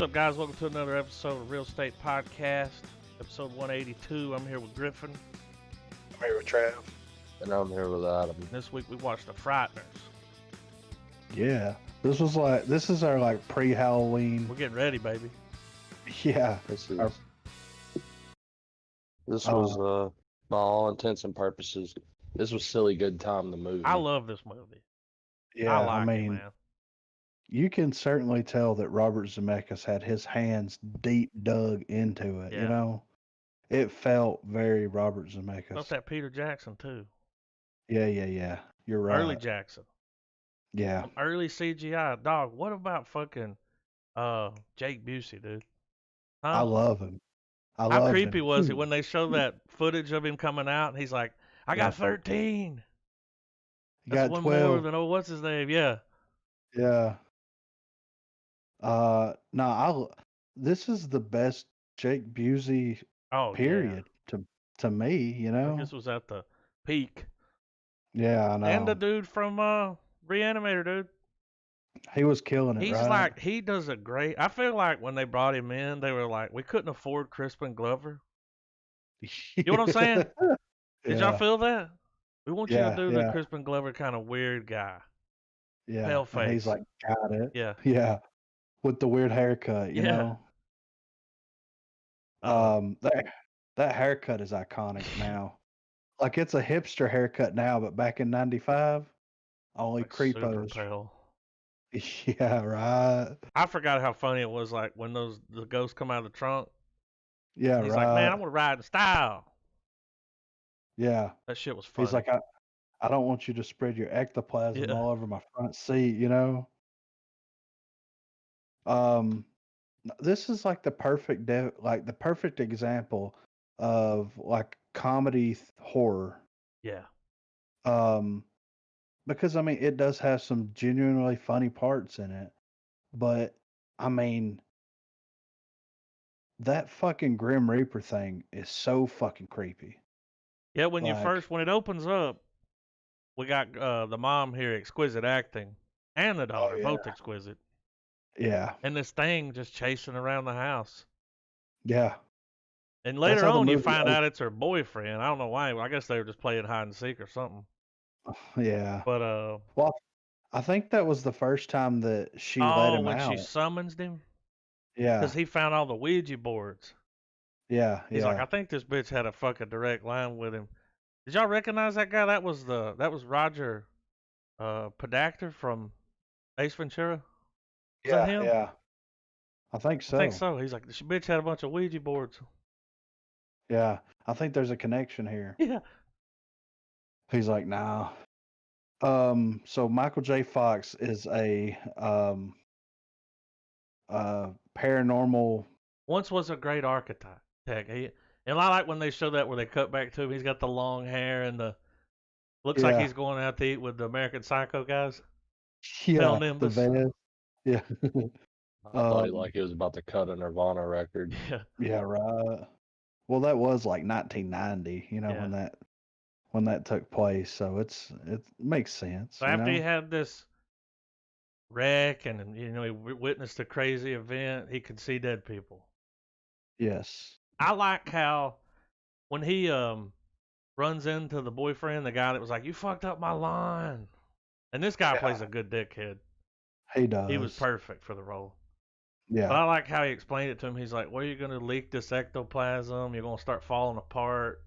What's up, guys? Welcome to another episode of Real Estate Podcast, episode 182. I'm here with Griffin. I'm here with Trav. And I'm here with Adam. This week we watched The Frighteners. Yeah, this is our pre-Halloween. We're getting ready, baby. Yeah, This was, by all intents and purposes, this was silly good time, the movie. I love this movie. yeah. I like it, man. You can certainly tell that Robert Zemeckis had his hands deep dug into it. Yeah. You know, it felt very Robert Zemeckis. Plus that Peter Jackson too. Yeah. You're right. Early Jackson. Yeah. Early CGI. Dog, what about fucking Jake Busey, dude? Huh? I love him. How creepy was it when they showed that footage of him coming out and he's like, I got 13. You got That's 12. one more than, what's his name? Yeah. Yeah. This is the best Jake Busey Oh, period to me, you yeah. know. This was at the peak. Yeah, I know. And the dude from Reanimator, dude. He was killing it, He's right? like, he does a great. I feel like when they brought him in, they were like, we couldn't afford Crispin Glover. You know what I'm saying? Did y'all feel that? We want you to do the Crispin Glover kind of weird guy. Yeah. Pale face. And he's like, got it. Yeah. Yeah. With the weird haircut, you know. That haircut is iconic now. Like it's a hipster haircut now, but back in '95, only like super creepos. pale. Yeah, right. I forgot how funny it was, like when the ghosts come out of the trunk. Yeah, And he's right. like, man, I'm gonna ride in style. Yeah. That shit was funny. He's like, I don't want you to spread your ectoplasm all over my front seat, you know. This is like the perfect the perfect example of like comedy horror. Yeah. Because I mean it does have some genuinely funny parts in it, but I mean that fucking Grim Reaper thing is so fucking creepy. Yeah, when it opens up, we got the mom here, exquisite acting, and the daughter, both exquisite. Yeah. And this thing just chasing around the house. Yeah. And later on, you find out it's her boyfriend. I don't know why. I guess they were just playing hide and seek or something. Yeah. But well, I think that was the first time that she let him out. when she summons him. Yeah. Because he found all the Ouija boards. Yeah. He's like, I think this bitch had a fucking direct line with him. Did y'all recognize that guy? That was Roger Podacter from Ace Ventura. Was that him? Yeah. I think so. I think so. He's like, this bitch had a bunch of Ouija boards. Yeah. I think there's a connection here. Yeah. He's like, nah. So Michael J. Fox is a paranormal. Once was a great architect. And I like when they show that where they cut back to him. He's got the long hair and looks like he's going out to eat with the American Psycho guys. Yeah, the vest. Yeah. I thought like he was about to cut a Nirvana record. Yeah. Yeah, right. Well, that was like 1990, you know, when that took place. So it makes sense. So after he had this wreck and he witnessed a crazy event, he could see dead people. Yes. I like how when he runs into the boyfriend, the guy that was like, you fucked up my lawn. And this guy plays a good dickhead. He does. He was perfect for the role. Yeah. But I like how he explained it to him. He's like, well, you're going to leak this ectoplasm. You're going to start falling apart.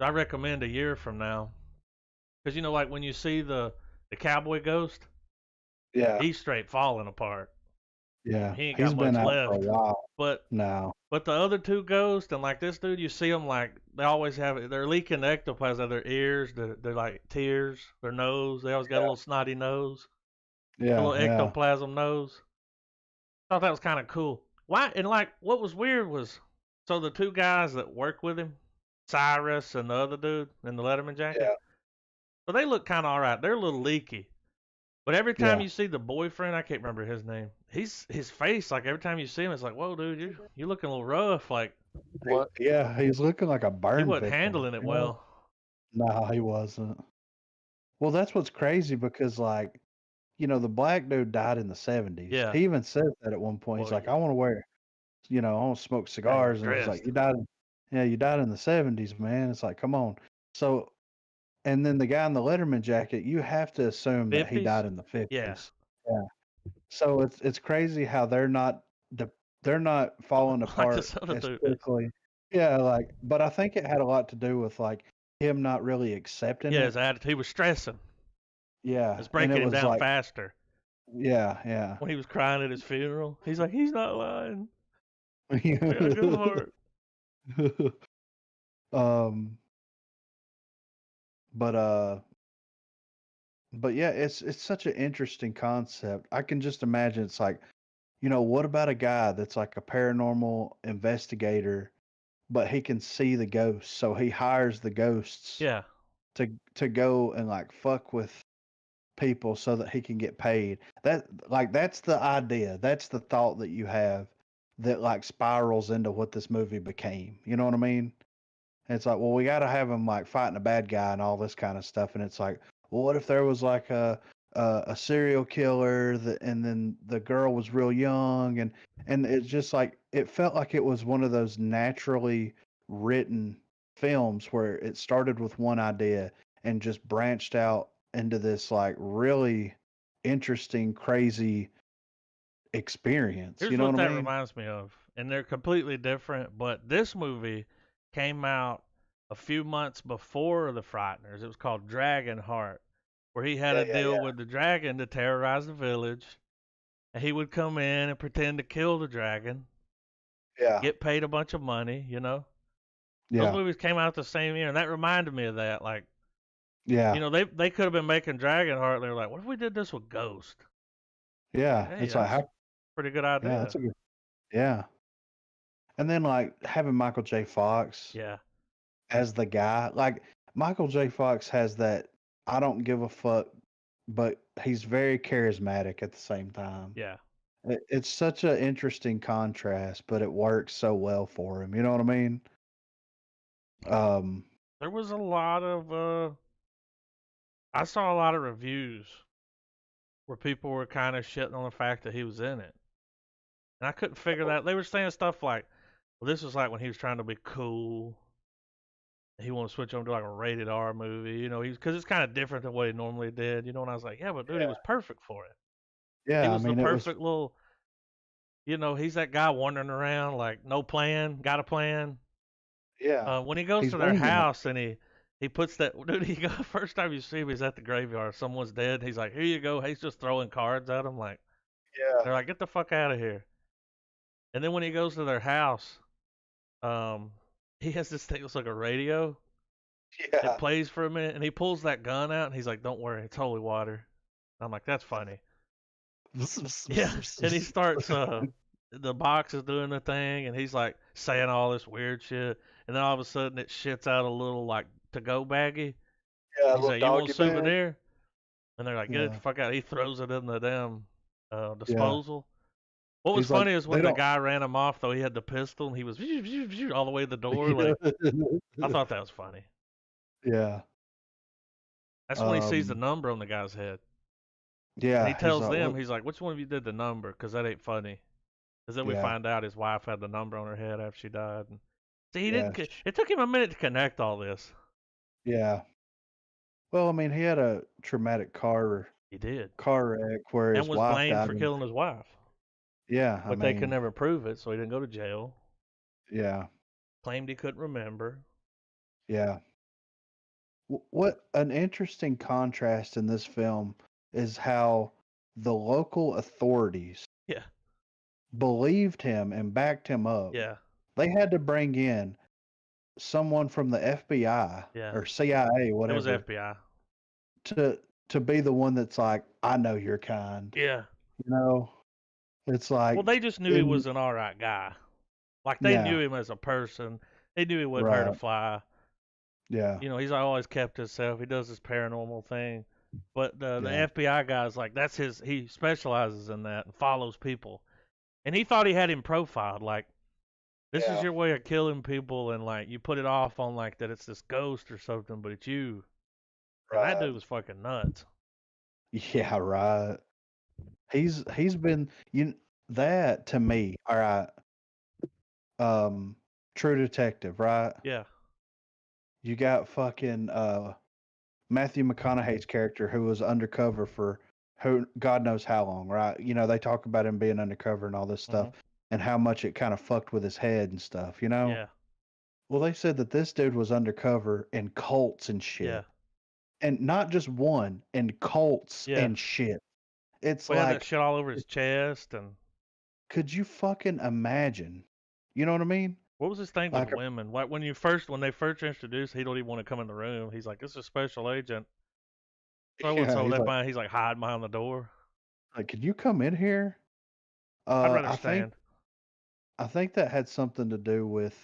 I recommend a year from now. Because, like when you see the cowboy ghost, he's straight falling apart. Yeah. He ain't got much left. For a while. But the other two ghosts and like this dude, you see them like they always have it. They're leaking the ectoplasm out of their ears, they're like tears, their nose. They always got a little snotty nose. Yeah. A little ectoplasm nose. I thought that was kind of cool. Why? And like what was weird was so the two guys that work with him, Cyrus and the other dude in the Letterman jacket. Yeah. So they look kind of all right. They're a little leaky. But every time you see the boyfriend, I can't remember his name. His face, like every time you see him, it's like, whoa, dude, you're looking a little rough. Like, what? Yeah, he's looking like a burn. He wasn't victim, handling it well. No, he wasn't. Well, that's what's crazy because, like, the black dude died in the 70s. Yeah. He even says that at one point. He's Well, like, I want to wear, I want to smoke he was cigars. And it's like, dressed. you died in the 70s, man. It's like, come on. So, and then the guy in the Letterman jacket, you have to assume that he 50s? died in the 50s. Yeah. Yeah. So it's crazy how they're not falling Like apart this other as dude is. quickly. Yeah, but I think it had a lot to do with like him not really accepting Yeah, it. his attitude. He was stressing. Yeah, It's and breaking it him was down like, faster. yeah. When he was crying at his funeral, he's like, he's not lying. I Yeah. got a good heart. um, but yeah, it's such an interesting concept. I can just imagine it's like, what about a guy that's like a paranormal investigator, but he can see the ghosts, so he hires the ghosts Yeah. to go and like fuck with people so that he can get paid. That's the idea. That's the thought that you have that like spirals into what this movie became. You know what I mean? And it's like, well, we got to have him like fighting a bad guy and all this kind of stuff. And it's like, well, what if there was like a serial killer that, and then the girl was real young, and it's just like it felt like it was one of those naturally written films where it started with one idea and just branched out into this like really interesting, crazy experience. Here's You know what what I that mean? reminds me of, and they're completely different. But this movie came out a few months before the Frighteners. It was called Dragon Heart, where he had Yeah, a deal with the dragon to terrorize the village, and he would come in and pretend to kill the dragon, yeah, get paid a bunch of money. Those yeah, movies came out the same year, and that reminded me of that. Like, yeah, they could have been making Dragonheart, and they were like, what if we did this with Ghost? yeah. Hey, It's like that's a how, pretty good yeah, idea. that's a good, yeah. And then like having Michael J. Fox Yeah, as the guy, like Michael J. Fox has that I don't give a fuck, but he's very charismatic at the same time. yeah. It's such an interesting contrast, but it works so well for him. You know what I mean? Um, There was a lot of I saw a lot of reviews where people were kind of shitting on the fact that he was in it, and I couldn't figure that. They were saying stuff like, "Well, this was like when he was trying to be cool. He wanted to switch over to like a rated R movie, because it's kind of different than what he normally did, And I was like, yeah, but dude, he yeah, was perfect for it. He yeah. I was the mean, it was, perfect little, he's that guy wandering around like no plan, got a plan. yeah. When he goes He's to their winging it. house and he puts that dude, he go first time you see him, he's at the graveyard, someone's dead. He's like, here you go. He's just throwing cards at him, like Yeah, they're like, get the fuck out of here. And then when he goes to their house, um, he has this thing that's like a radio. It yeah, plays for a minute, and he pulls that gun out, and he's like, "Don't worry, it's holy water." I'm like, "That's funny." Yeah, and he starts. The box is doing the thing, and he's like saying all this weird shit, and then all of a sudden it shits out a little like to-go baggie. yeah. A He's little like, "You want doggy a bag. souvenir?" And they're like, "Get it the Yeah, fuck out!" He throws it in the damn yeah. disposal. What was He's like, funny is they when the don't. guy ran him off, though, he had the pistol, and he was all the way to the door. Like, I thought that was funny. Yeah. That's when he sees the Um. number on the guy's head. And he Yeah. He's tells like, them, look. he's like, which one of you did the number? Because that ain't funny. Because then we Yeah. find out his wife had the number on her head after she died. And see, he Yeah. didn't. It took him a minute to connect all this. Yeah. Well, I mean, he had a traumatic He did, car wreck where and his was wife blamed died. for killing his wife. Yeah. I But they could mean, never prove it, so he didn't go to jail. yeah. Claimed he couldn't remember. Yeah. What an interesting contrast in this film is how the local authorities Yeah, believed him and backed him up. yeah, They had to bring in someone from the FBI yeah. or CIA, It was whatever, FBI. to be the one that's like, I know your kind. Yeah. You know, it's like, Well, they just knew he in, was an all right guy. Like they knew yeah, him as a person. They knew he wouldn't hurt a right, fly. yeah, He's always kept himself. He does his paranormal thing. But the yeah, FBI guy's like, that's his, he specializes in that and follows people. And he thought he had him profiled. Like, this is yeah, your way of killing people. And, like, you put it off on, like, that it's this ghost or something, but it's you. And that right, dude was fucking nuts. yeah, right. He's been that to me. All right. True Detective, right? Yeah. You got fucking Matthew McConaughey's character who was undercover for who God knows how long, right? You know, they talk about him being undercover and all this stuff Mhm. and how much it kind of fucked with his head and stuff, you know? Yeah. Well, they said that this dude was undercover in cults and Yeah. shit. And not just one, in cults Yeah. and shit. It's We had that like, shit all over his chest, and could you fucking imagine? You know what I mean? what was his thing with Like, women? Like when they first introduced, he don't even want to come in the room. He's like, "This is a special agent." So and yeah, so, he's like hiding behind the door. could you come in here? I'd rather I think stand. that had something to do with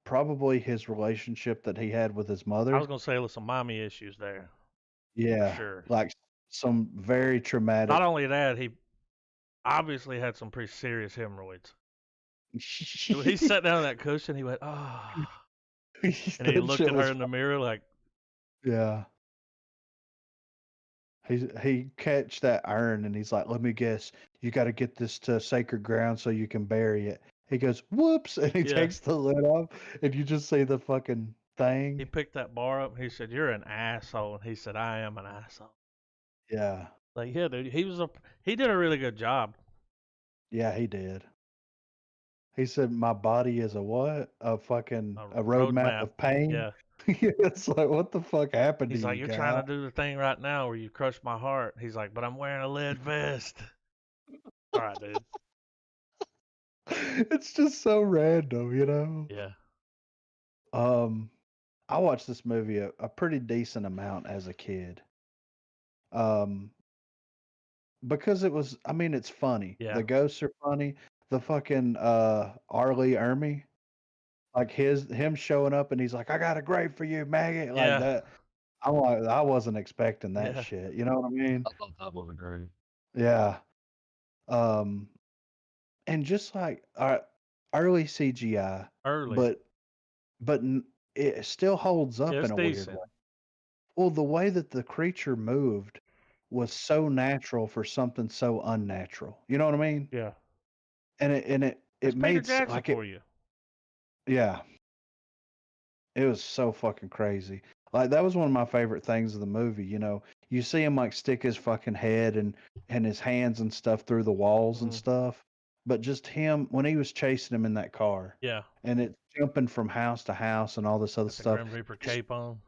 probably his relationship that he had with his I was mother. gonna say there's some mommy issues there for Yeah, sure. like some very Not traumatic. only that, he obviously had some pretty serious hemorrhoids. When he sat down on that cushion, he went, "Ah," and he That looked shit at her was in the mirror like, yeah. He catch that urn and he's like, "Let me guess, you got to get this to sacred ground so you can bury it." He goes, "Whoops," and he "Yeah." takes the lid off, and you just see the fucking He thing. picked that bar up. And he said, "You're an asshole," and he said, "I am an asshole." Yeah, Like, yeah, dude, he did a really good job. yeah, he did. He said, "My body is a what? A fucking A a roadmap roadmap. of pain." Yeah. It's like, what the fuck happened to He's like, you, "You're trying guy? to do the thing right now where you crush my heart." He's like, "But I'm wearing a lead vest." All right, dude. It's just so random, you know. Yeah. Um, I watched this movie a pretty decent amount as a kid. Um, because it was, I mean, it's funny. Yeah. The ghosts are funny. The fucking Arlie Ermy, like him showing up and he's like, "I got a grave for you, maggot," like Yeah. that. I'm like, I wasn't expecting that Yeah. shit. You know what I mean? I thought that was great. Yeah. Um, and just like early CGI, Early. but it still holds Yeah, up it's in a weird decent. way. Well, the way that the creature moved was so natural for something so unnatural. You know what I mean? Yeah. And That's it Peter made Jackson like it. for you. Yeah, it was so fucking crazy. Like that was one of my favorite things of the movie. You know, you see him like stick his fucking head and his hands and stuff through the walls and Hmm. stuff, but just him when he was chasing him in that car, Yeah. and it's jumping from house to house and all this other Got the stuff. Grim Reaper Just cape on.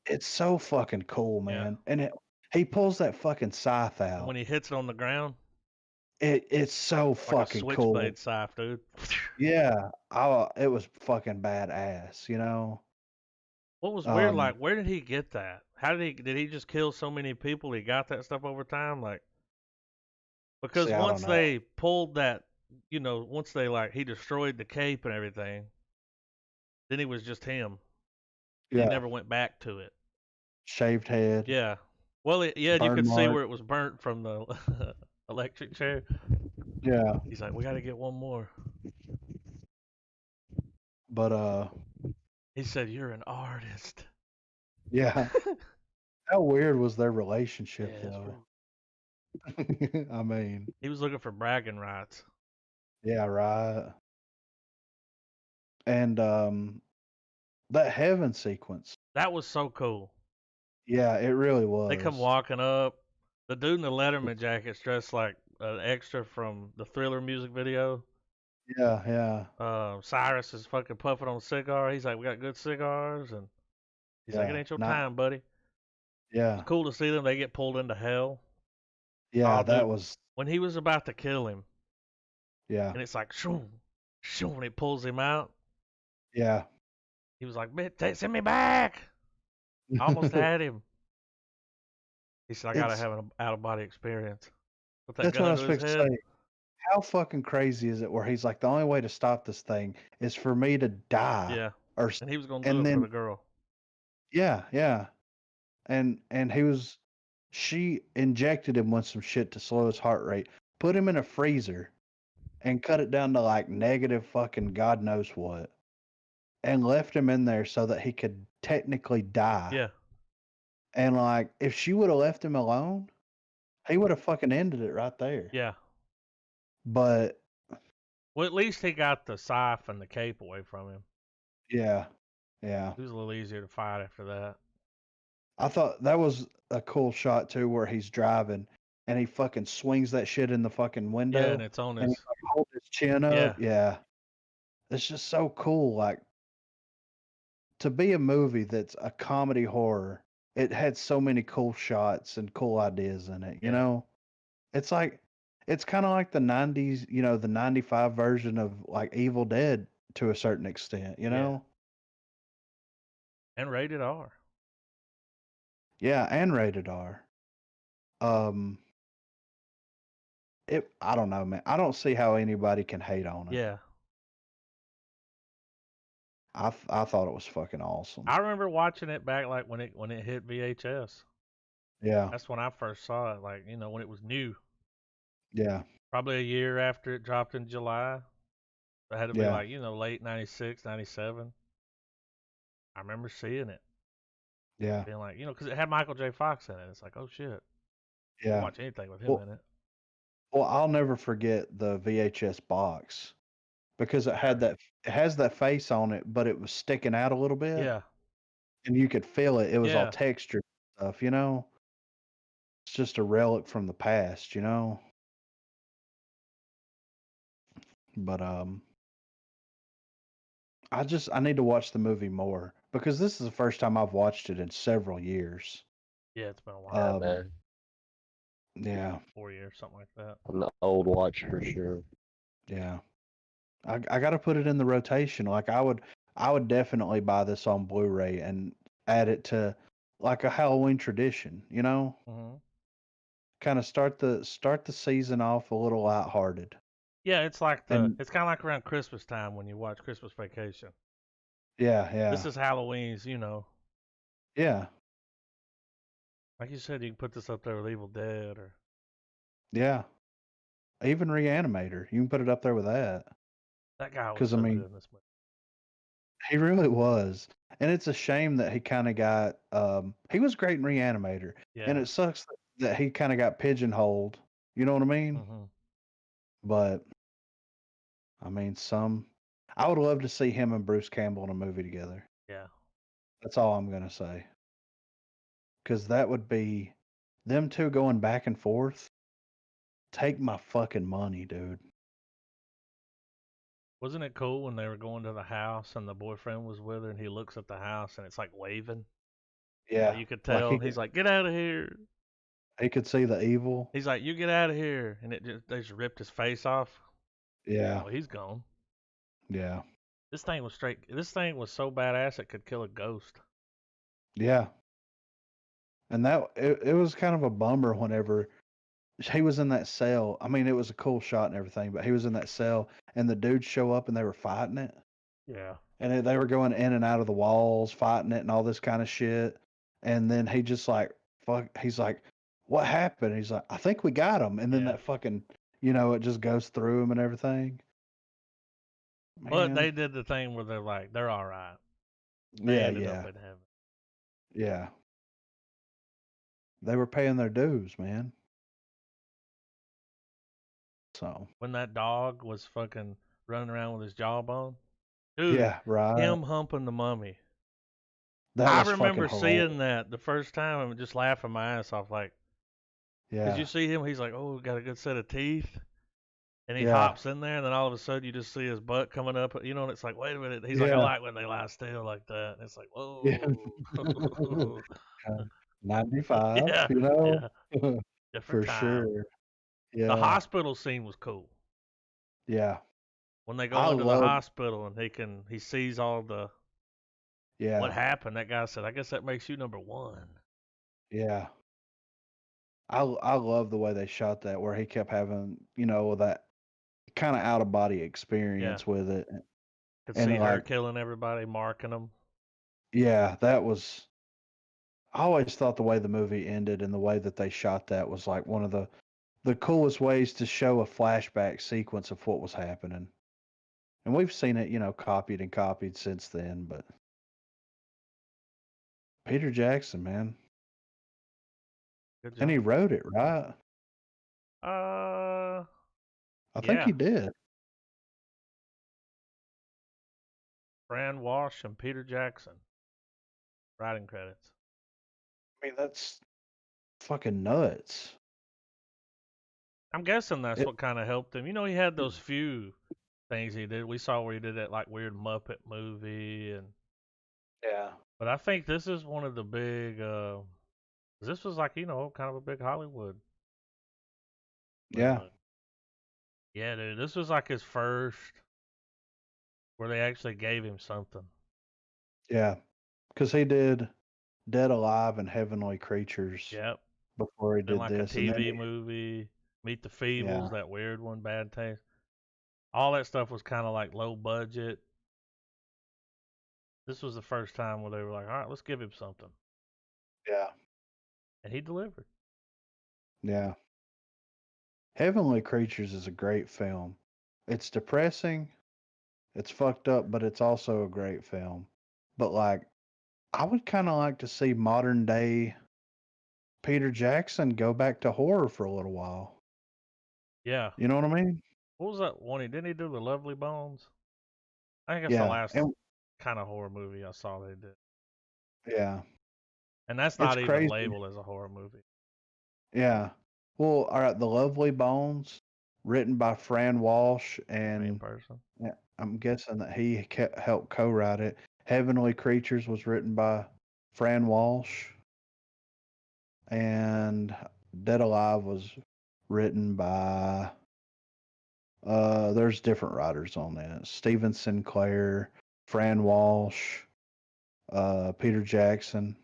it's so fucking cool, Yeah. man. And he pulls that fucking scythe And out. when he hits it on the ground, It's so like a fucking cool. switchblade scythe, dude. Yeah, it was fucking badass, you know. What was weird, Um, like, where did he get that? How did he just kill so many people? He got that stuff over time? Like, because See, I don't once know. they pulled that, once they, like, he destroyed the cape and everything, then he was just him. He Yeah, never went back to it. shaved head, Yeah. Well, yeah, you burn could see mark. where it was burnt from the electric chair. Yeah, He's like, we got to get one more. but He said, "You're an artist." yeah. How weird was their Yeah, relationship that's though? real. I mean, He was looking for bragging rights. yeah, right. And that heaven sequence. That was so cool. Yeah, it really They come was. walking up. The dude in the Letterman jacket's dressed like an extra from the Thriller music video. Yeah, yeah, Cyrus is fucking puffing on a cigar. He's like, "We got good cigars," and he's like, "It yeah. ain't your Not time, buddy." It's yeah. cool to see them. They get pulled into hell. Yeah, Oh, that dude, was when he was about to kill him, yeah. and it's like, shoo, shoo, and it pulls him out. Yeah. He was like, "Man, send me back." I almost had him. He said, "I gotta It's have an out of body experience." Put that that's what gun I to was his fixing to head. say. How fucking crazy is it where he's like, the only way to stop this thing is for me to die, Yeah, or and he was gonna do and it for then the girl. yeah, yeah, and she injected him with some shit to slow his heart rate, put him in a freezer, and cut it down to like negative fucking God knows what, and left him in there so that he could technically die. Yeah, And like, if she would have left him alone, He would have fucking ended it right there. Yeah. But Well, at least he got the scythe and the cape away from him. yeah, yeah. It was a little easier to fight after that. I thought that was a cool shot too, where he's driving and he fucking swings that shit in the fucking Yeah, window and it's on and he his. like holds his chin up. Yeah. Yeah, it's just so cool. Like to be a movie that's a comedy horror, it had so many cool shots and cool ideas in it. You Yeah. know, it's like it's kind of like the '90s, you know, the '95 version of like Evil Dead to a certain extent. You Yeah. know, And rated R. yeah, and rated R. Um, I don't know, man. I don't see how anybody can hate on it. Yeah. I thought it was fucking awesome. I remember watching it back like when it hit VHS. Yeah, That's when I first saw it, like, you know, when it was new. yeah, Probably a year after it dropped in July. It had to be yeah, like, you know, late 96, 97. I remember seeing it. yeah, Being like, you know, because it had Michael J. Fox in it. It's like, oh shit. I'll yeah. watch anything with him Well, in it. well, I'll never forget the VHS box because it had Sure. that. It has that face on it, but it was sticking out a little bit, Yeah. and you could feel it. It was all Yeah. textured stuff. You know, it's just a relic from the past. You know, but I need to watch the movie more because this is the first time I've watched it in several years. Yeah, it's been a while. Yeah, Um, man. yeah, 4 years, something like that. I'm an old watch for sure. yeah. I got to put it in the rotation. Like I would definitely buy this on Blu-ray and add it to like a Halloween tradition. You know, Hmm. kind of start the season off a little lighthearted. Yeah, it's like And it's kind of like around Christmas time when you watch Christmas Vacation. yeah, This yeah, is Halloween's, you know. yeah, Like you said, you can put this up there with Evil Dead or. yeah. Even Reanimator, you can put it up there with that That guy was because I so mean good in this movie. he really was. And it's a shame that he kind of got he was great in Reanimator, and Yeah. it sucks that he kind of got pigeonholed. You know what I mean? Hmm. But I mean, I would love to see him and Bruce Campbell in a movie together. Yeah. That's all I'm gonna say. Because that would be them two going back and forth. Take my fucking money, dude. Wasn't it cool when they were going to the house and the boyfriend was with her and he looks at the house and it's like waving? Like Yeah, you could like tell. And he's like, "Get out of here." he could see the evil. He's like, "You get out of here," and they just ripped his face off. Yeah, Well, he's gone. yeah, This thing was straight. This thing was so badass it could kill a ghost. yeah. And it was kind of a bummer whenever he was in that cell. I mean, it was a cool shot and everything, but he was in that cell and the dudes show up and they were fighting it. Yeah. And they were going in and out of the walls, fighting it and all this kind of shit. And then he just like, fuck, he's like, what happened? He's like, I think we got him. And then Yeah. that fucking, you know, it just goes through him and everything. But Man, they did the thing where they're like, they're all right. They yeah, ended up yeah, in heaven. yeah. They were paying their dues, man. So, When that dog was fucking running around with his jawbone, dude, yeah, right. him humping the mummy. That I was fucking remember hilarious. seeing that the first time and just laughing my ass off. Like, cause you Yeah, see him, he's like, "Oh, got a good set of teeth," and he yeah, hops in there, and then all of a sudden you just see his butt coming up, you know, and it's like, wait a minute. He's like, "I yeah, like when they lie still like that," and it's like, yeah. whoa, 95, yeah, you know, yeah, different for time. sure. The Yeah, hospital scene was cool yeah. when they I go into the love, hospital and he sees all the what yeah, happened. That guy said, "I guess that makes you number one." yeah. I love the way they shot that, where he kept having, you know, that kind of out of body Yeah, experience with it, could and see her like, killing everybody, marking them. yeah, that was. I always thought the way the movie ended and the way that they shot that was like one of the coolest ways to show a flashback sequence of what was happening. And we've seen it, you know, copied and copied since then, but Peter Jackson, man. Good And he job. wrote it, right? Uh, I think yeah. he did. Fran Walsh and Peter Jackson. Writing credits. I mean, that's fucking nuts. I'm guessing that's It, what kind of helped him. You know, he had those few things he did. We saw where he did that like weird Muppet movie, and yeah, but I think this is one of the big. This was like kind of a big Hollywood. But yeah, yeah, dude, this was like his first where they actually gave him something. yeah. Because he did Dead Alive and Heavenly Creatures Yep. before he Then did like a this, and then TV movie, Meet the yeah, Feebles, that weird one, Bad Taste. All that stuff was kind of like low budget. This was the first time where they were like, all right, let's give him something. yeah, And he delivered. yeah. Heavenly Creatures is a great film. It's depressing, it's fucked up, but it's also a great film. But like, I would kind of like to see modern day Peter Jackson go back to horror for a little while. Yeah. You know what I mean? What was that one? Didn't he do The Lovely Bones? I think that's the Yeah, last and kind of horror movie I saw they did. yeah, And that's it's not even crazy. labeled as a horror movie. Yeah. Well, all right, The Lovely Bones, written by Fran Walsh, Same and person. yeah, I'm guessing that he helped co-write it. Heavenly Creatures was written by Fran Walsh, and Dead Alive was written by there's different writers on that. Stephen Sinclair, Fran Walsh, Peter Jackson.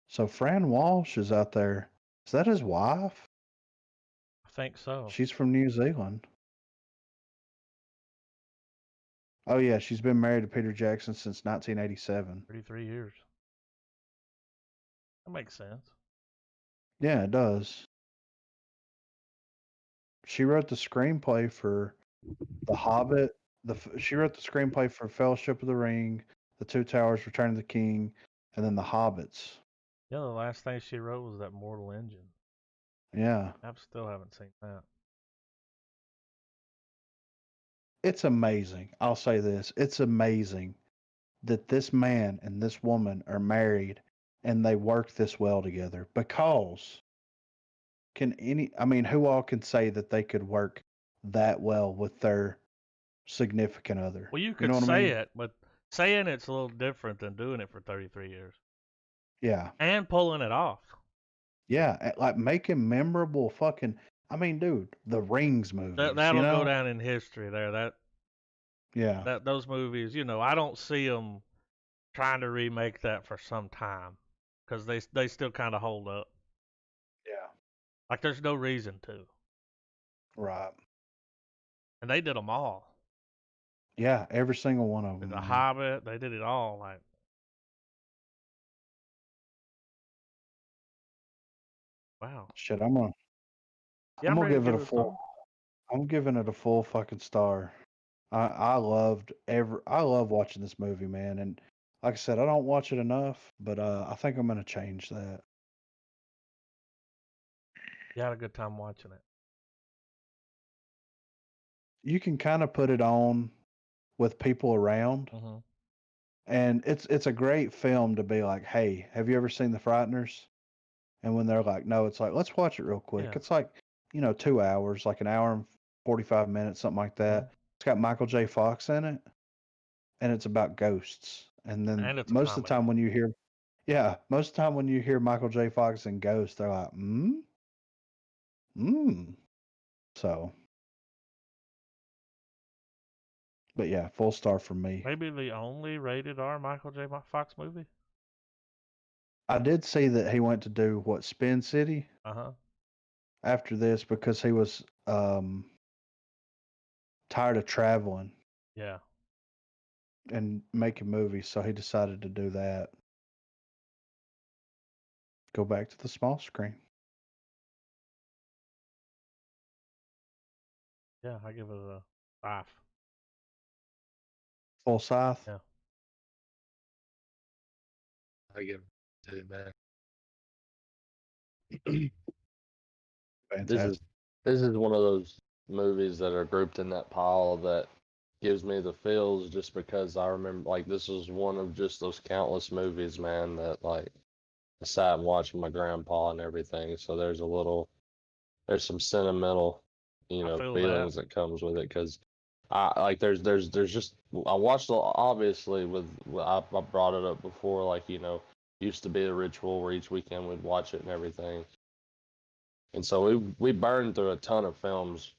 So Fran Walsh is out there. Is that his wife? I think so. She's from New Zealand. Oh yeah, she's been married to Peter Jackson since 1987. 33 years. That makes sense. Yeah, it does. She wrote the screenplay for The Hobbit. She wrote the screenplay for Fellowship of the Ring, The Two Towers, Return of the King, and then The Hobbits. Yeah, the last thing she wrote was that Mortal Engine. Yeah, I still haven't seen that. it's amazing. I'll say this: it's amazing that this man and this woman are married and they work this well together. Because I mean, who all can say that they could work that well with their significant other? Well, you You could know what I say mean? it, but saying it's a little different than doing it for 33 years Yeah. and pulling it off. Yeah. Like making memorable fucking, I mean, dude, the Rings That movies, you that'll go know? down in history there. Yeah. That those movies, I don't see them trying to remake that for some time because they still kind of hold up. Yeah. Like there's no reason to, Right. and they did them all. Yeah. Every single one of The them, man. Hobbit, they did it all. Like, wow. Shit, Yeah, I'm I'm gonna ready to give it give a it a full, star. I'm giving it a full fucking star. I love watching this movie, man. And like I said, I don't watch it enough, but I think I'm gonna change that. You had a good time watching it. You can kind of put it on with people around, Mm-hmm. and it's a great film to be like, hey, have you ever seen The Frighteners? And when they're like, no, it's like, let's watch it real quick. Yeah. It's like, 2 hours, like an hour and 45 minutes, something like Mm-hmm. that. It's got Michael J. Fox in it, and it's about ghosts. And then And it's a most of the comedy. time when you hear, yeah, most of the time when you hear Michael J. Fox and ghosts, they're like, mm. So, but yeah, full star for me. Maybe the only rated R Michael J. Fox movie. I did see that he went to do what Spin City Uh huh. after this because he was tired of traveling Yeah. and making movies, so he decided to do that. Go back to the small screen. Yeah. I give it a 5. Full Scythe. Yeah. I give it to man. This is Fantastic. This is one of those movies that are grouped in that pile that gives me the feels just because I remember, like, this was one of just those countless movies, man, that, like, I sat and watched with my grandpa and everything. So there's some sentimental, I feel feelings that comes with it because there's just I watched obviously I brought it up before, like, used to be a ritual where each weekend we'd watch it and everything. And so we burned through a ton of films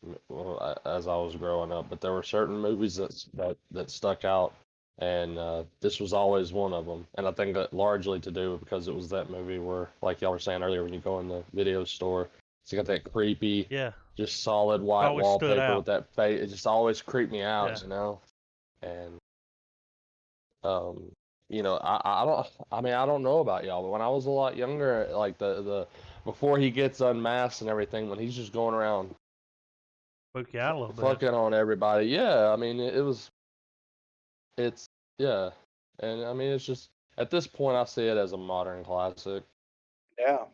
as I was growing up, but there were certain movies that stuck out, and this was always one of them. And I think that largely to do because it was that movie where, like y'all were saying earlier, when you go in the video store, it's got that creepy, Yeah. just solid white Always stood wallpaper out. with that face. It just always creeped me out, Yeah. And I don't know about y'all, but when I was a lot younger, like the before he gets unmasked and everything, when he's just going around Spook you out a little bit. fucking on everybody, yeah, I mean it's yeah, and I mean it's just at this point I see it as a modern classic. Yeah.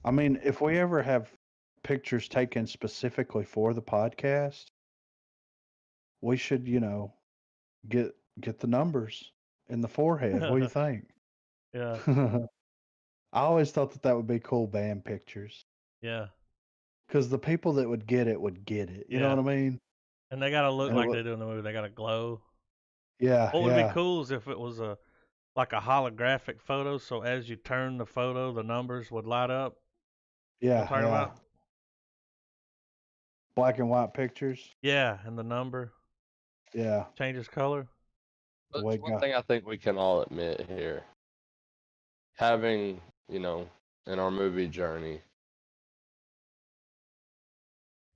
I mean, if we ever have pictures taken specifically for the podcast, we should, get the numbers in the forehead. What do you think? Yeah. I always thought that would be cool band pictures. Yeah. Because the people that would get it. You know what I mean? And they gotta look And like they do in the movie. They gotta glow. Yeah, What would be yeah, cool is if it was like a holographic photo, so as you turn the photo, the numbers would light up. You know what yeah, I'm talking yeah. about? Black and white pictures. Yeah, and the number Yeah. changes color. But Way there's one go. thing I think we can all admit here, having in our movie journey,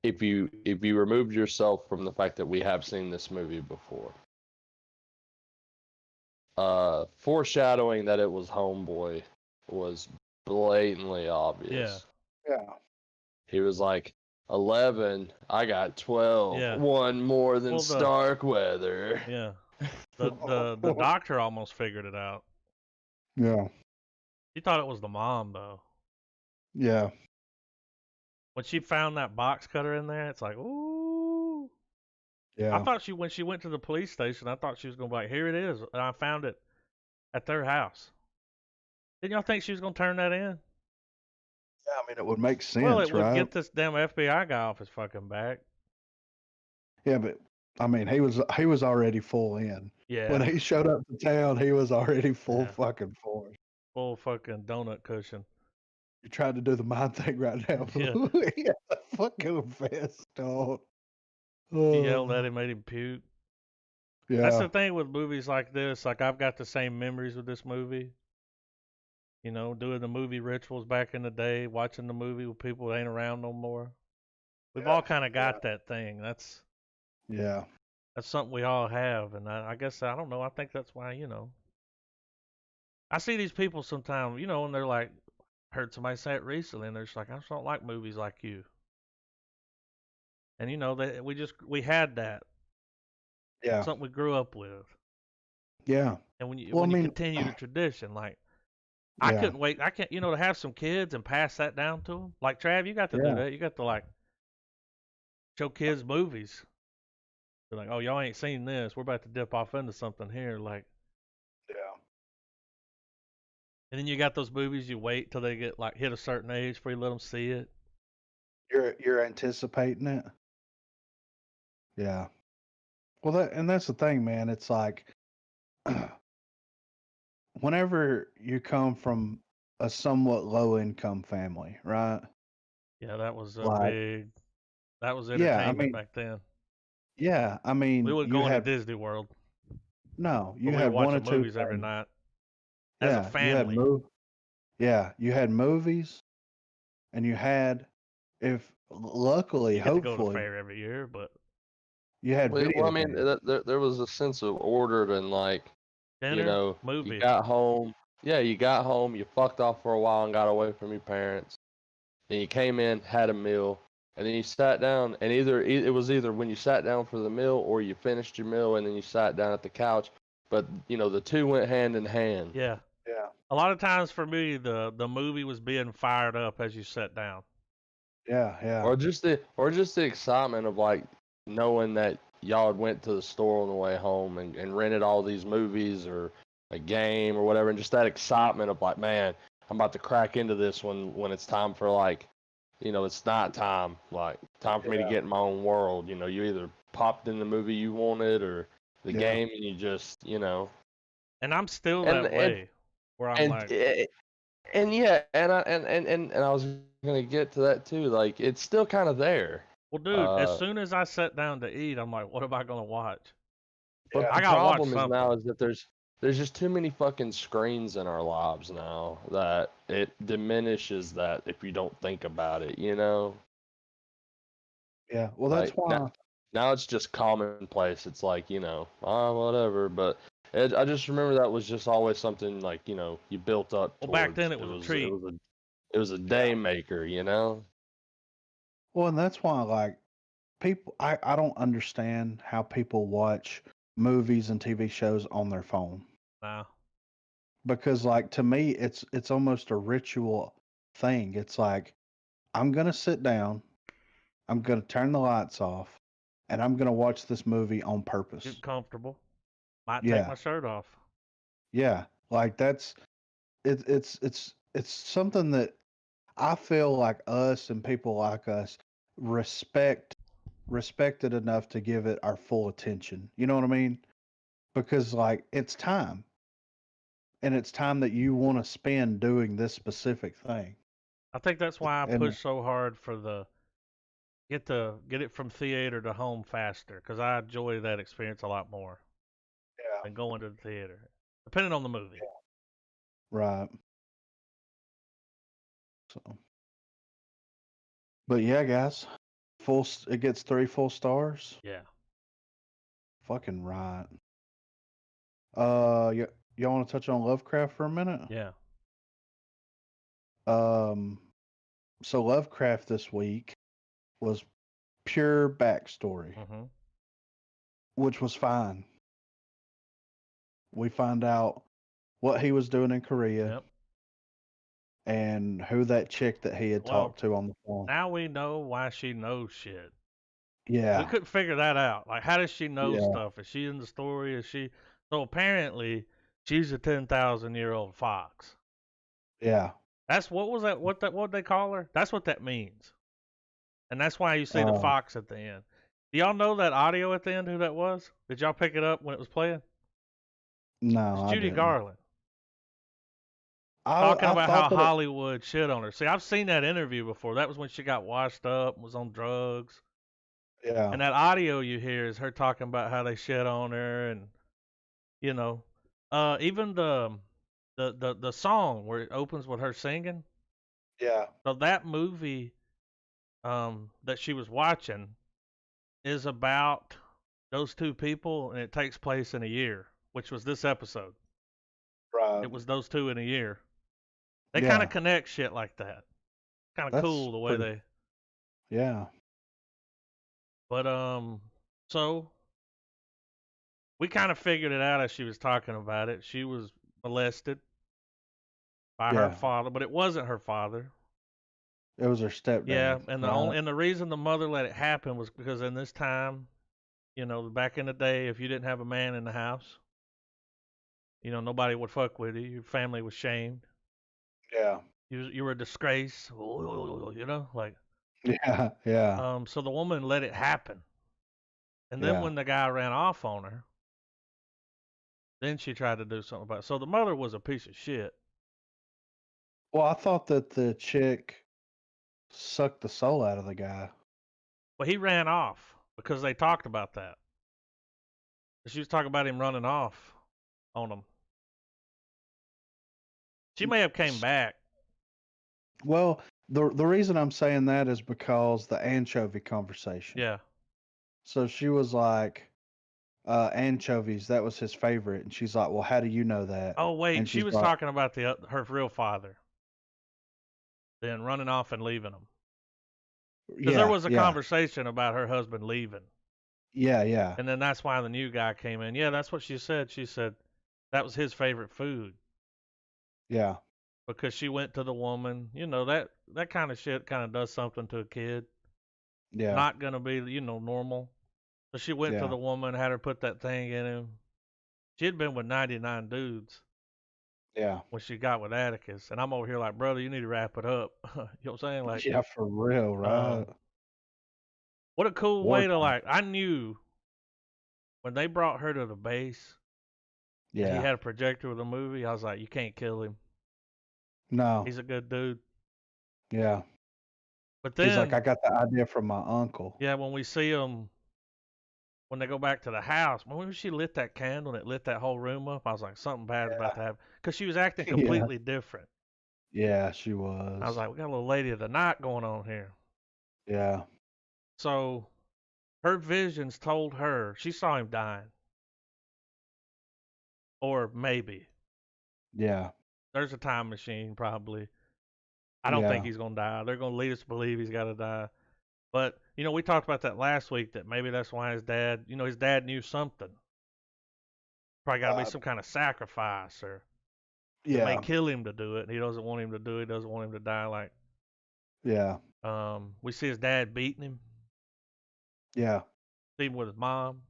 if you removed yourself from the fact that we have seen this movie before, foreshadowing that it was Homeboy was blatantly obvious. Yeah. He was like, 11, I got 12, Yeah. one more than Well, Starkweather. Yeah. The doctor almost figured it out. Yeah. He thought it was the mom though. Yeah. When she found that box cutter in there, it's like, ooh. Yeah. I thought when she went to the police station, I thought she was gonna be like, here it is, and I found it at their house. Didn't y'all think she was gonna turn that in? Yeah, I mean, it would make sense, Well, it would right? get this damn FBI guy off his fucking back. Yeah, but I mean, he was already full in. Yeah. When he showed up to town, he was already full Yeah. fucking force. Full fucking donut cushion. You tried to do the mind thing right now. Yeah. He had a fucking vest on. He yelled at Oh, him, made him puke. yeah. That's the thing with movies like this. Like, I've got the same memories with this movie. You know, doing the movie rituals back in the day, watching the movie with people that ain't around no more. We've all kind of got that thing. That's Yeah. something we all have, and I guess I don't know. I think that's why I see these people sometimes, and they're like, heard somebody say it recently, and they're just like, I just don't like movies like you. And we had that. Yeah. Something we grew up with. Yeah. And when you Well, I mean, continue the tradition, like I yeah. couldn't wait. I can't, to have some kids and pass that down to them. Like Trav, you got to do Yeah. that. You got to like show kids movies. They're like, oh, y'all ain't seen this. We're about to dip off into something here. Like, Yeah. and then you got those movies you wait till they get like hit a certain age before you let them see it. You're anticipating it. Yeah. Well, that's the thing, man. It's like whenever you come from a somewhat low income family, right? Yeah, that was Like, that was yeah, I entertainment mean, back then. yeah, I We mean, wouldn't you go into had Disney World, no, but you we were had one or watching two movies every things. night as a Yeah, you had family. yeah, you had movies, and you had, if luckily, You get to go to the hopefully, fair every year, but you had Well, video I mean, games. there was a sense of order and like, dinner, you movie. got home. Yeah, you got home, you fucked off for a while and got away from your parents. Then you came in, had a meal, and then you sat down. And it was either when you sat down for the meal or you finished your meal and then you sat down at the couch. But the two went hand in hand. Yeah. Yeah, A lot of times for me, the movie was being fired up as you sat down. Yeah. Or just the excitement of like knowing that y'all had went to the store on the way home and rented all these movies or a game or whatever, and just that excitement of like, man, I'm about to crack into this when it's time for like, it's not time, like time for me to get in my own world. You either popped in the movie you wanted or the Yeah. game, and you just, And I'm still and that way, where I'm and like, and yeah, and I was gonna get to that too. Like it's still kind of there. well, dude, as soon as I sat down to eat, I'm like, what am I gonna watch? But Yeah. I the gotta watch problem is something. now is that there's just too many fucking screens in our lives now that it diminishes that if you don't think about it, Yeah. Well, that's Like why. now it's just commonplace. It's like, whatever. But I just remember that was just always something like, you built up Well, back towards. then it was a treat. It was a day maker, Well, and that's why, like, people, I don't understand how people watch movies and TV shows on their phone. Now, Because, like, to me, it's almost a ritual thing. It's like, I'm gonna sit down, I'm gonna turn the lights off, and I'm gonna watch this movie on purpose. get comfortable. Might take Yeah. my shirt off. Yeah. Like that's it's something that I feel like us and people like us respect respected enough to give it our full attention. You know what I mean? Because like it's time. And it's time that you want to spend doing this specific thing. I think that's why I And push so hard for the get it from theater to home faster, because I enjoy that experience a lot more yeah, than going to the theater, depending on the movie. right. So, but yeah, guys, it gets 3 full stars. Yeah, Fucking right. Y'all want to touch on Lovecraft for a minute? yeah. Um, so Lovecraft this week was pure backstory, Hmm. which was fine. We find out what he was doing in Korea Yep. and who that chick that he had Well, talked to on the phone. now we know why she knows shit. We Yeah, couldn't figure that out. Like, how does she know yeah, stuff? Is she in the story? Is she? So apparently, she's a 10,000-year-old fox. yeah. That's what was that? What they call her? That's what that means. And that's why you see the Uh, fox at the end. Do y'all know that audio at the end? Who that was? Did y'all pick it up when it was playing? It's no, I Judy didn't. Garland talking I about how thought that it. Hollywood shit on her. See, I've seen that interview before. That was when she got washed up and was on drugs. Yeah, And that audio you hear is her talking about how they shit on her, and you know, even the song where it opens with her singing. yeah. So that movie that she was watching is about those two people, and it takes place in a year, which was this episode. Right. It was those two in a year. They kind Yeah, of connect shit like that. Kind of that's cool the way pretty. they. Yeah, But so we kind of figured it out as she was talking about it. She was molested by her yeah. father, but it wasn't her father. It was her Yeah, stepdad, and right? the reason the mother let it happen was because in this time, back in the day, if you didn't have a man in the house, nobody would fuck with you. Your family was shamed. Yeah, You were a disgrace. Like yeah, yeah, so the woman let it happen, and then yeah. when the guy ran off on her, then she tried to do something about it. So the mother was a piece of shit. Well, I thought that the chick sucked the soul out of the guy. But he ran off because they talked about that. She was talking about him running off on him. She may have came back. Well, the reason I'm saying that is because the anchovy conversation. Yeah. So she was like, anchovies, that was his favorite. And she's like, well, how do you know that? Oh wait, And she she's was like, talking about her real father. Then running off and leaving him. Because there yeah, was a yeah, conversation about her husband leaving. yeah, yeah, And then that's why the new guy came in. Yeah, that's what she said. She said that was his favorite food. Yeah. because she went to the woman. You know, that kind of shit kind of does something to a kid. Yeah. Not gonna be, normal. So she went to Yeah. the woman, had her put that thing in him. She had been with 99 dudes Yeah. when she got with Atticus, and I'm over here like, brother, you need to wrap it up. You know what I'm saying? Like, Yeah, for real, right? what a cool way to Wartime. I knew when they brought her to the base and he Yeah. had a projector with a movie. I was like, you can't kill him. No. He's a good dude. Yeah. But He's like, I then, got the idea from my uncle. yeah, when we see him, when they go back to the house, when she lit that candle and it lit that whole room up, I was like, something bad's about to happen. Because she was acting Yeah. completely different. Yeah, she I was was. like, we got a little lady of the night going on here. Yeah. So her visions told her she saw him dying. Or maybe. Yeah. There's a time machine, probably. I don't think Yeah. he's going to die. They're going to lead us to believe he's got to die. But, we talked about that last week that maybe that's why his dad knew something. Probably got to be some kind of sacrifice or it may Yeah. kill him to do it. He doesn't want him to do it. He doesn't want him to die. Like, Yeah. we see his dad beating him, Yeah. see him with his mom.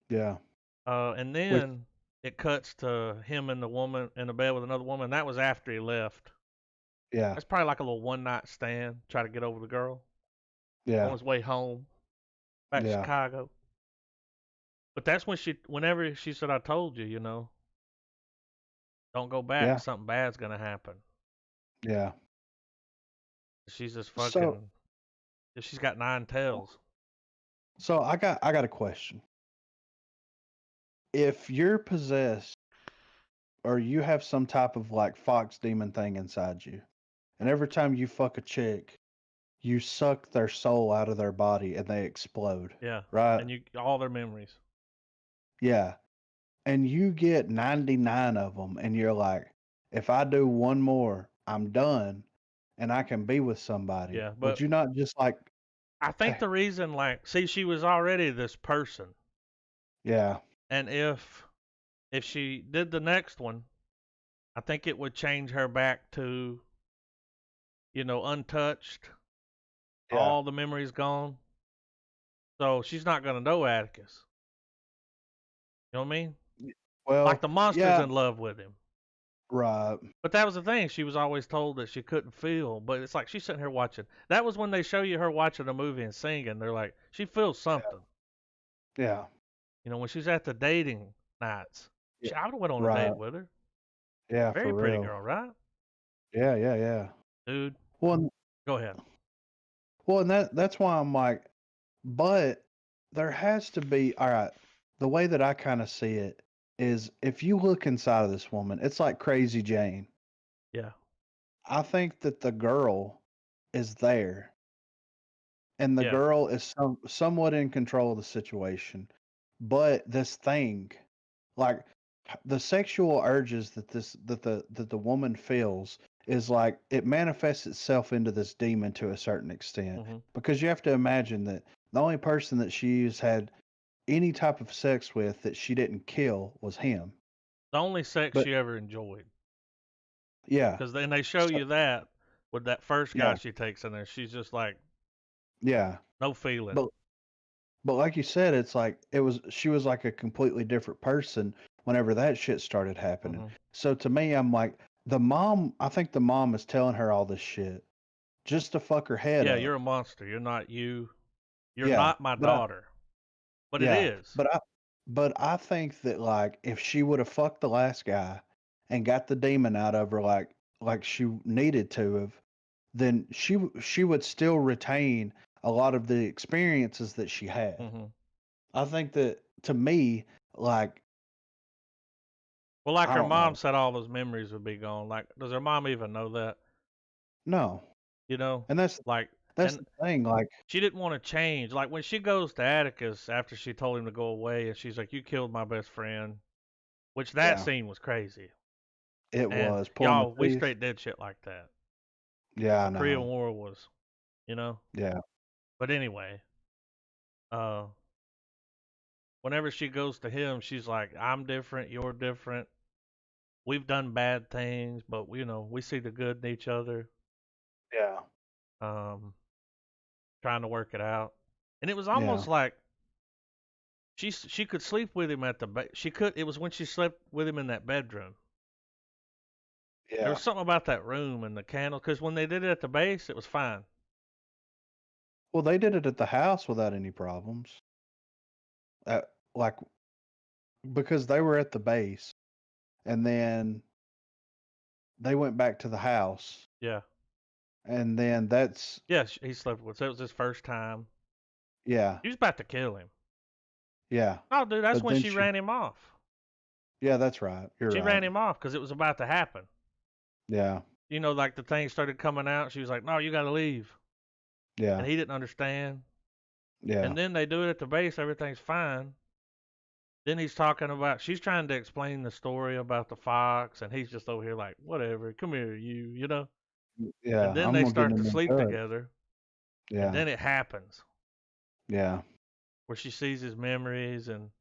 Yeah. And Which, then it cuts to him and the woman in the bed with another woman. That was after he left. yeah. That's probably like a little one night stand, try to get over the girl on Yeah. his way home back to Yeah. Chicago. But that's when whenever she said, I told you, don't go back. Yeah. Something bad's going to happen. Yeah. She's just So, fucking, she's got 9 tails. so I got a question. If you're possessed or you have some type of like fox demon thing inside you, and every time you fuck a chick, you suck their soul out of their body and they explode, Yeah. right? And all their memories. Yeah. And you get 99 of them, and you're like, if I do one more, I'm done and I can be with somebody. Yeah. Would But you not just like, I think the reason, see, she was already this person. yeah, And if she did the next one, I think it would change her back to, untouched, yeah, all the memories gone. So she's not going to know Atticus. You know what I mean? Like well, the monster's yeah, in love with him. right, But that was the thing. She was always told that she couldn't feel. But it's like she's sitting here watching. That was when they show you her watching a movie and singing. They're like, she feels something. yeah, When she's at the dating nights, yeah, I would have went on a right, date with her. yeah, for Very pretty real, girl, right? yeah, yeah, yeah. Dude, Well, go ahead. well, and that's why I'm like, but there has to be, all right. The way that I kind of see it is, if you look inside of this woman, it's like Crazy Jane. Yeah. I think that the girl is there, and the Yeah. girl is somewhat in control of the situation. But this thing, like the sexual urges that the woman feels, is like it manifests itself into this demon to a certain extent. hmm Because you have to imagine that the only person that she's had any type of sex with that she didn't kill was him. The only sex But she ever enjoyed. yeah, Because then they show so you that with that first guy yeah, she takes in there. She's just like, yeah. no feeling. But But like you said, it's like she was like a completely different person whenever that shit started happening. hmm So to me, I'm like, I think the mom is telling her all this shit just to fuck her head Yeah, up. you're a monster. You're not you. You're Yeah. not my But I daughter. But it yeah, is. but I think that like if she would have fucked the last guy and got the demon out of her like she needed to have, then she would still retain a lot of the experiences that she had. hmm I think that to me, like Well, like I her don't mom know. said, all those memories would be gone. Like, does her mom even know that? No. You know, And like, that's and the thing, like, she didn't want to change. Like when she goes to Atticus after she told him to go away, and she's like, "You killed my best friend," which that yeah, scene was crazy. it And was pulling the y'all, we teeth. straight did shit like that. Yeah, I The Korean know. War was, you know. Yeah, But anyway, uh, whenever she goes to him, she's like, "I'm different. You're different. we've done bad things, but we see the good in each other. Yeah. Um, trying to work it out, and it was Yeah. almost like she could sleep with him at the she could. It was when she slept with him in that bedroom. There Yeah. was something about that room and the candle, because when they did it at the base, it was fine. Well, they did it at the house without any problems. Like because they were at the base, and then they went back to the house, Yeah, and then that's yeah. He slept with. So it was his first time. yeah, She was about to kill him. yeah. Oh, dude, that's But when then she ran him off. yeah, that's right. You're She right. ran him off because it was about to happen. Yeah, Like the thing started coming out. She was like, "No, you got to leave," yeah, and he didn't understand. yeah, And then they do it at the base. Everything's fine. Then he's talking about. She's trying to explain the story about the fox, and he's just over here like, "Whatever, come here, you." yeah. And then I'm they gonna get start to him in sleep touch. together, and Yeah, then it happens yeah, where she sees his memories and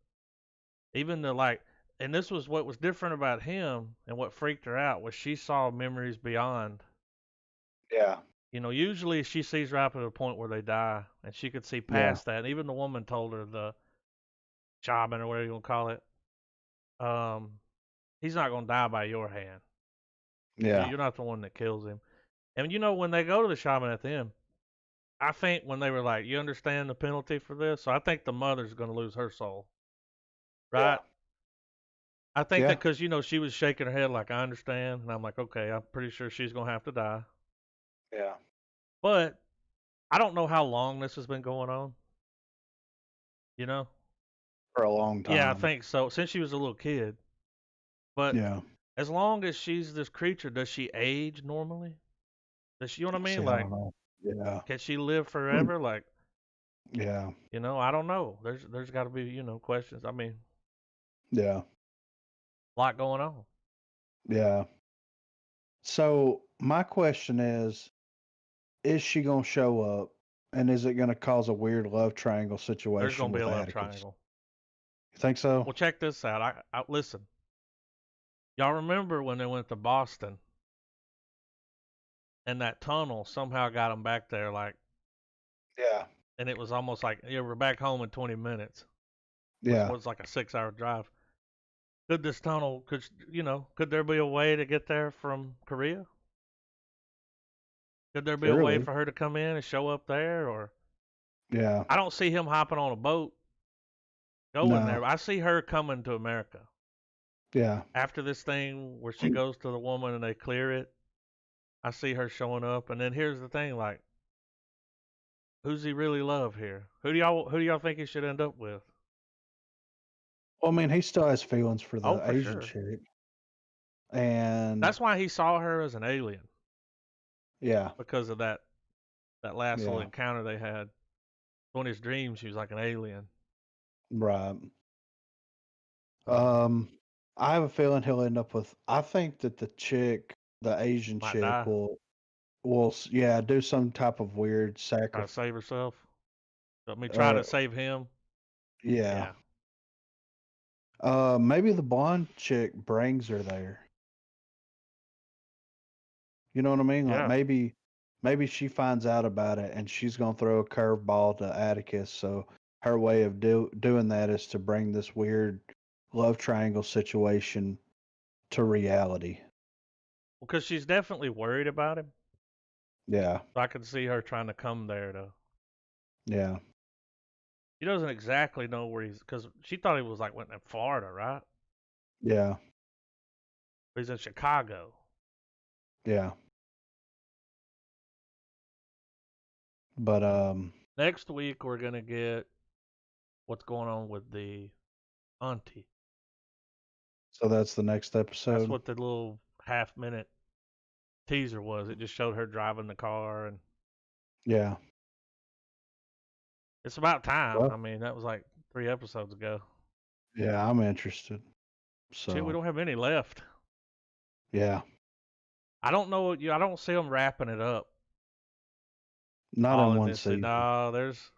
even the like. And this was what was different about him, and what freaked her out was she saw memories beyond. yeah, Usually she sees right up to the point where they die, and she could see yeah, past that. And even the woman told her, the shaman or whatever you want to call it, um, he's not going to die by your hand. yeah, You're not the one that kills him. And when they go to the shaman at the end, I think when they were like, "You understand the penalty for this?" So I think the mother's going to lose her soul, yeah, right? I think yeah, that because she was shaking her head like, "I understand," and I'm like, "Okay, I'm pretty sure she's going to have to die." yeah. But I don't know how long this has been going on. You know? For a long Yeah, I time. think so. Since she was a little kid. But Yeah. as long as she's this creature, does she age normally? Does she, you know what I mean? See, I Like, don't know. Yeah, can she live forever? Like, yeah, I don't know. There's got to be, questions. I mean, yeah, a lot going on. yeah. So my question is she gonna show up, and is it gonna cause a weird love triangle There's situation gonna be with a love Atticus? triangle. You think so? Well, check this out. I listen. Y'all remember when they went to Boston and that tunnel somehow got them back there, like, Yeah, and it was almost like, yeah, we're back home in 20 minutes, which yeah. was like a 6-hour drive. Could this tunnel, could there be a way to get there from Korea? Could there be a way Surely. for her to come in and show up there? Or Yeah. I don't see him hopping on a boat going No. there. I see her coming to America Yeah. after this thing where she goes to the woman and they clear it. I see her showing up, and then here's the thing: like, who's he really love here? Who do y'all think he should end up with? Well, I mean, he still has feelings for Oh, the for Asian sure. chick, and That's why he saw her as an alien, yeah, because of that last little yeah, encounter they had. In his dreams, she was like an alien. right. Um, I have a feeling he'll end up with. I think that the Asian Might chick, die, yeah, do some type of weird try to sacrifice. save herself. Let me try Uh, to save him. yeah. Yeah, Maybe the blonde chick brings her there. You know what I mean? Like yeah. maybe she finds out about it and she's gonna throw a curveball to Atticus. So her way of doing that is to bring this weird love triangle situation to reality. Because she's definitely worried about him. Yeah, So I could see her trying to come there to. yeah, She doesn't exactly know where he's, because she thought he was like went in Florida, right? yeah, But he's in Chicago. yeah. But Next week we're gonna get what's going on with the auntie. so that's the next That's episode. what the little half-minute teaser was. It just showed her driving the car, and Yeah. it's about time. Well, I mean, that was like 3 episodes ago. yeah, I'm interested. Shit, we So don't have any left. yeah, I don't know. I don't see them wrapping it up not all in in one this. season. No, there's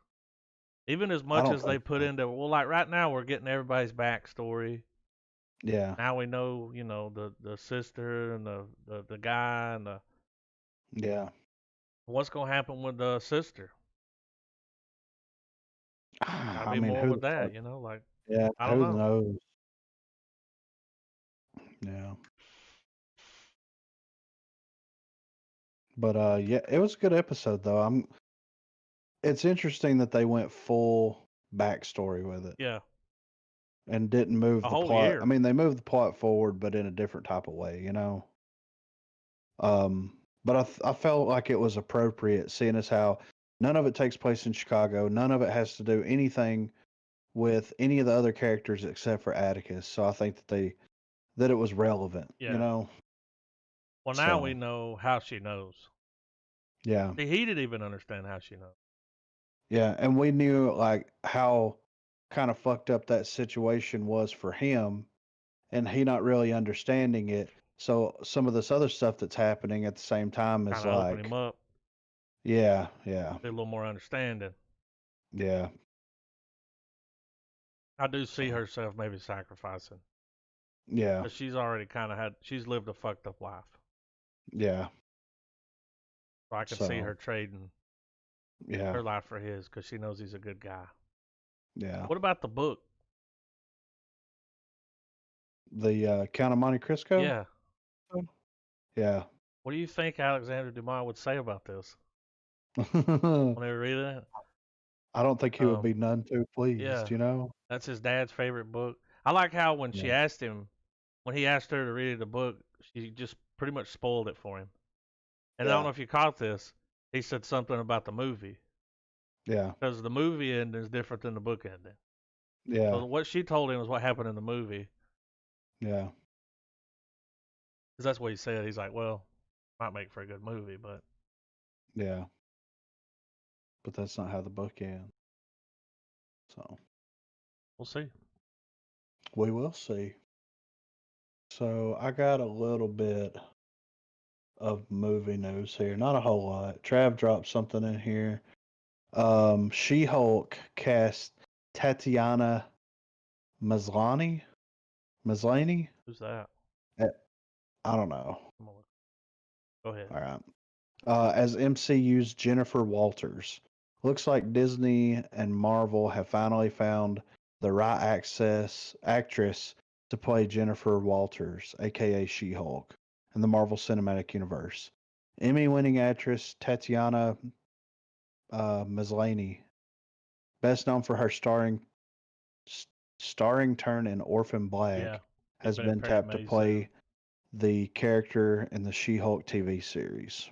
even as I much don't as they think put so. into. Well, like right now, we're getting everybody's backstory. Yeah. Now we know, the sister and the guy and Yeah. what's gonna happen with the sister. Gotta I be mean, more who with the fuck? that, Yeah, I don't who know. knows? Yeah. But yeah, it was a good episode though. It's interesting that they went full backstory with it Yeah, and didn't move a the whole plot. I year. mean, they moved the plot forward, but in a different type of way, you know. But I felt like it was appropriate, seeing as how none of it takes place in Chicago. None of it has to do anything with any of the other characters except for Atticus. So I think that it was relevant, you Yeah. know. Well, now we So know how she knows. yeah, See, he didn't even understand how she knows. yeah, and we knew like how kind of fucked up that situation was for him, and he not really understanding it. So some of this other stuff that's happening at the same time is Kind of open him like, up, yeah, yeah, be a little more understanding. yeah. I do see So herself maybe sacrificing, yeah, but she's already kind of she's lived a fucked up life. yeah. So I can see her So trading yeah, her life for his because she knows he's a good guy. yeah. What about the book? The Count of Monte Cristo. Yeah. Yeah. What do you think Alexander Dumas would say about this I when they were reading it? don't think he would be Um, none too pleased, yeah, you know? that's his dad's favorite book. I like how when Yeah. she asked him, when he asked her to read the book, she just pretty much spoiled it for him. And I don't Yeah. know if you caught this. He said something about the movie Yeah. because the movie ending is different than the book ending. Yeah. So what she told him was what happened in the movie, Yeah. because that's what he said. He's like, well, might make for a good movie, but Yeah. But that's not how the book ends. So we'll see. we will see. So I got a little bit of movie news here. Not a whole lot. Trav dropped something in here. She-Hulk cast Tatiana Maslany. Maslany? Who's that? Eh, I don't know. Go ahead. All right. As MCU's Jennifer Walters. Looks like Disney and Marvel have finally found the right actress to play Jennifer Walters, aka She-Hulk, in the Marvel Cinematic Universe. Emmy-winning actress Tatiana Maslany, best known for her starring turn in Orphan Yeah, Black, she's has been in been Perry tapped to Mays too. play the character in the She-Hulk TV series.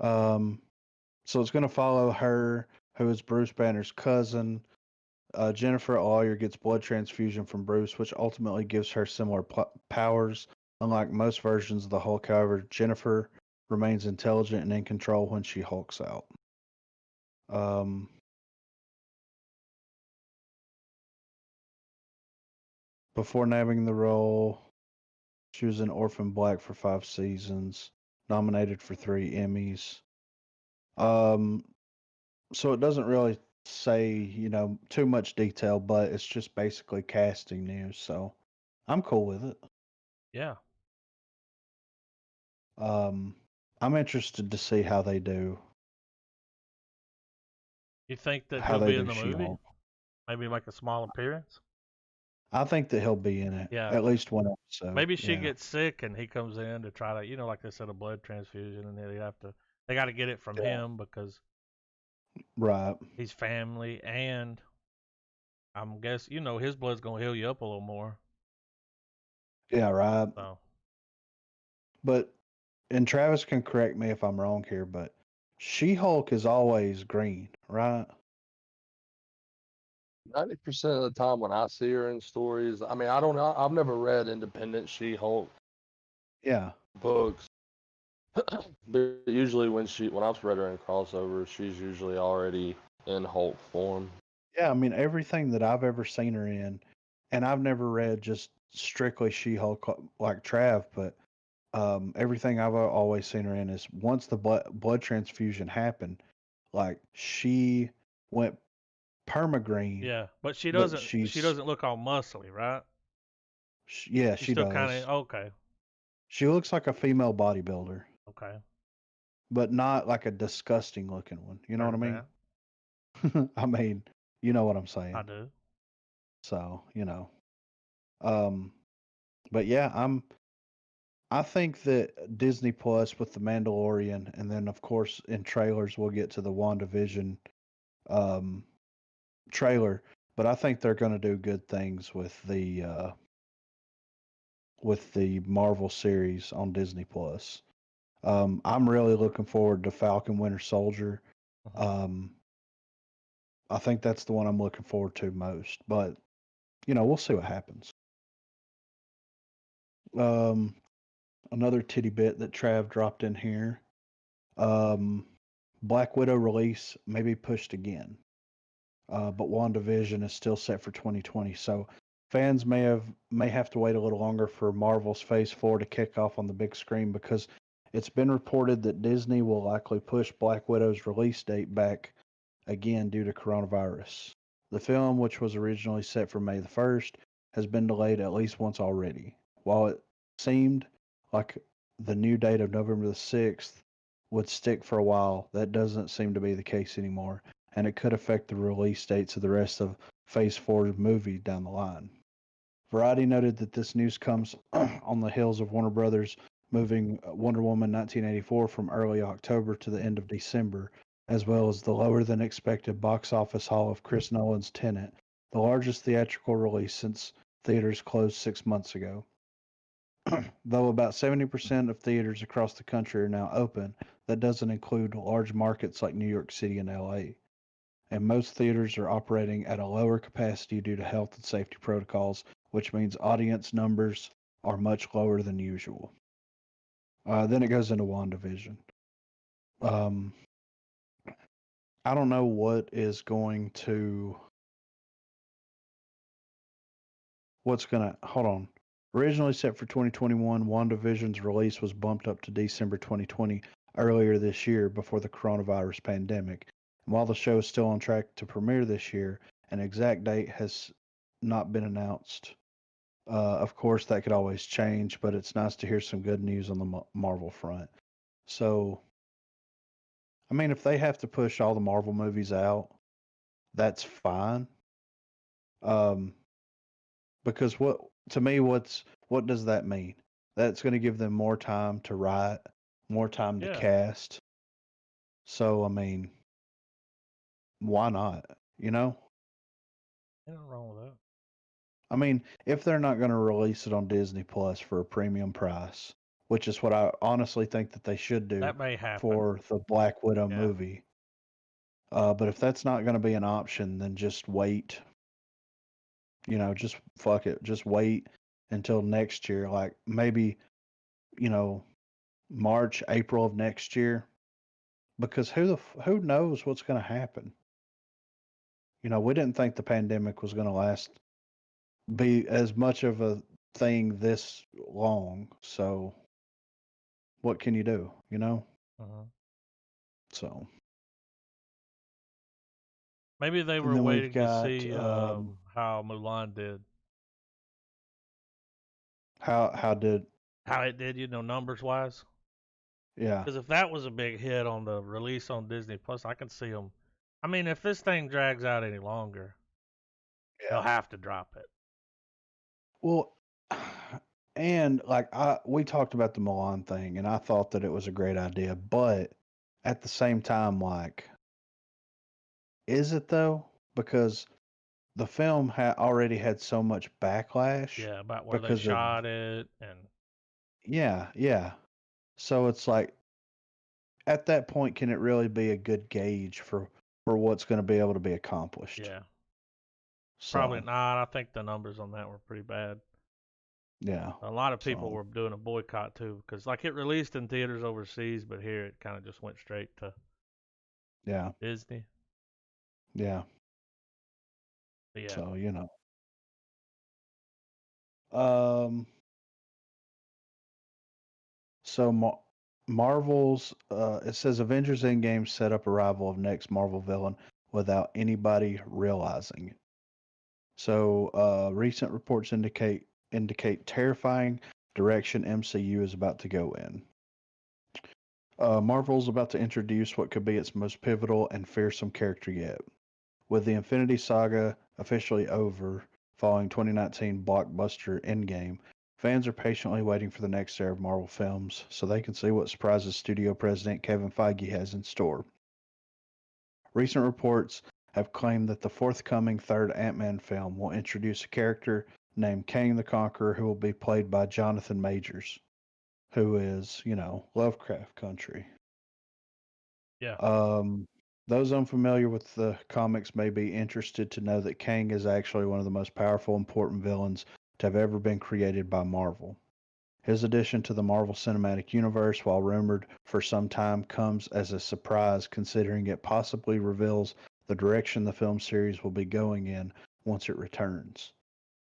Um, So it's going to follow her, who is Bruce Banner's cousin. Jennifer, a lawyer, gets blood transfusion from Bruce, which ultimately gives her similar powers. Unlike most versions of the Hulk, however, Jennifer remains intelligent and in control when she hulks out. Um, before nabbing the role, she was in Orphan Black for 5 seasons, nominated for 3 Emmys. Um, so it doesn't really say, too much detail, but it's just basically casting news. So I'm cool with it. Yeah. Um, I'm interested to see You think that how he'll they be in do the movie? She-Hulk. Maybe make a small appearance? I think that he'll be in it Yeah. at least one episode. Maybe she Yeah, gets sick and he comes in to try to, like they said, a blood transfusion, and they got to get it from yeah, him because right. he's family, and I'm guess his blood's gonna heal you up a little more. Yeah, right. So But and Travis can correct me if I'm wrong here, but She-Hulk is always green, right? 90% of the time when I see her in stories, I mean, I don't know. I've never read independent She-Hulk Yeah, books, but usually when I've read her in crossover, she's usually already in Hulk form. yeah. I mean, everything that I've ever seen her in, and I've never read just strictly She-Hulk like Trav, but everything I've always seen her in is once the blood transfusion happened, like she went perma-green. Yeah, but she But doesn't. She doesn't look all muscly, right? Yeah, She's she still does. kind of okay. She looks like a female bodybuilder, Okay, but not like a disgusting looking one. You know what I heard mean? that. I mean, you know what I'm I saying. do. So, Um, but yeah, I think that Disney Plus with the Mandalorian, and then of course in trailers we'll get to the WandaVision um trailer, but I think they're going to do good things with the Marvel series on Disney Plus. I'm really looking forward to Falcon Winter Soldier. Mhm. Um, I think that's the one I'm looking forward to most, but we'll see what happens. Um, Another titty bit that Trav dropped in here. Um, Black Widow release may be pushed again, but WandaVision is still set for 2020. So fans may have to wait a little longer for Marvel's Phase 4 to kick off on the big screen because it's been reported that Disney will likely push Black Widow's release date back again due to coronavirus. The film, which was originally set for May the 1st, has been delayed at least once already. While it seemed like the new date of November the 6th would stick for a while, that doesn't seem to be the case anymore, and it could affect the release dates of the rest of Phase 4 movie down the line. Variety noted that this news comes on the heels of Warner Brothers moving Wonder Woman 1984 from early October to the end of December, as well as the lower than expected box office haul of Chris Nolan's Tenet, the largest theatrical release since theaters closed 6 months ago. Though about 70% of theaters across the country are now open, that doesn't include large markets like New York City and LA. And most theaters are operating at a lower capacity due to health and safety protocols, which means audience numbers are much lower than usual. Then it goes into WandaVision. Um, I don't know hold on. Originally set for 2021, WandaVision's release was bumped up to December 2020 earlier this year before the coronavirus pandemic. And while the show is still on track to premiere this year, an exact date has not been announced. Of course, that could always change, but it's nice to hear some good news on the Marvel front. So, I mean, if they have to push all the Marvel movies out, that's fine. Um, because what does that mean? That's going to give them more time to write, more time to Yeah, cast. So, I mean, why not? You know? ain't nothing wrong with that. I mean, if they're not going to release it on Disney Plus for a premium price, which is what I honestly think that they should do That may happen. for the Black Widow Yeah, movie. But if that's not going to be an option, then just wait. Just fuck it. Just wait until next year, like maybe you know March, April of next year, because who knows what's going to happen? We didn't think the pandemic was going to be as much of a thing this long. So what can you do? uh-huh. So Maybe they and were then we've waiting to got see how Mulan did, how did how it did, numbers wise. yeah Because if that was a big hit on the release on Disney Plus, I could see them. I mean, if this thing drags out any longer, they'll yeah have to drop it. well. And like we talked about the Milan thing, and I thought that it was a great idea, but at the same time, like, is it though? Because the film already had so much backlash Yeah, about where they because of shot it, and yeah. So it's like at that point, can it really be a good gauge for what's going to be able to be accomplished? yeah, probably So not. I think the numbers on that were pretty bad. yeah, A lot of people so were doing a boycott too, because like it released in theaters overseas, but here it kind of just went straight to yeah, Disney. yeah. But yeah, So um, so Marvel's it says Avengers Endgame set up arrival of next Marvel villain without anybody realizing it. So, recent reports indicate terrifying direction MCU is about to go in. Marvel's about to introduce what could be its most pivotal and fearsome character yet. With the Infinity Saga officially over following 2019 blockbuster Endgame, fans are patiently waiting for the next era of Marvel films so they can see what surprises studio president Kevin Feige has in store. Recent reports have claimed that the forthcoming third Ant-Man film will introduce a character named Kang the Conqueror who will be played by Jonathan Majors, who is, Lovecraft Country. Yeah. Those unfamiliar with the comics may be interested to know that Kang is actually one of the most powerful, important villains to have ever been created by Marvel. His addition to the Marvel Cinematic Universe, while rumored for some time, comes as a surprise considering it possibly reveals the direction the film series will be going in once it returns.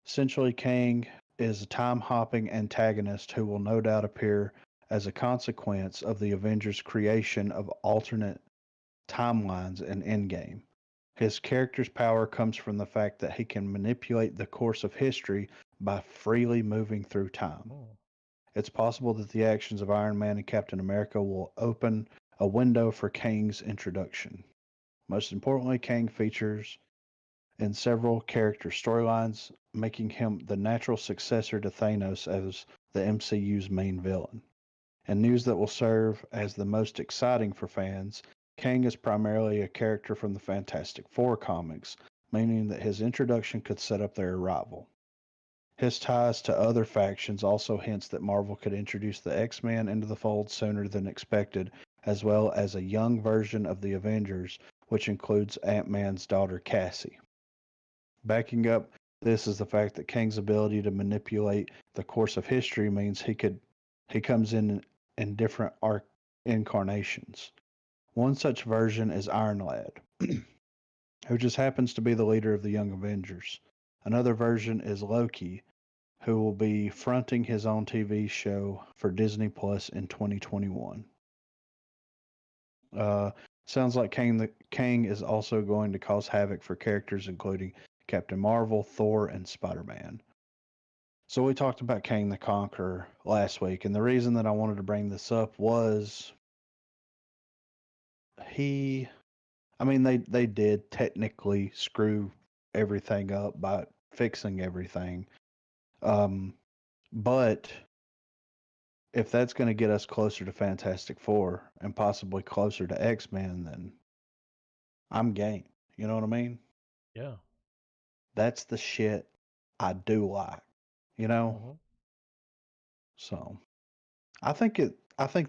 Essentially, Kang is a time-hopping antagonist who will no doubt appear as a consequence of the Avengers' creation of alternate timelines in Endgame. His character's power comes from the fact that he can manipulate the course of history by freely moving through time. Oh. It's possible that the actions of Iron Man and Captain America will open a window for Kang's introduction. Most importantly, Kang features in several character storylines, making him the natural successor to Thanos as the MCU's main villain. And news that will serve as the most exciting for fans, Kang is primarily a character from the Fantastic Four comics, meaning that his introduction could set up their arrival. His ties to other factions also hints that Marvel could introduce the X-Men into the fold sooner than expected, as well as a young version of the Avengers, which includes Ant-Man's daughter Cassie. Backing up this is the fact that Kang's ability to manipulate the course of history means he comes in different arc incarnations. One such version is Iron Lad, who just happens to be the leader of the Young Avengers. Another version is Loki, who will be fronting his own TV show for Disney Plus in 2021. Sounds like Kang is also going to cause havoc for characters including Captain Marvel, Thor, and Spider-Man. So we talked about Kang the Conqueror last week, and the reason that I wanted to bring this up was they did technically screw everything up by fixing everything. But if that's going to get us closer to Fantastic Four and possibly closer to X-Men, then I'm game. You know what I mean? Yeah. That's the shit I do like, you know? Mm-hmm. So I think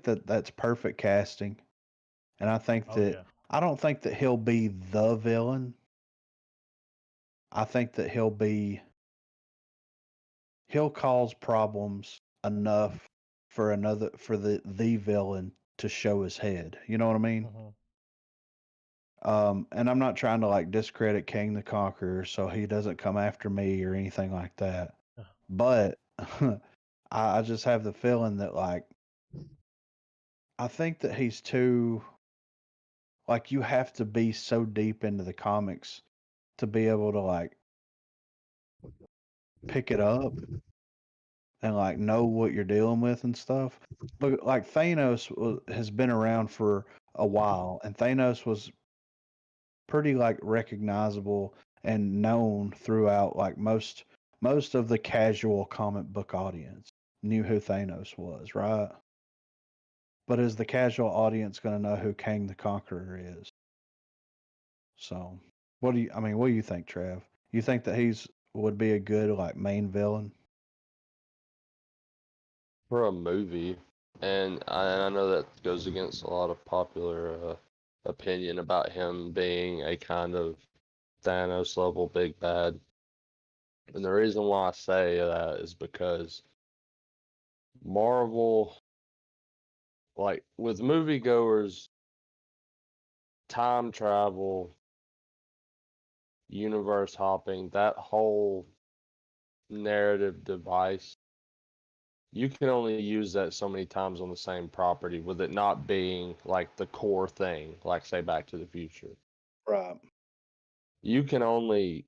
that that's perfect casting. And I think Oh that yeah. I don't think that he'll be the villain. I think that he'll cause problems enough for the villain to show his head. You know what I mean? Mm-hmm. And I'm not trying to like discredit King the Conqueror so he doesn't come after me or anything like that. But I just have the feeling that like I think that he's too like you have to be so deep into the comics to be able to like pick it up and like know what you're dealing with and stuff. Look, like has been around for a while, and Thanos was pretty like recognizable and known throughout like most of the casual comic book audience knew who Thanos was, right? But is the casual audience going to know who Kang the Conqueror is? So, what do you think, Trav? You think that he's would be a good like main villain? For a movie, and I know that goes against a lot of popular opinion about him being a kind of Thanos level big bad. And the reason why I say that is because Marvel, like with moviegoers, time travel, universe hopping, that whole narrative device, you can only use that so many times on the same property with it not being like the core thing, like say Back to the Future. Right. you can only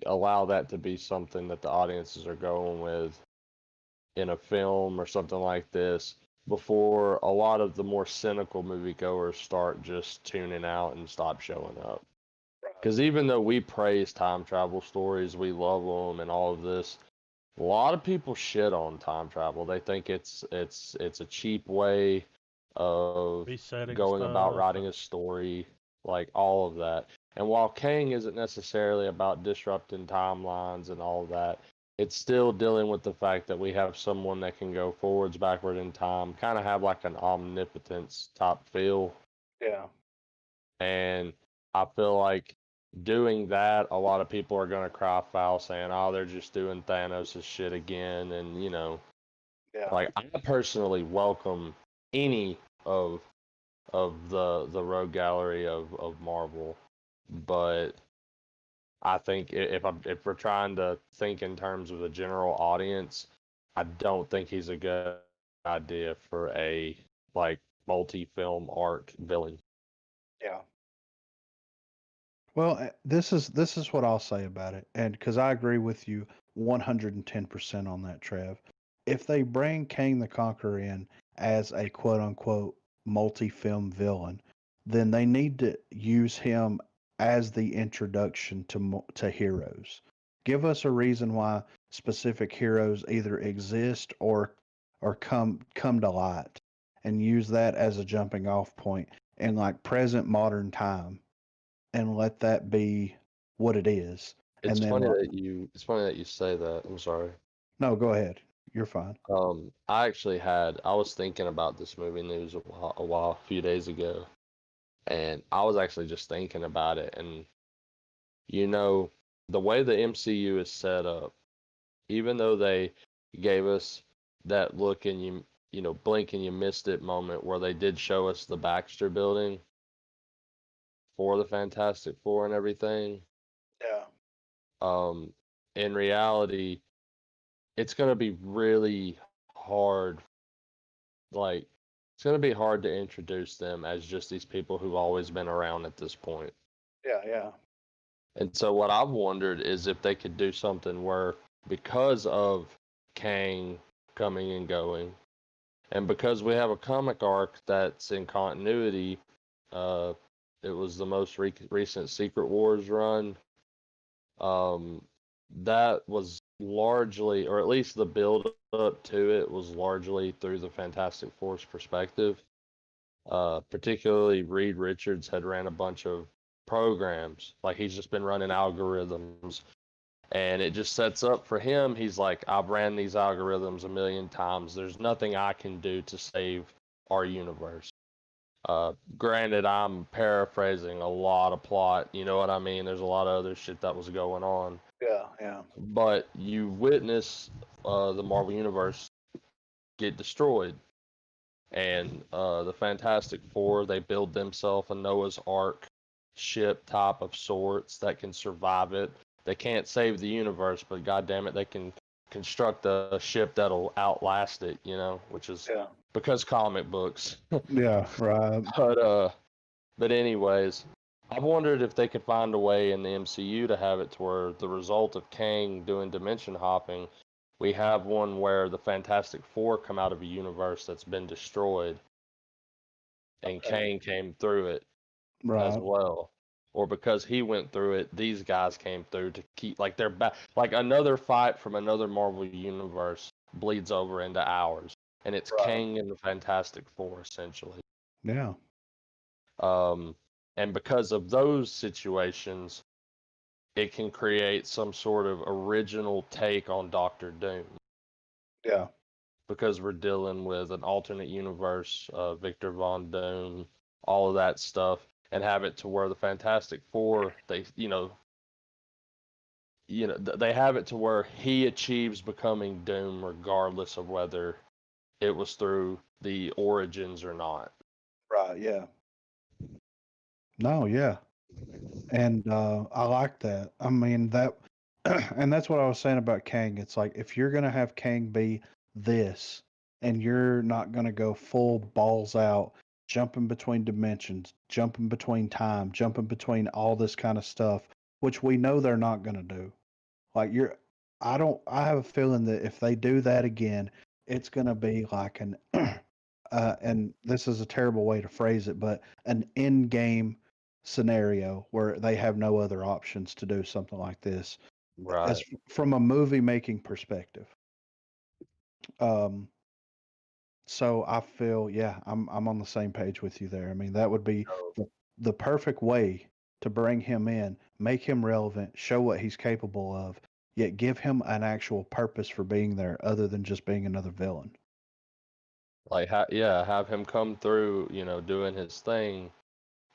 allow that to be something that the audiences are going with in a film or something like this before a lot of the more cynical moviegoers start just tuning out and stop showing up. Because even though we praise time travel stories, we love them and all of this, a lot of people shit on time travel. They think it's a cheap way of Resetting going about stuff. writing a story, like all of that. And while Kang isn't necessarily about disrupting timelines and all of that, it's still dealing with the fact that we have someone that can go forwards, backward in time, kind of have like an omnipotence type feel. Yeah. And I feel like doing that, a lot of people are going to cry foul saying, oh, they're just doing Thanos' shit again. And, Yeah. like I personally welcome any of the rogue gallery of Marvel, but I think if we're trying to think in terms of the general audience, I don't think he's a good idea for a like multi-film arc villain. Yeah. Well, this is what I'll say about it, and because I agree with you 110% on that, Trev. If they bring Kang the Conqueror in as a quote unquote multi-film villain, then they need to use him as the introduction to heroes. Give us a reason why specific heroes either exist or come to light, and use that as a jumping off point in like present modern time, and let that be what it is. It's And then, funny that you say that. I'm sorry. no, go ahead. You're fine. I was thinking about this movie news a few days ago, and I was actually just thinking about it. And you know, the way the MCU is set up, even though they gave us that look and blink and you missed it moment where they did show us the Baxter building for the Fantastic Four and everything, Yeah. um, in reality, it's gonna be really hard. Like, it's gonna be hard to introduce them as just these people who've always been around at this point. Yeah. Yeah. And so what I've wondered is if they could do something where because of Kang coming and going, and because we have a comic arc that's in continuity, uh, it was the most recent Secret Wars run. That was largely, or at least the build up to it, was largely through the Fantastic Four's perspective. Particularly, Reed Richards had ran a bunch of programs. Like he's just been running algorithms, and it just sets up for him. He's like, I've ran these algorithms a million times. There's nothing I can do to save our universe. Granted, I'm paraphrasing a lot of plot. You know what I mean? There's a lot of other shit that was going on. Yeah. Yeah. But you witness the Marvel Universe get destroyed. And the Fantastic Four, they build themselves a Noah's Ark ship type of sorts that can survive it. They can't save the universe, but goddamn it, they can construct a ship that'll outlast it, which is Yeah. because comic books. Yeah. Right. But anyways, I've wondered if they could find a way in the MCU to have it to where the result of Kang doing dimension hopping, we have one where the Fantastic Four come out of a universe that's been destroyed, and Kang came through it as Right. well. Or because he went through it, these guys came through to keep like they're back. Like another fight from another Marvel universe bleeds over into ours, and it's Right. Kang and the Fantastic Four essentially. Yeah. And because of those situations, it can create some sort of original take on Doctor Doom. Yeah. Because we're dealing with an alternate universe, Victor Von Doom, all of that stuff, and have it to where the Fantastic Four, they have it to where he achieves becoming Doom regardless of whether it was through the origins or not. Right. Yeah. No. Yeah. And I like that. I mean that, and that's what I was saying about Kang. It's like if you're gonna have Kang be this, and you're not gonna go full balls out jumping between dimensions, jumping between time, jumping between all this kind of stuff, which we know they're not going to do. Like I have a feeling that if they do that again, it's going to be like an, and this is a terrible way to phrase it, but an in game scenario where they have no other options to do something like this as Right. from a movie making perspective. Um, so I feel, yeah, I'm on the same page with you there. I mean, that would be So, the perfect way to bring him in, make him relevant, show what he's capable of, yet give him an actual purpose for being there other than just being another villain. like, yeah, have him come through, doing his thing,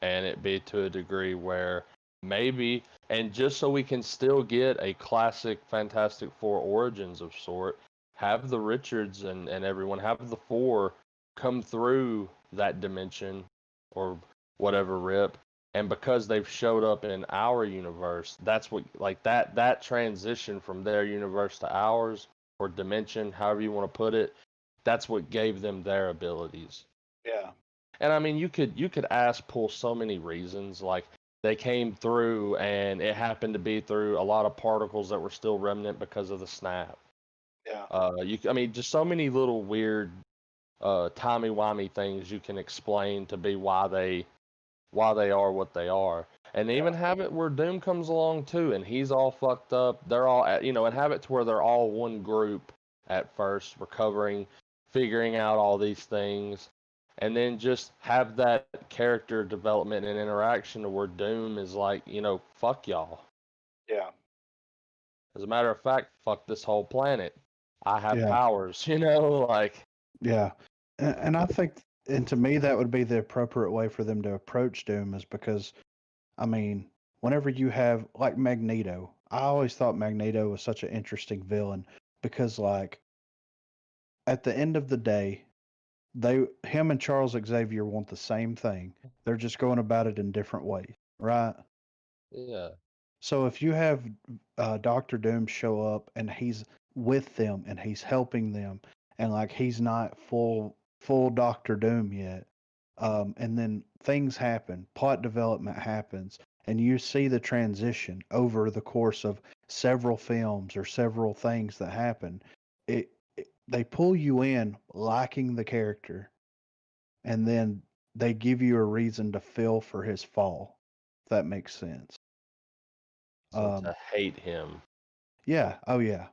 and it be to a degree where maybe, and just so we can still get a classic Fantastic Four origins of sort, have the Richards and everyone, have the four come through that dimension or whatever rip. And because they've showed up in our universe, that's what, like, that transition from their universe to ours, or dimension, however you want to put it, that's what gave them their abilities. Yeah. And I mean, you could pull so many reasons. Like, they came through, and it happened to be through a lot of particles that were still remnant because of the snap. Yeah. I mean, just so many little weird, timey-wimey things you can explain to be why they are what they are. And even have it where Doom comes along too, and he's all fucked up. They're all, and have it to where they're all one group at first, recovering, figuring out all these things, and then just have that character development and interaction to where Doom is like, fuck y'all. Yeah. As a matter of fact, fuck this whole planet. I have Yeah. powers, like. Yeah. And I think, and to me, that would be the appropriate way for them to approach Doom is because, I mean, whenever you have like Magneto, I always thought Magneto was such an interesting villain because, like, at the end of the day, him and Charles Xavier want the same thing. They're just going about it in different ways, right? Yeah. So if you have Doctor Doom show up and he's with them and he's helping them, and like he's not full Doctor Doom yet, and then things happen, plot development happens, and you see the transition over the course of several films or several things that happen. They pull you in liking the character, and then they give you a reason to feel for his fall. If that makes sense. So to Um, hate him. yeah. Oh, yeah.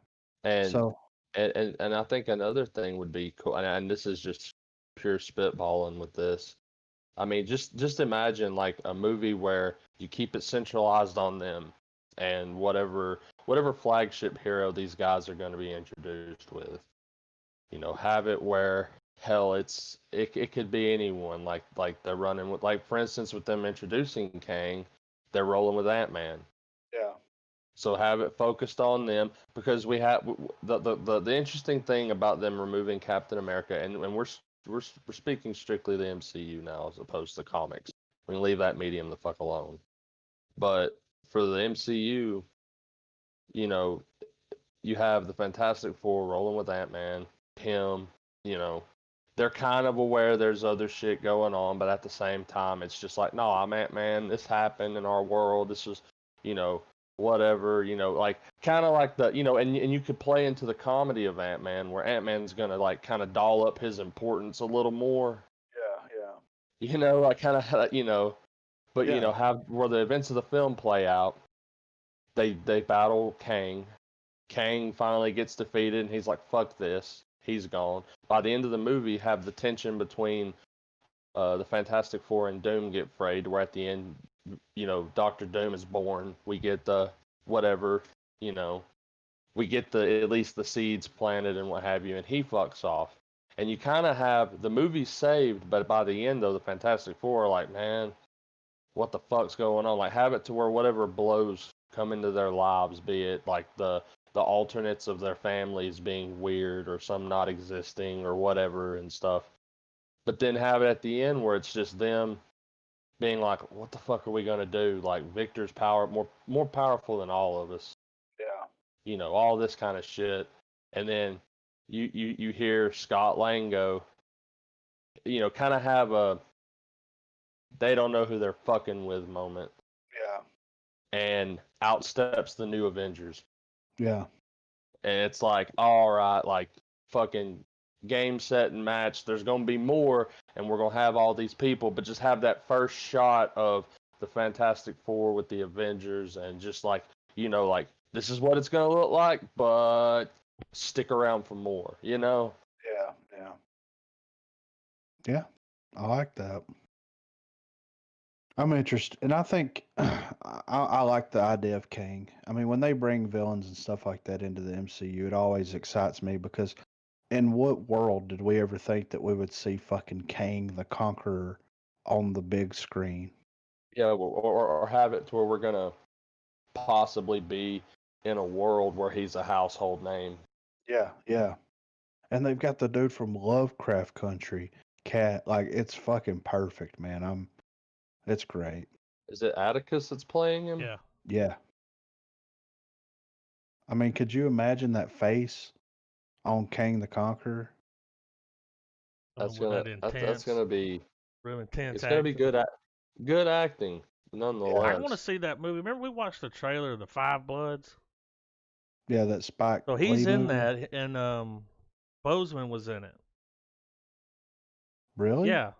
And So, and I think another thing would be cool, and this is just pure spitballing with this. I mean, just imagine like a movie where you keep it centralized on them, and whatever flagship hero these guys are going to be introduced with. Have it where, hell, it could be anyone. Like they're running with, like, for instance, with them introducing Kang, they're rolling with Ant-Man. yeah. So have it focused on them, because we have the interesting thing about them removing Captain America, and we're speaking strictly the MCU now as opposed to comics. We can leave that medium the fuck alone. But for the MCU, you know, you have the Fantastic Four rolling with Ant-Man, him, you know, they're kind of aware there's other shit going on, but at the same time, it's just like, no, I'm Ant-Man. This happened in our world. This is, you know, whatever, like, kind of like and you could play into the comedy of Ant-Man, where Ant-Man's gonna like kind of doll up his importance a little more, Yeah. like kind of, but Yeah. have where the events of the film play out. They battle Kang. Kang finally gets defeated, and he's like, "Fuck this." He's gone. By the end of the movie, have the tension between the Fantastic Four and Doom get frayed, where at the end, Doctor Doom is born. We get the whatever, you know, we get the at least the seeds planted and what have you, and he fucks off. And you kind of have the movie saved, but by the end, though, the Fantastic Four are like, man, what the fuck's going on? Like, have it to where whatever blows come into their lives, be it like the alternates of their families being weird or some not existing or whatever and stuff. But then have it at the end where it's just them being like, what the fuck are we gonna do? Like, Victor's more powerful than all of us. Yeah. All this kind of shit. And then you hear Scott Lang go, kind of have they don't know who they're fucking with moment. Yeah. And out steps the new Avengers. Yeah. And it's like, all right, like fucking game, set, and match. There's going to be more, and we're going to have all these people, but just have that first shot of the Fantastic Four with the Avengers, and just like, like this is what it's going to look like, but stick around for more, Yeah. Yeah. Yeah. I like that. I'm interested, and I think I like the idea of Kang. I mean, when they bring villains and stuff like that into the MCU, it always excites me because in what world did we ever think that we would see fucking Kang the Conqueror on the big screen? Yeah, or have it to where we're going to possibly be in a world where he's a household name. Yeah, yeah. And they've got the dude from Lovecraft Country, Cat. Like it's fucking perfect, man. It's great. Is it Atticus that's playing him? Yeah. Yeah. I mean, could you imagine that face on Kang the Conqueror? That's With gonna that that's intense, gonna be real intense it's gonna be acting. good acting I nonetheless. want to see that movie. Remember we watched the trailer of the Five Bloods? Yeah, that Spike So Lee he's in movie. that, and Bozeman was in it. Really? Yeah,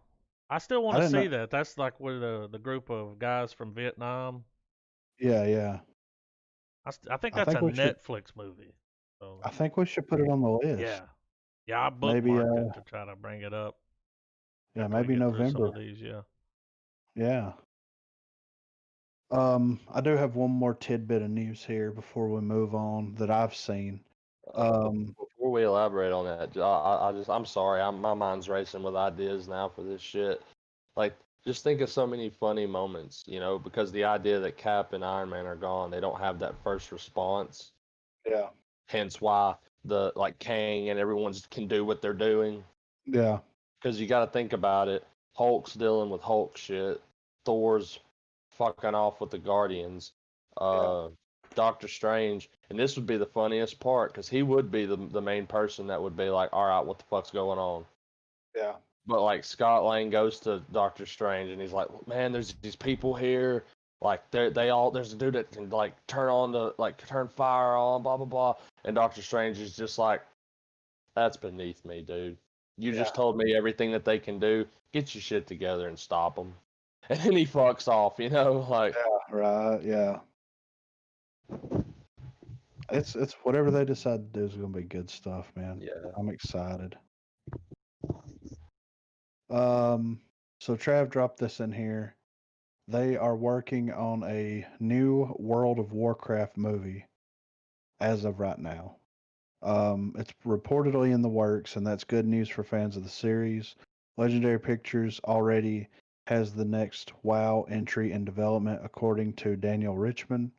I still want I to didn't see know. that. That's like with the group of guys from Vietnam. Yeah, yeah. I think I that's a think we should. Netflix movie. So I think we should put it on the list. yeah, yeah, I Maybe. bookmarked it to try to bring it up Yeah, after we maybe get through some of November. these. Yeah. Yeah. I do have one more tidbit of news here before we move on that I've seen. Before we elaborate on that, I'm sorry, my mind's racing with ideas now for this shit. Like, just think of so many funny moments, because the idea that Cap and Iron Man are gone, they don't have that first response. Yeah. Hence why the like Kang and everyone's can do what they're doing. Yeah. Because you got to think about it. Hulk's dealing with Hulk shit. Thor's fucking off with the Guardians. Yeah. Doctor Strange, and this would be the funniest part because he would be the main person that would be like, all right, what the fuck's going on? Yeah. But like Scott Lang goes to Doctor Strange and he's like, man, there's these people here. Like there's a dude that can like turn fire on, blah blah blah. And Doctor Strange is just like, that's beneath me, dude. You Yeah. just told me everything that they can do. Get your shit together and stop them. And then he fucks off, like. Yeah. Right. Yeah. It's whatever they decide to do is gonna be good stuff, man. Yeah. I'm excited. So Trav dropped this in here. They are working on a new World of Warcraft movie as of right now. It's reportedly in the works, and that's good news for fans of the series. Legendary Pictures already has the next WoW entry in development, according to Daniel Richmond.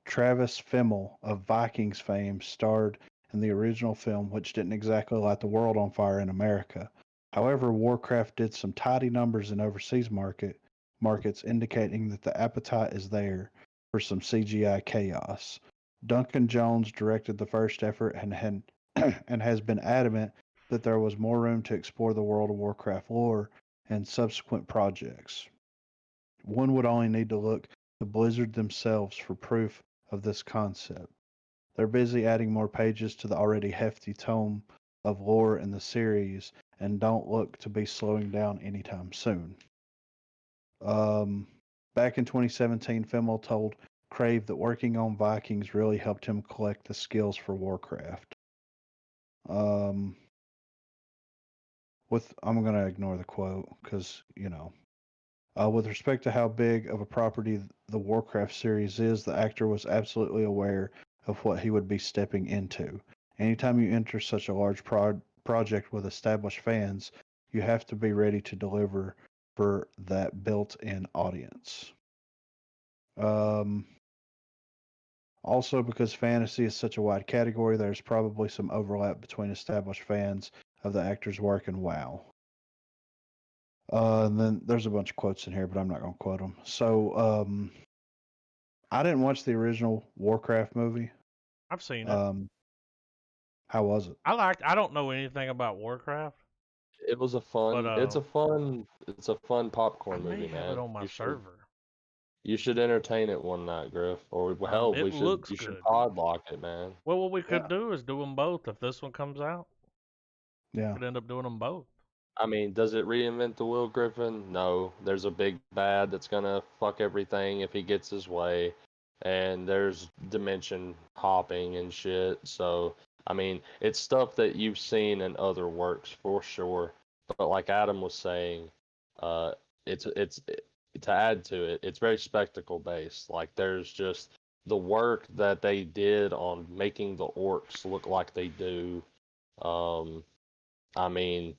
Travis Fimmel of Vikings fame starred in the original film, which didn't exactly light the world on fire in America. However, Warcraft did some tidy numbers in overseas markets, indicating that the appetite is there for some CGI chaos. Duncan Jones directed the first effort and has been adamant that there was more room to explore the World of Warcraft lore in subsequent projects. One would only need to look to Blizzard themselves for proof of this concept. They're busy adding more pages to the already hefty tome of lore in the series and don't look to be slowing down anytime soon. Um, Back in 2017, Fimmel told Crave that working on Vikings really helped him collect the skills for Warcraft. I'm going to ignore the quote because, with respect to how big of a property the Warcraft series is, the actor was absolutely aware of what he would be stepping into. Anytime you enter such a large project with established fans, you have to be ready to deliver for that built-in audience. Also, because fantasy is such a wide category, there's probably some overlap between established fans of the actor's work and WoW. And then there's a bunch of quotes in here, but I'm not going to quote them. So, I didn't watch the original Warcraft movie. I've seen it. How was it? I don't know anything about Warcraft. It was a fun. But It's a fun. It's a fun I popcorn may movie, have it man. on my server. You should entertain it one night, Griff. Or hell, It looks you should good. podlock it, man. Well, what we Yeah. could do is do them both. If this one comes out, Yeah. could end up doing them both. I mean, does it reinvent the Will Griffin? No. There's a big bad that's gonna fuck everything if he gets his way, and there's dimension hopping and shit. So, I mean, it's stuff that you've seen in other works for sure. But like Adam was saying, uh, to add to it, it's very spectacle based. Like there's just the work that they did on making the orcs look like they do. Um, I mean,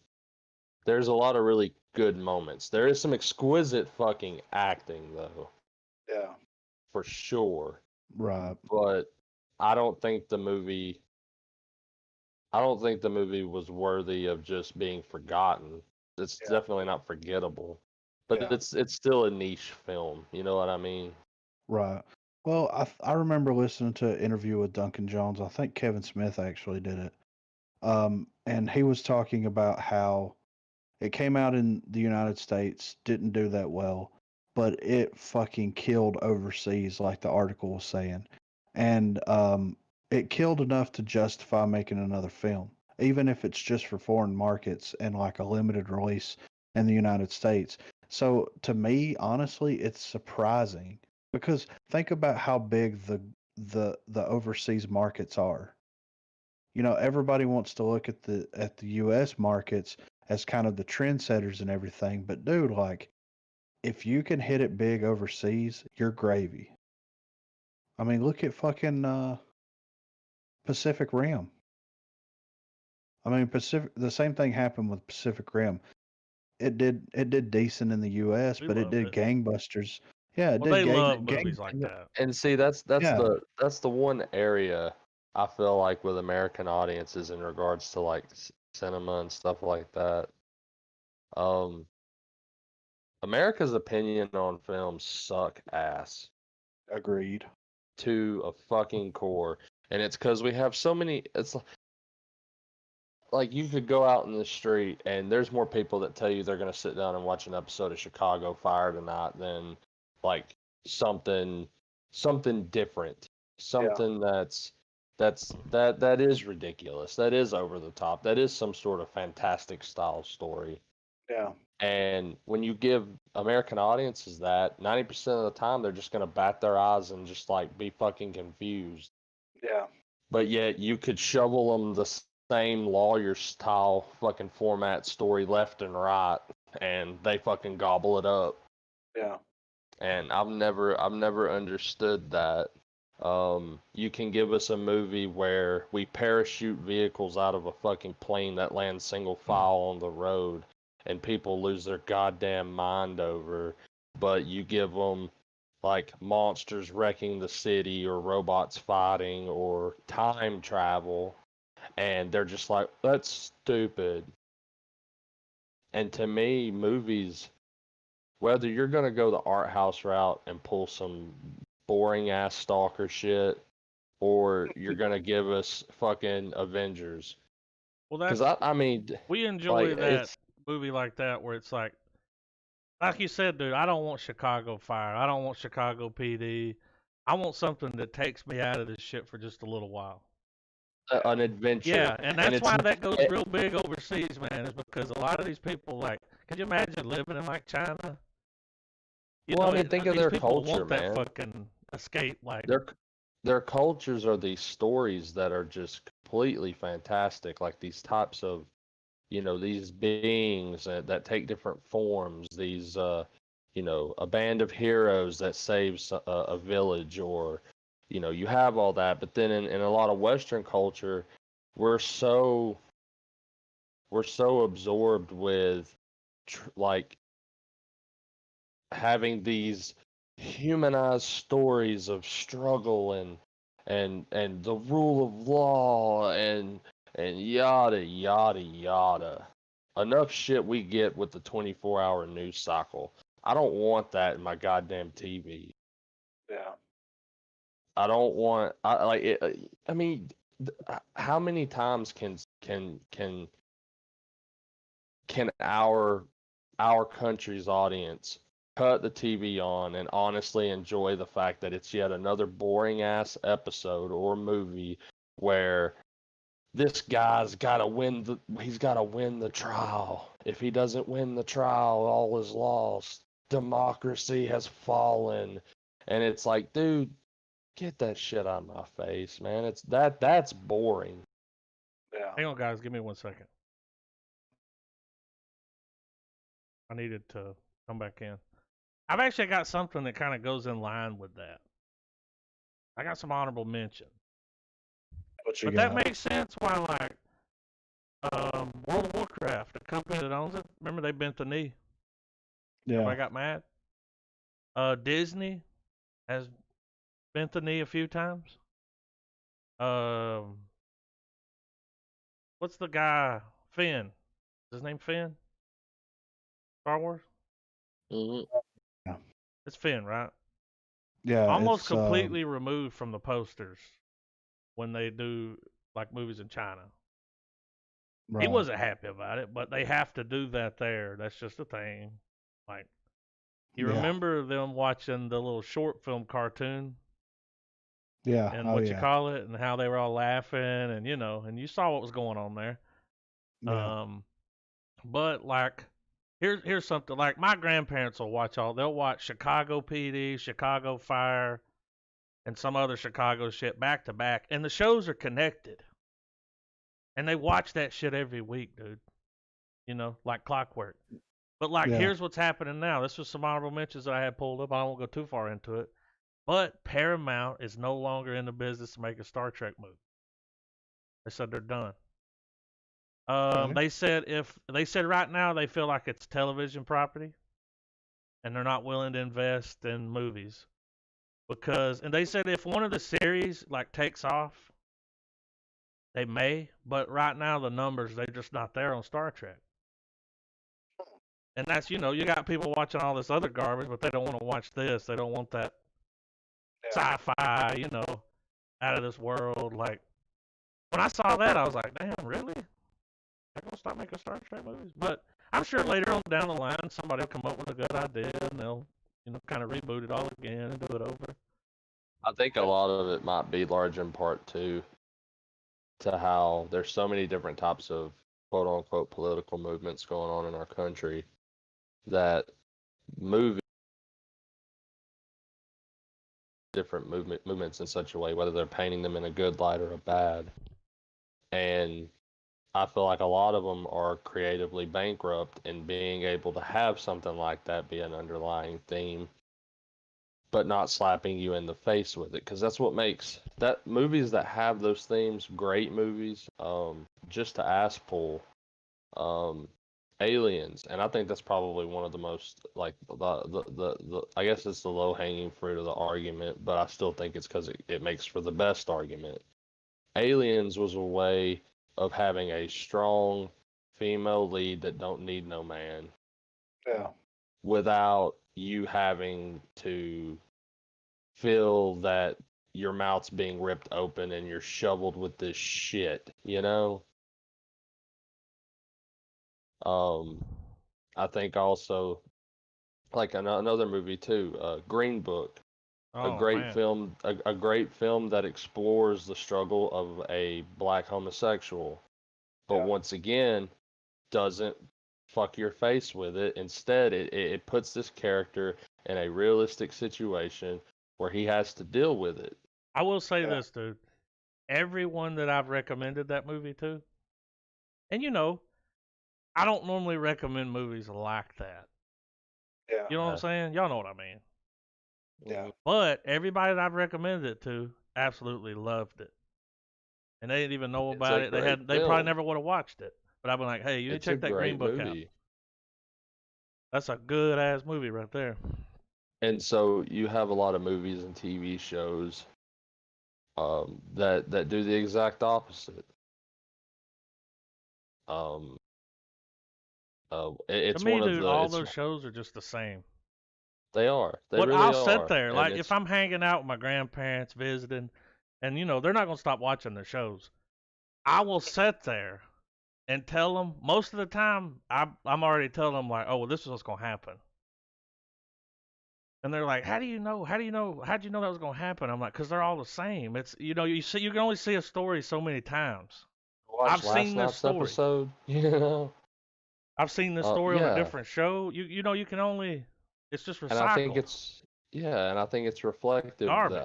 there's a lot of really good moments. There is some exquisite fucking acting though, Yeah. for sure. Right. But I don't think the movie I don't think the movie was worthy of just being forgotten. It's Yeah. definitely not forgettable. But Yeah. it's still a niche film, you know what I mean? Right. Well, I remember listening to an interview with Duncan Jones. I think Kevin Smith actually did it. And he was talking about how it came out in the United States, didn't do that well, but it fucking killed overseas, like the article was saying. And it killed enough to justify making another film, even if it's just for foreign markets and like a limited release in the United States. So to me, honestly, it's surprising because think about how big the overseas markets are. Everybody wants to look at the US markets as kind of the trendsetters and everything, but dude, like if you can hit it big overseas, you're gravy. I mean, look at fucking Pacific Rim. I mean, Pacific the same thing happened with Pacific Rim. It did decent in the US, We but it loved did it. gangbusters. Yeah, it Well, did they love gang movies like that. And see, that's yeah, the one area I feel like with American audiences in regards to like cinema and stuff like that. Um, America's opinion on films suck ass agreed. to a fucking core, and it's because we have so many. It's like you could go out in the street and there's more people that tell you they're gonna sit down and watch an episode of Chicago Fire tonight than like something something different, Yeah, something that is ridiculous, that is over the top, that is some sort of fantastic style story. yeah, And when you give American audiences that, 90% of the time they're just gonna bat their eyes and just like be fucking confused. yeah, But yet you could shovel them the same lawyer style fucking format story left and right, and they fucking gobble it up. yeah, And I've never understood that. You can give us a movie where we parachute vehicles out of a fucking plane that lands single file on the road, and people lose their goddamn mind over. But you give them like monsters wrecking the city or robots fighting or time travel, and they're just like, that's stupid. And to me, movies, whether you're going to go the art house route and pull some boring ass stalker shit, or you're going to give us fucking Avengers. Well, Because that's I mean, we like, enjoy that it's, movie like that where it's like you said, dude. I don't want Chicago Fire. I don't want Chicago PD. I want something that takes me out of this shit for just a little while. an adventure. Yeah, and And that's it's, why that goes real big overseas, man. Is because a lot of these people, like, could you imagine living in like China? well, I mean, think of These their people culture, want that man. fucking escape. Like, Their cultures are these stories that are just completely fantastic, like these types of, these beings that take different forms, these a band of heroes that saves a village, or you have all that. But then in a lot of Western culture, we're so we're so absorbed with like having these humanized stories of struggle and the rule of law and yada yada yada. Enough shit we get with the 24-hour news cycle. I don't want that in my goddamn TV. yeah. I don't want I like it, I mean how many times can can our country's audience cut the TV on and honestly enjoy the fact that it's yet another boring ass episode or movie where this guy's got to win the trial. If he doesn't win the trial, all is lost. Democracy has fallen. And it's like, dude, get that shit out of my face, man. That's boring. Yeah. Hang on, guys. Give me 1 second. I needed to come back in. I've actually got something that kind of goes in line with that. I got some honorable mention. What you But got? that makes sense why, like, World of Warcraft, the company that owns it, remember they bent the knee? Yeah. Everybody got mad? Disney has bent the knee a few times. What's the guy? Finn. Is his name Finn? Star Wars? Mm-hmm. Yeah. It's Finn, right? Yeah. Almost it's, completely removed from the posters when they do like movies in China. He right. wasn't happy about it, but they have to do that there. That's just a thing. Like, you Yeah. remember them watching the little short film cartoon Yeah. and Oh, what you yeah. call it, and how they were all laughing, and and you saw what was going on there. Yeah. But like, here's something like my grandparents will watch they'll watch Chicago PD, Chicago Fire, and some other Chicago shit back to back, and the shows are connected, and they watch that shit every week, dude. Like clockwork. But like, Yeah. here's what's happening now. This was some honorable mentions that I had pulled up. I won't go too far into it. But Paramount is no longer in the business to make a Star Trek movie. They said they're done. Okay. They said right now they feel like it's television property, and they're not willing to invest in movies and they said if one of the series like takes off, they may. But right now the numbers they're just not there on Star Trek. And that's, you got people watching all this other garbage, but they don't want to watch this. They don't want that sci-fi, out of this world. Like, when I saw that, I was like, damn, really? They're going to stop making Star Trek movies? But I'm sure later on down the line, somebody will come up with a good idea, and they'll, kind of reboot it all again and do it over. I think a lot of it might be large in part too to how there's so many different types of quote unquote political movements going on in our country that movies different movements in such a way, whether they're painting them in a good light or a bad. And I feel like a lot of them are creatively bankrupt in being able to have something like that be an underlying theme, but not slapping you in the face with it. Because that's what makes that movies that have those themes great movies. Just to ass pull, Aliens, and I think that's probably one of the most like the I guess it's the low hanging fruit of the argument, but I still think it's because it makes for the best argument. Aliens was a way of having a strong female lead that don't need no man. Yeah. Without you having to feel that your mouth's being ripped open and you're shoveled with this shit, I think also like another movie too, Green Book, a great film, a great film that explores the struggle of a black homosexual, but once again doesn't fuck your face with it. Instead, it puts this character in a realistic situation where he has to deal with it. I will say this, dude. Everyone that I've recommended that movie to, and I don't normally recommend movies like that. Yeah. You know what I'm saying? Y'all know what I mean. Yeah. But everybody that I've recommended it to absolutely loved it. And they didn't even know about it. They probably never would have watched it. But I've been like, hey, you need to check that Green Book out. That's a good ass movie right there. And so you have a lot of movies and TV shows that do the exact opposite. It's to me, one dude, of the all those shows are just the same. They are. They but really I'll are. sit there, And like if I'm hanging out with my grandparents visiting, and they're not gonna stop watching their shows. I will sit there and tell them. Most of the time, I'm already telling them like, oh, well, this is what's gonna happen. And they're like, how do you know? How do you know? How'd you know that was gonna happen? I'm like, because they're all the same. It's you can only see a story so many times. I've Watch last seen this night's story. episode. You know. I've seen this story on a Yeah, different show. You can only. It's just and I think recycled it's reflective that garbage.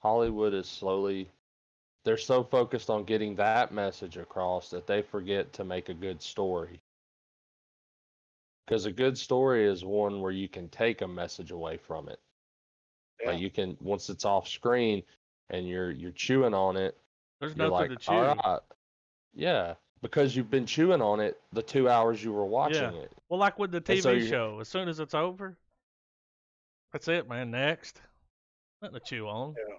Hollywood is slowly. They're so focused on getting that message across that they forget to make a good story. Because a good story is one where you can take a message away from it. Yeah. Like you can once it's off screen and you're chewing on it, There's you're nothing like, to all chew. right, yeah, because you've been chewing on it the 2 hours you were Yeah. watching it, Well, like with the and so TV you show, as soon as it's over, that's it, man. Next, nothing to chew on. Yeah.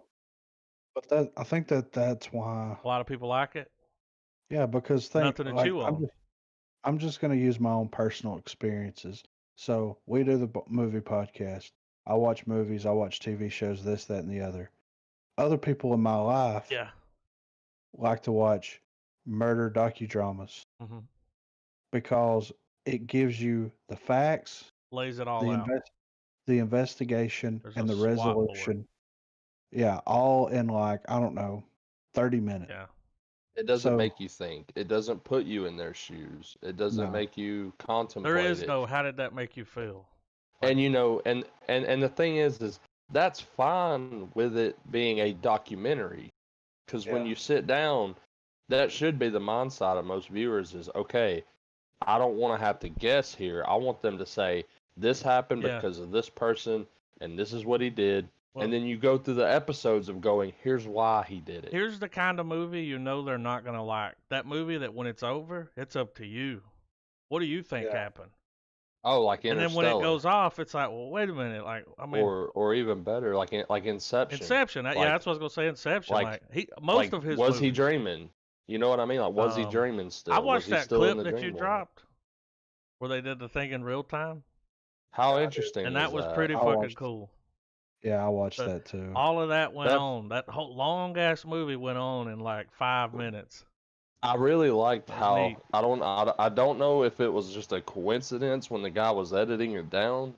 But I think that's why. A lot of people like it. Yeah, because Nothing to chew on. I'm just going to use my own personal experiences. So we do the movie podcast. I watch movies. I watch TV shows. This, that, and the other. Other people in my life Yeah. like to watch murder docudramas hmm because it gives you the facts, Lays it all the out. the investigation, There's and a the SWAT board. resolution. Yeah, all in like I don't know, 30 minutes. Yeah. it doesn't So make you think. It doesn't put you in their shoes. It doesn't no, make you There contemplate is it. no. How did that make you feel? Like, And and the thing is that's fine with it being a documentary, because when yeah, you sit down, that should be the mindset of most viewers is okay. I don't want to have to guess here. I want them to say this happened yeah. because of this person and this is what he did. Well, And then you go through the episodes of going, here's why he did it. here's the kind of movie you know they're not gonna like. That movie that when it's over, it's up to you. What do you think yeah, happened? Oh, like And then when it Interstellar, goes off, it's like, well, wait a minute. Like, I mean, or even better, like Inception. Inception. Yeah, Like that's what I was gonna say. Inception. like Like most like of his was he movies. dreaming? You know what I mean? Like was he Um, dreaming I still? Was watched he that still in clip the that you dream world? dropped where they did the thing in real time, How I did. interesting and was that was that? pretty I fucking watched. cool. Yeah, I watched But that too. all of that went That on. That whole long ass movie went on in like 5 minutes. I really liked That was how neat. I don't know if it was just a coincidence when the guy was editing it down,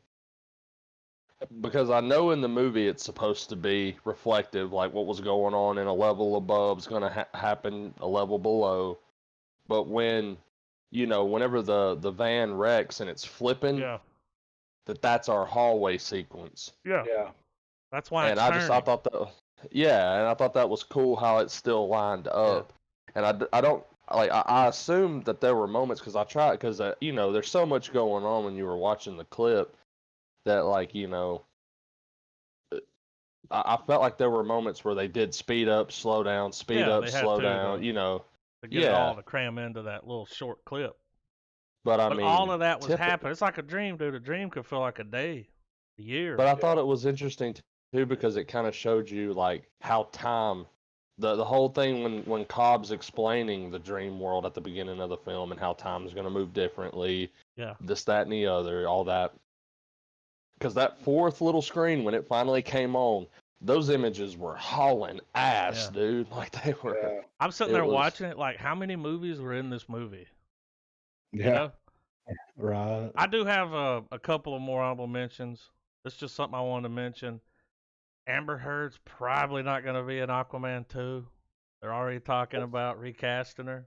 because I know in the movie it's supposed to be reflective, like what was going on in a level above is going to happen a level below. But when, whenever the van wrecks and it's flipping, Yeah, that's our hallway sequence. yeah. Yeah, That's why And it's I turning. thought that, yeah, and I thought that was cool how it still lined Yeah, up. And I don't like I assumed that there were moments because I tried because there's so much going on when you were watching the clip that I felt like there were moments where they did speed up, slow down, speed yeah. up, They had slow down, to get it yeah. all to cram into that little short clip. But I But all mean, of that was happening. It's like a dream, dude. A dream could feel like a day, a year. but I yeah, thought it was interesting too because it kind of showed you like how time, the whole thing when Cobb's explaining the dream world at the beginning of the film and how time is going to move differently, Yeah, this, that, and the other, all that. Because that fourth little screen when it finally came on, those images were hauling ass, yeah. dude. Like they were. yeah, I'm sitting It there was. watching it. Like, how many movies were in this movie? You yeah. know, Right. I do have a couple of more honorable mentions. It's just something I wanted to mention. Amber Heard's probably not going to be in Aquaman 2. They're already talking about recasting her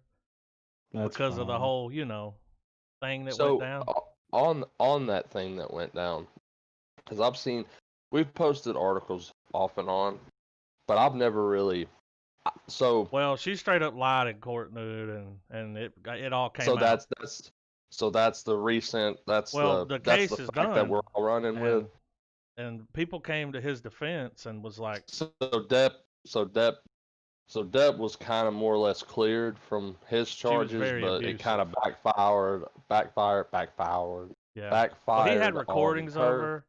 That's because of the fine. whole, thing that went So down. on that thing that went down, because we've posted articles off and on, but I've never really. So Well, she straight up lied in court, dude, and it all came so out. that's the recent Well, the that's case the is fact that done, we're all running with. and people came to his defense and was like, So Depp so Depp so Depp was kind of more or less cleared from his she was charges, very but it kind abusive. of Yeah. Well, he had backfired on recordings of her.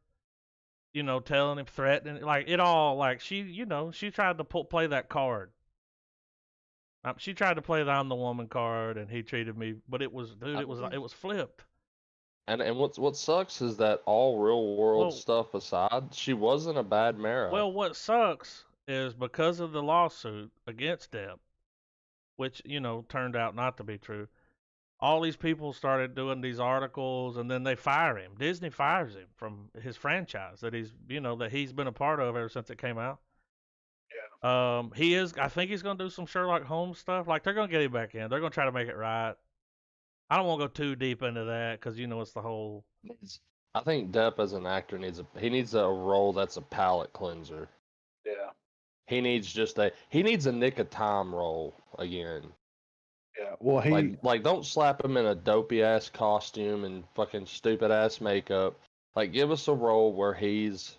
her, telling him, threatening, like it all, like she tried to play that card. She tried to play the I'm the woman card, and he treated me, but it was, dude, I it mean, was flipped. and what sucks is that all real world Well, stuff aside, she wasn't a bad Mara. what sucks is because of the lawsuit against Depp, which turned out not to be true. All these people started doing these articles, and then they fire him. Disney fires him from his franchise that he's been a part of ever since it came out. He is. I think he's gonna do some Sherlock Holmes stuff. Like they're gonna get him back in. They're gonna try to make it right. I don't want to go too deep into that because it's the whole. I think Depp as an actor needs a role that's a palate cleanser. Yeah. He needs a Nick of Time role again. Yeah. Well, like don't slap him in a dopey ass costume and fucking stupid ass makeup. Like give us a role where he's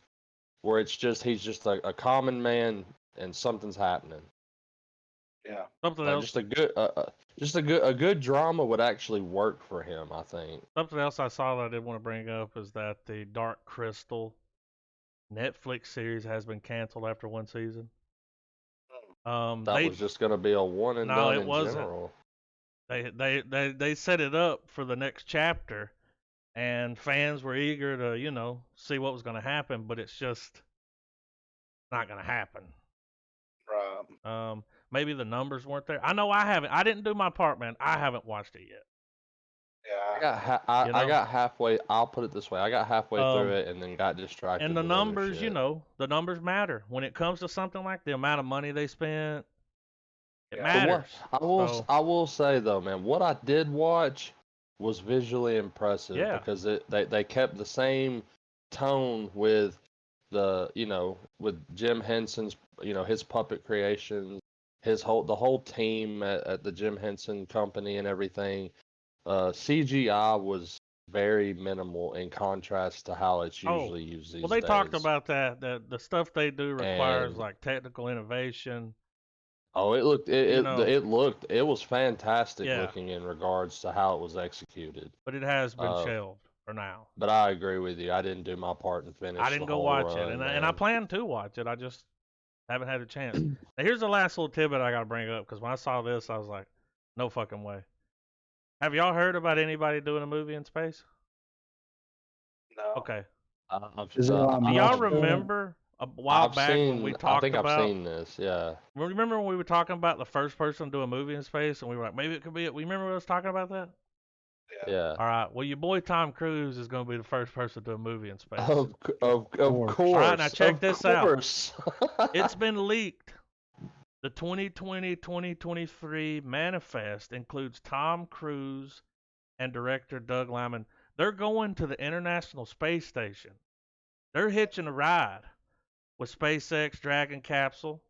just a common man and something's happening. Yeah. Something else. Just a good drama would actually work for him, I think. Something else I saw that I did want to bring up is that the Dark Crystal Netflix series has been canceled after one season. That was just going to be a one and done in general. They set it up for the next chapter, and fans were eager to see what was going to happen, but it's just not going to happen. Right. Maybe the numbers weren't there. I know I didn't do my part, man. I haven't watched it yet. Yeah. I got halfway. I'll put it this way: I got halfway through it and then got distracted. And the numbers, the numbers matter when it comes to something like the amount of money they spent. It matters. I will say though, man, what I did watch was visually impressive because they kept the same tone with with Jim Henson's his puppet creations, the whole team at the Jim Henson Company and everything. CGI was very minimal in contrast to how it's usually used these days. Well, they talked about that the stuff they do requires like technical innovation. Oh, it was fantastic looking in regards to how it was executed. But it has been shelved for now. But I agree with you. I didn't do my part and finish. I didn't go watch it, and I plan to watch it. I just haven't had a chance. Now, here's the last little tidbit I got to bring up because when I saw this, I was like, no fucking way. Have y'all heard about anybody doing a movie in space? No. Okay. Do y'all remember a while back when we talked about? I think I've seen this. Yeah. Remember when we were talking about the first person to do a movie in space, and we were like, maybe it could be it. We remember we was talking about that. Yeah. All right. Well, your boy Tom Cruise is going to be the first person to do a movie in space. Of course. All right. Now check this out. It's been leaked. The 2020-2023 manifest includes Tom Cruise and director Doug Liman. They're going to the International Space Station. They're hitching a ride with SpaceX Dragon capsule.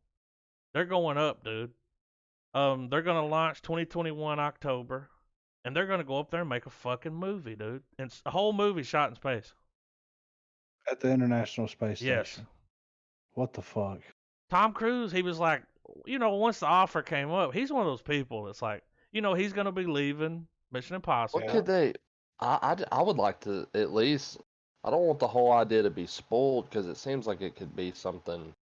They're going up, dude. They're going to launch 2021 October, and they're going to go up there and make a fucking movie, dude. And a whole movie shot in space. At the International Space Station. Yes. What the fuck? Tom Cruise, he was like, once the offer came up, he's one of those people that's like, he's going to be leaving Mission Impossible. What could they? I would like to at least. I don't want the whole idea to be spoiled because it seems like it could be something.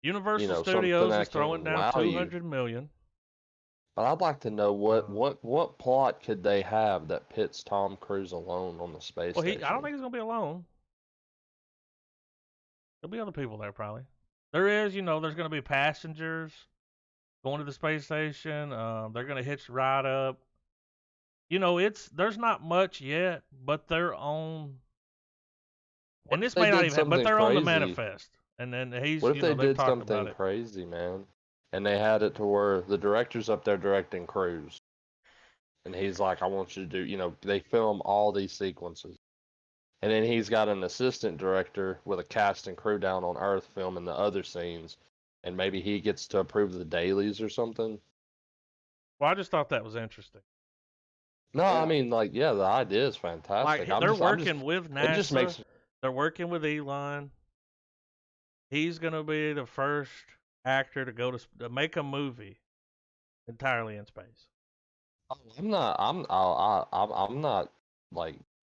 Universal Studios is throwing down $200 million. But I'd like to know what plot could they have that pits Tom Cruise alone on the space station? I don't think he's going to be alone. There'll be other people there probably. There is, there's going to be passengers going to the space station. They're going to hitch right up. There's not much yet, but they're on. And this may not even happen, but they're on the manifest. And then he's. What if they did something something crazy, man? And they had it to where the director's up there directing Cruise, and he's like, "I want you to do." They film all these sequences. And then he's got an assistant director with a cast and crew down on Earth filming the other scenes. And maybe he gets to approve the dailies or something. Well, I just thought that was interesting. No, I mean, the idea is fantastic. They're working with NASA. It just makes... They're working with Elon. He's going to be the first actor to make a movie entirely in space. I'm not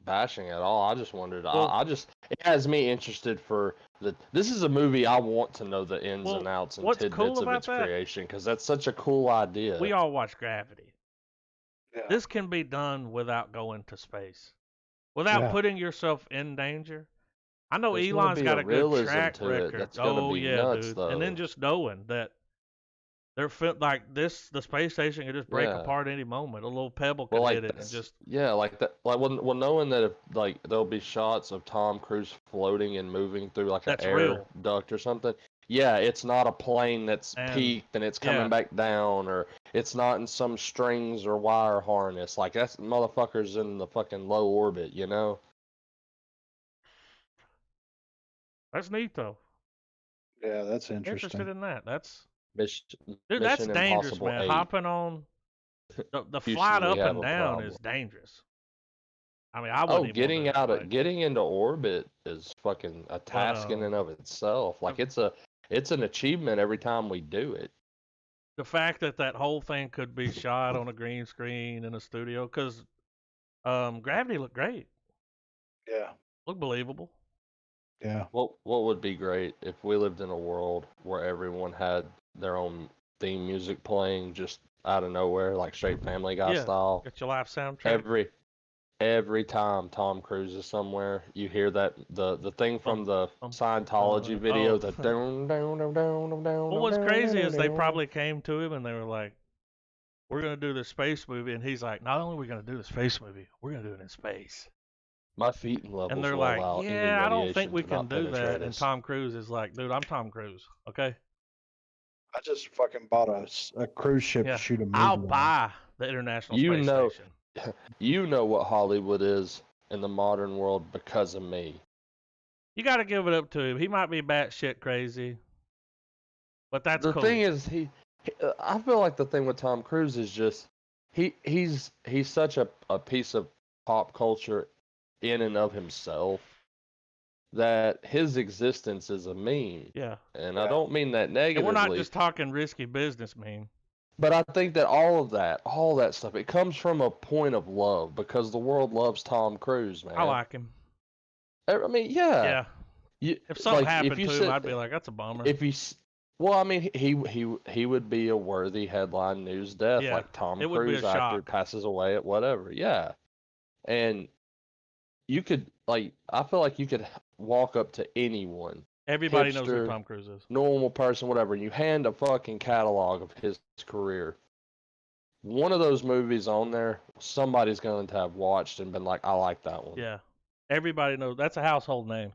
bashing at all. I just wondered. It has me interested for this is a movie I want to know the ins and outs and tidbits of its creation because that's such a cool idea. We all watch Gravity. Yeah. This can be done without going to space, without putting yourself in danger. I know Elon's got a good track record. That's gonna be nuts, dude. though. And then just knowing that They're like this. The space station could just break Yeah. apart any moment. A little pebble could Well, hit like it and that's just. yeah, like that. Like well, knowing that if like there'll be shots of Tom Cruise floating and moving through like an That's air real. duct or something. Yeah, it's not a plane that's And peaked and it's yeah, coming back down, or it's not in some strings or wire harness. Like that's motherfuckers in the fucking low orbit, you know. that's neat though. Yeah, that's Interested interesting. in that. That's Mission, dude. That's Mission dangerous, Impossible man. 8. Hopping on the flight Houston, we up have and a down is problem. dangerous. I mean, I Oh, wouldn't even want to do that. But getting into orbit is fucking a but task in and of itself. Like it's an achievement every time we do it. the fact that that whole thing could be shot on a green screen in a studio, because Gravity looked great, Yeah, looked believable. yeah. What would be great if we lived in a world where everyone had their own theme music playing just out of nowhere, like straight Family Guy Yeah, style. get your live soundtrack. Every time Tom Cruise is somewhere, you hear that the thing Bum, from the bum, Scientology video, oh. the down down down down down What down was crazy is they down. probably came to him and they were like, "We're gonna do this space movie," and he's like, "Not only are we gonna do the space movie, we're gonna do it in space." My feet And levels they're will like, allow any "Yeah, I don't think radiation we to can not do that." penetrate And us. Tom Cruise is like, "Dude, I'm Tom Cruise. Okay, I just fucking bought a cruise ship to yeah, shoot a I'll movie on. buy the International You Space know, Station." you know what Hollywood is in the modern world because of me. You got to give it up to him. He might be batshit crazy, but that's The thing cool. is, I feel like the thing with Tom Cruise is just he's such a piece of pop culture in and of himself that his existence is a meme. Yeah, And I Yeah. don't mean that and we're not negatively, just talking risky business, man. but I think that all that stuff, it comes from a point of love because the world loves Tom Cruise, I man. like him. I mean, yeah, Yeah, you if something like if happened you to him, sit I'd be like, "That's a bummer." if you well, I mean, he would be a worthy headline news death, Yeah, like Tom it would be a Cruise actor shock. passes away at whatever. Yeah, and you could like I feel like you could walk up to anyone, Everybody knows who hipster, Tom Cruise is. normal person, whatever, and you hand a fucking catalog of his career. One of those movies on there, somebody's going to have watched and been like, I like that one. Yeah, everybody knows. That's a household name.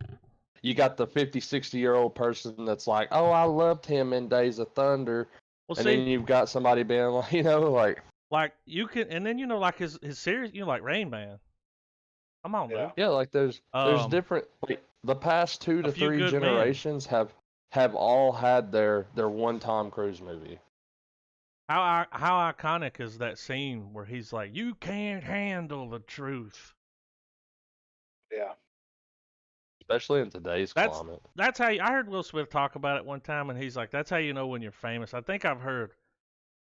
You got the 50, 60-year-old person that's like, oh, I loved him in Days of Thunder. Well, And see, then you've got somebody being like, like, like you can, and then like his series, like Rain Man. Come on, Yeah. dude. yeah, like there's Um, different, like, the past 2 A to Few 3 Good Men. generations have all had their one Tom Cruise movie. How iconic is that scene where he's like, "You can't handle the truth." Yeah. Especially in today's That's climate. that's how I heard Will Smith talk about it one time, and he's like, "That's how you know when you're famous." I think I've heard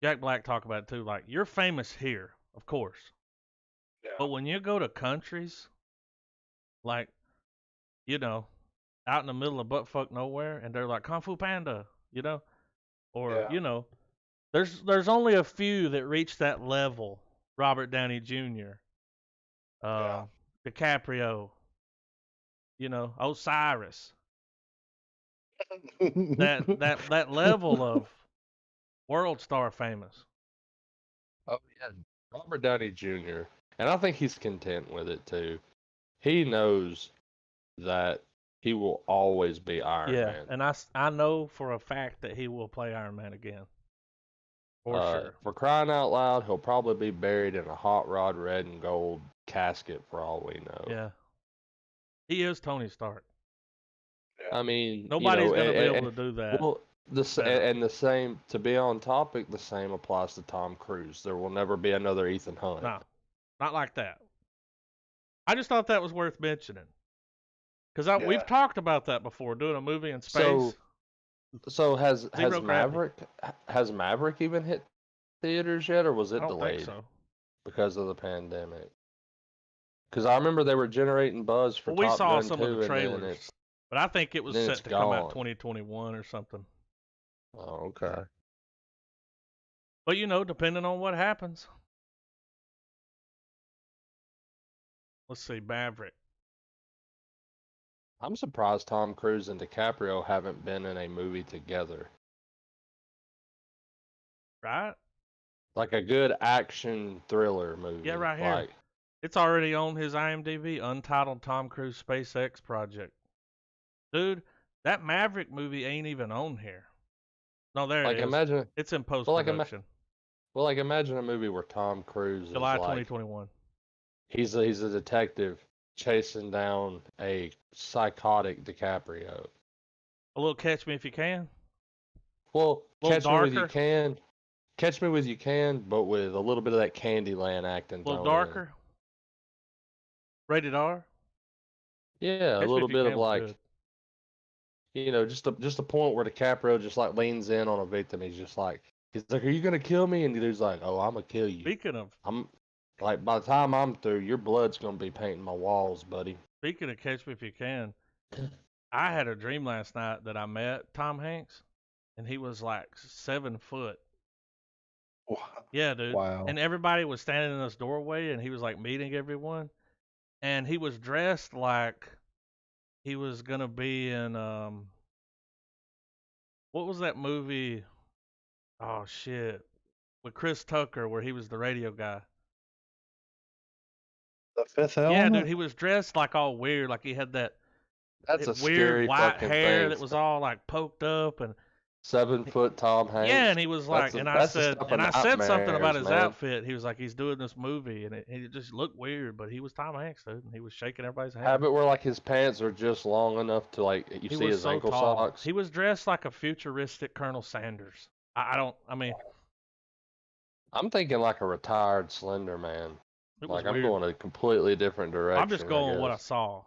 Jack Black talk about it too. Like, you're famous here, of course, Yeah. but when you go to countries like, out in the middle of buttfuck nowhere, and they're like Kung Fu Panda, or Yeah. there's only a few that reach that level. Robert Downey Jr., Yeah. DiCaprio, Osiris. That level of world star famous. Oh yeah, Robert Downey Jr. And I think he's content with it too. He knows that he will always be Iron Yeah, Man. and I know for a fact that he will play Iron Man again. For sure. For crying out loud, he'll probably be buried in a hot rod red and gold casket for all we know. Yeah. He is Tony Stark. I mean, Nobody's going to be able to do that. Well, the same, to be on topic, the same applies to Tom Cruise. There will never be another Ethan Hunt. No, not like that. I just thought that was worth mentioning. Because we've talked about that before, doing a movie in space. So has Zero Maverick even hit theaters yet, or was it I don't delayed think so. because of the pandemic? Because I remember they were generating buzz for Well, we Top saw Gun some 2, of the and then trailers, it's but I think it was then set it's to come out gone. 2021 or something. Oh, okay. But depending on what happens. Let's see, Maverick. I'm surprised Tom Cruise and DiCaprio haven't been in a movie together. right? Like a good action thriller movie. Yeah, right here. Like, It's already on his IMDb, Untitled Tom Cruise SpaceX Project. Dude, that Maverick movie ain't even on here. No, there it like is. imagine, It's in well, like, post-production. imagine a movie where Tom Cruise is July like, 2021. he's a detective chasing down a psychotic DiCaprio. A little Catch Me If You Can. Well, A little Catch Me With You darker. Can, Catch Me With You Can, but with a little bit of that Candyland acting A little thrown in. darker. Rated R. Yeah, a Catch Me little If You bit of Can was like, good. just a point where DiCaprio just like leans in on a victim. He's like, "Are you gonna kill me?" And the dude's like, "Oh, I'm gonna kill you. Speaking of Like, by the time I'm through, your blood's gonna be painting my walls, buddy." Catch Me If You Can, I had a dream last night that I met Tom Hanks, and he was like 7 foot. Yeah, dude. Wow. And everybody was standing in this doorway, and he was like meeting everyone, and he was dressed like he was gonna be in what was that movie? Oh shit, with Chris Tucker where he was the radio guy. The Fifth Yeah, dude, Element? he was dressed like all weird, like he had that That's a weird scary white fucking hair thing. that was all like poked up, and 7 foot Tom Hanks. yeah, and he was like, That's the stuff of I said something about nightmares, his man. outfit. He was like, he's doing this movie, and it just looked weird, but he was Tom Hanks, dude, and he was shaking everybody's hand. Have it where like his pants are just long enough to like you He see was his so ankle tall. socks. He was dressed like a futuristic Colonel Sanders. I mean, I'm thinking like a retired Slender Man. it was Like I'm weird. going a completely different direction. I'm just going with what I saw.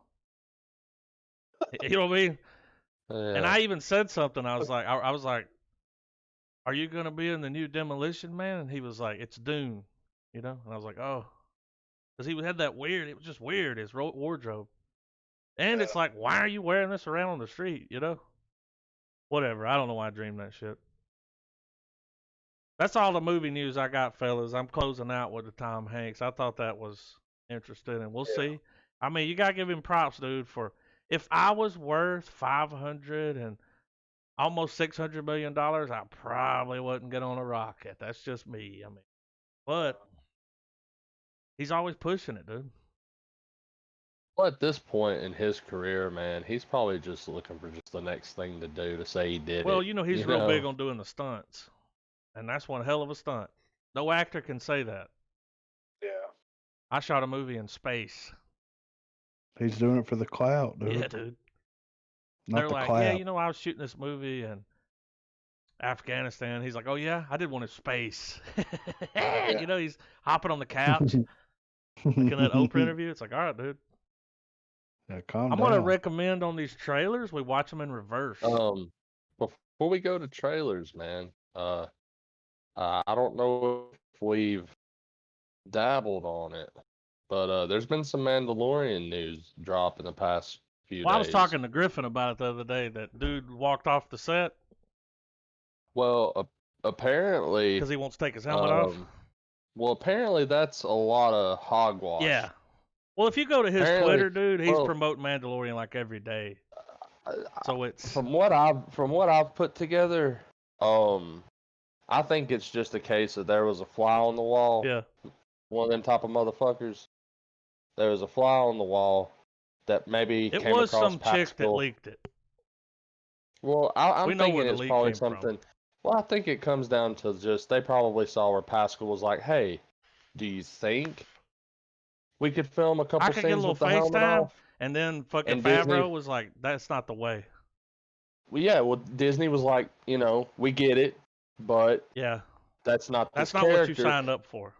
You know what I mean? Yeah. And I even said something. I was like, "Are you gonna be in the new Demolition Man?" And he was like, "It's Dune," you know. And I was like, "Oh," because he had that weird. It was just weird. His wardrobe, and it's like, why are you wearing this around on the street? You know. Whatever. I don't know why I dreamed that shit. That's all the movie news I got, fellas. I'm closing out with the Tom Hanks. I thought that was interesting, and we'll see. I mean, you gotta give him props, dude. For if I was worth 500 and almost $600 million, I probably wouldn't get on a rocket. That's just me. I mean, but he's always pushing it, dude. Well, at this point in his career, man, he's probably just looking for just the next thing to do to say he did Well, it. you know, he's real big on doing the stunts, and that's one hell of a stunt. No actor can say that. Yeah. I shot a movie in space. He's doing it for the clout, dude. Yeah, dude. Not They're the like, clout. yeah, you know, I was shooting this movie in Afghanistan. He's like, oh yeah, I did one in space. You know, he's hopping on the couch, looking at Oprah interview. It's like, all right, dude. Yeah, calm I'm down. gonna recommend on these trailers we watch them in reverse. Before we go to trailers, man, I don't know if we've dabbled on it, but there's been some Mandalorian news drop in the past few Well, I was days. talking to Griffin about it the other day. That dude walked off the set Well, apparently, because he wants to take his helmet off. Well, apparently that's a lot of hogwash. Yeah. Well, if you go to his Apparently- Twitter, dude, he's well- promoting Mandalorian like every day. So it's From what I've put together, I think it's just a case that there was a fly on the wall. yeah. One of them type of motherfuckers. There was a fly on the wall that maybe It came was across some chick that Pascal. leaked it. Well, We I'm know thinking where the it's leak probably came from. something. Well, I think it comes down to just they probably saw where Pascal was like, "Hey, do you think we could film a couple I could get a scenes little with the helmet FaceTime, off?" and then fucking And Disney- Favreau was like, "That's not the way." Well, yeah. Well, Disney was like, we get it, but Yeah, that's not that's this not what you character. signed up for.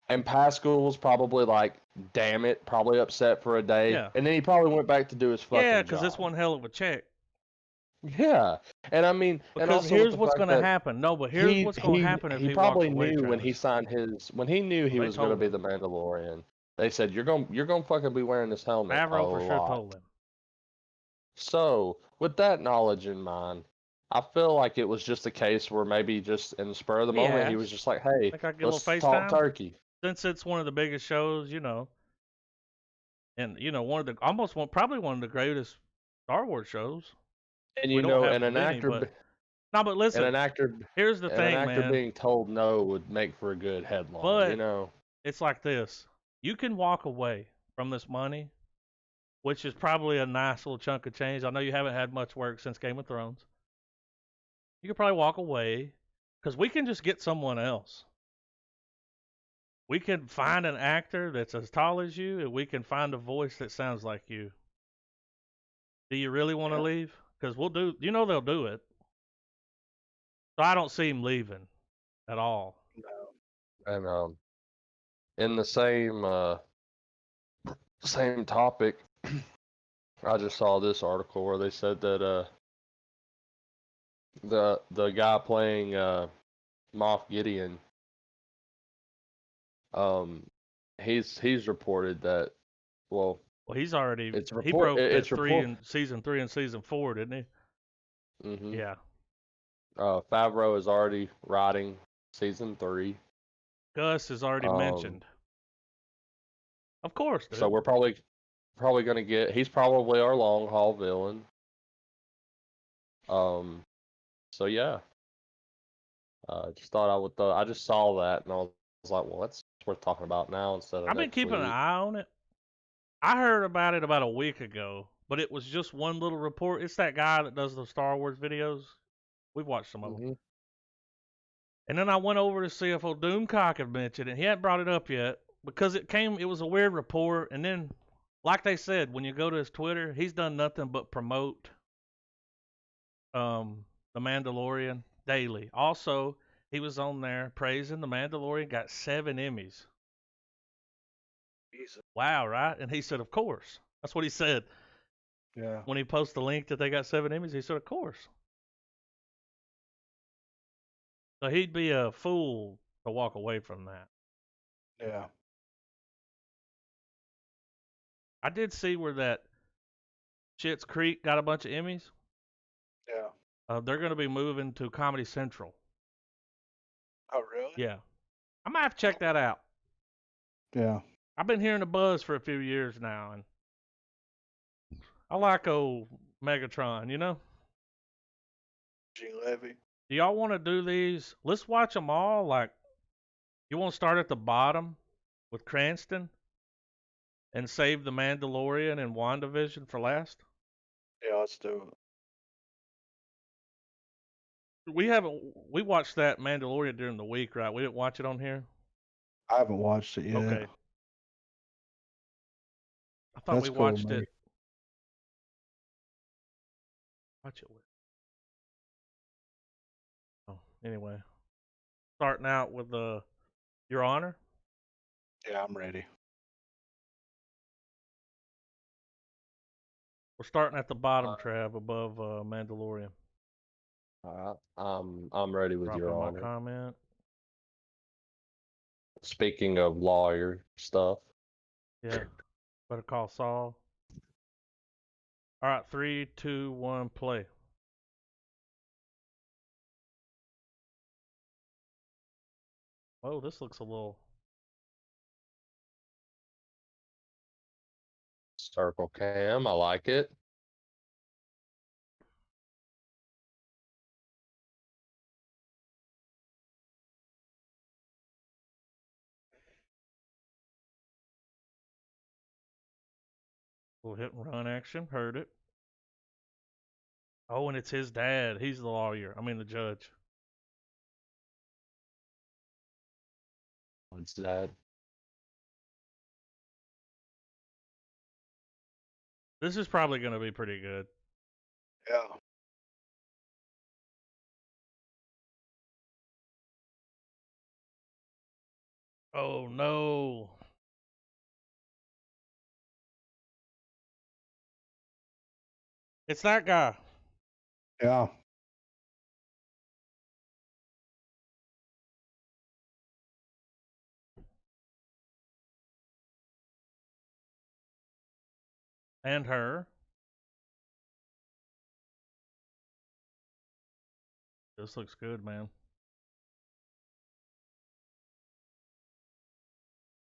And Pascal was probably like, damn it, probably upset for a day. Yeah. And then he probably went back to do his fucking Yeah, because because it's one hell of a check. Yeah. And I mean, and Because also with here's the what's fact going to that happen. No, but here's what's going to happen if he probably walks away, knew when he Travis. signed when he knew he They was going to told be him. the Mandalorian. They said, you're going to fucking be wearing this helmet Favreau for a sure lot." told him. So, with that knowledge in mind, I feel like it was just a case where maybe just in the spur of the moment, he was asked. just like, hey, Think I could get a let's little talk FaceTime? turkey. Since it's one of the biggest shows, and probably one of the greatest Star Wars shows. And We don't have and as an many, actor, but No, but And listen, an actor here's the thing, man. being told no would make for a good headline, But you know. it's like this. You can walk away from this money, which is probably a nice little chunk of change. I know you haven't had much work since Game of Thrones. You could probably walk away because we can just get someone else. We can find an actor that's as tall as you, and we can find a voice that sounds like you. Do you really want to leave? Because we'll do. You know they'll do it. So I don't see him leaving at all. And in the same topic, I just saw this article where they said that the guy playing Moff Gideon, he's reported that, well, Well, he's already it's he broke that it's three report. in season 3 and season 4, didn't he? Mm-hmm. Yeah. Favreau is already writing season 3. Gus is already mentioned. Of course, dude. So we're probably gonna get. He's probably our long haul villain. So yeah. Just thought I would. I just saw that and I was like, well, that's worth talking about now instead of I've been next keeping an week. eye on it. I heard about it about a week ago, but it was just one little report. It's that guy that does the Star Wars videos. We've watched some of them. Mm-hmm. And then I went over to see if old Doomcock had mentioned it. He hadn't brought it up yet because it was a weird report. And then, like they said, when you go to his Twitter, he's done nothing but promote The Mandalorian daily. Also, he was on there praising The Mandalorian, got 7 Emmys. Jesus. Wow, right? And he said, of course. That's what he said. Yeah. When he posted the link that they got 7 Emmys, he said, of course. So he'd be a fool to walk away from that. Yeah. I did see where that Schitt's Creek got a bunch of Emmys. Yeah. They're going to be moving to Comedy Central. Oh, really? Yeah. I might have to check that out. Yeah. I've been hearing the buzz for a few years now, and I like old Megatron, you know? Gene Levy. Do y'all want to do these? Let's watch them all. Like, you want to start at the bottom with Cranston and save The Mandalorian and WandaVision for last? Yeah, let's do it. We watched that Mandalorian during the week, right? We didn't watch it on here? I haven't watched it yet. Okay. I thought That's we cool, watched man. it. Watch it with. Oh, anyway. Starting out with Your Honor. Yeah, I'm ready. We're starting at the bottom, Trav, above Mandalorian. I'm ready with Dropping Your my Honor. comment. Speaking of lawyer stuff. Yeah. Better Call Saul. All right, 3, 2, 1, play. Oh, this looks a little. Circle cam, I like it. Little hit and run action. Heard it. Oh, and it's his dad. He's the lawyer. I mean, the judge. What's that? This is probably going to be pretty good. Yeah. Oh, no. It's that guy. Yeah. And her. This looks good, man.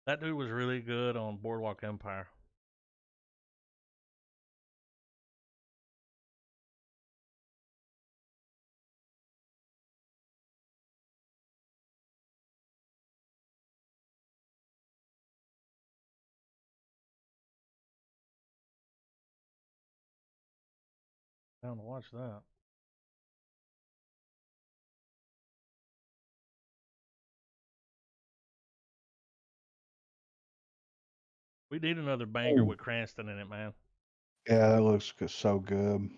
That dude was really good on Boardwalk Empire. Down to watch that. We need another banger Ooh. with Cranston in it, man. Yeah, that looks so good.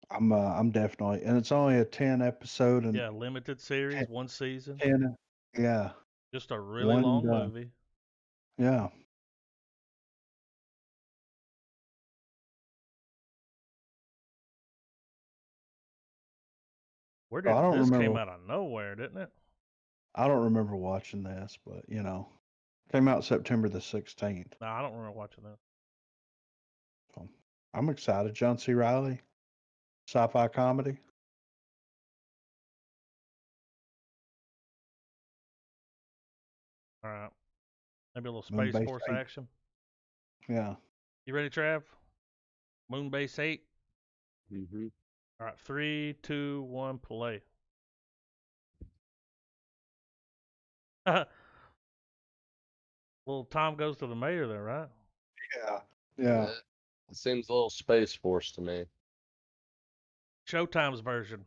I'm definitely, and it's only a 10 episode and Yeah, limited series, one season. 10, yeah, Just a really one and long done. movie. Yeah. Where I did don't this came remember. out of nowhere, didn't it? I don't remember watching this, but came out September the 16th. No, I don't remember watching that. So I'm excited. John C. Riley, sci-fi comedy. All right. Maybe a little Space Moonbase Force 8. action. Yeah. You ready, Trav? Moonbase 8. Mm-hmm. All right, 3, 2, 1, play. Well, Tom goes to the mayor there, right? Yeah. Yeah. It seems a little Space Force to me. Showtime's version.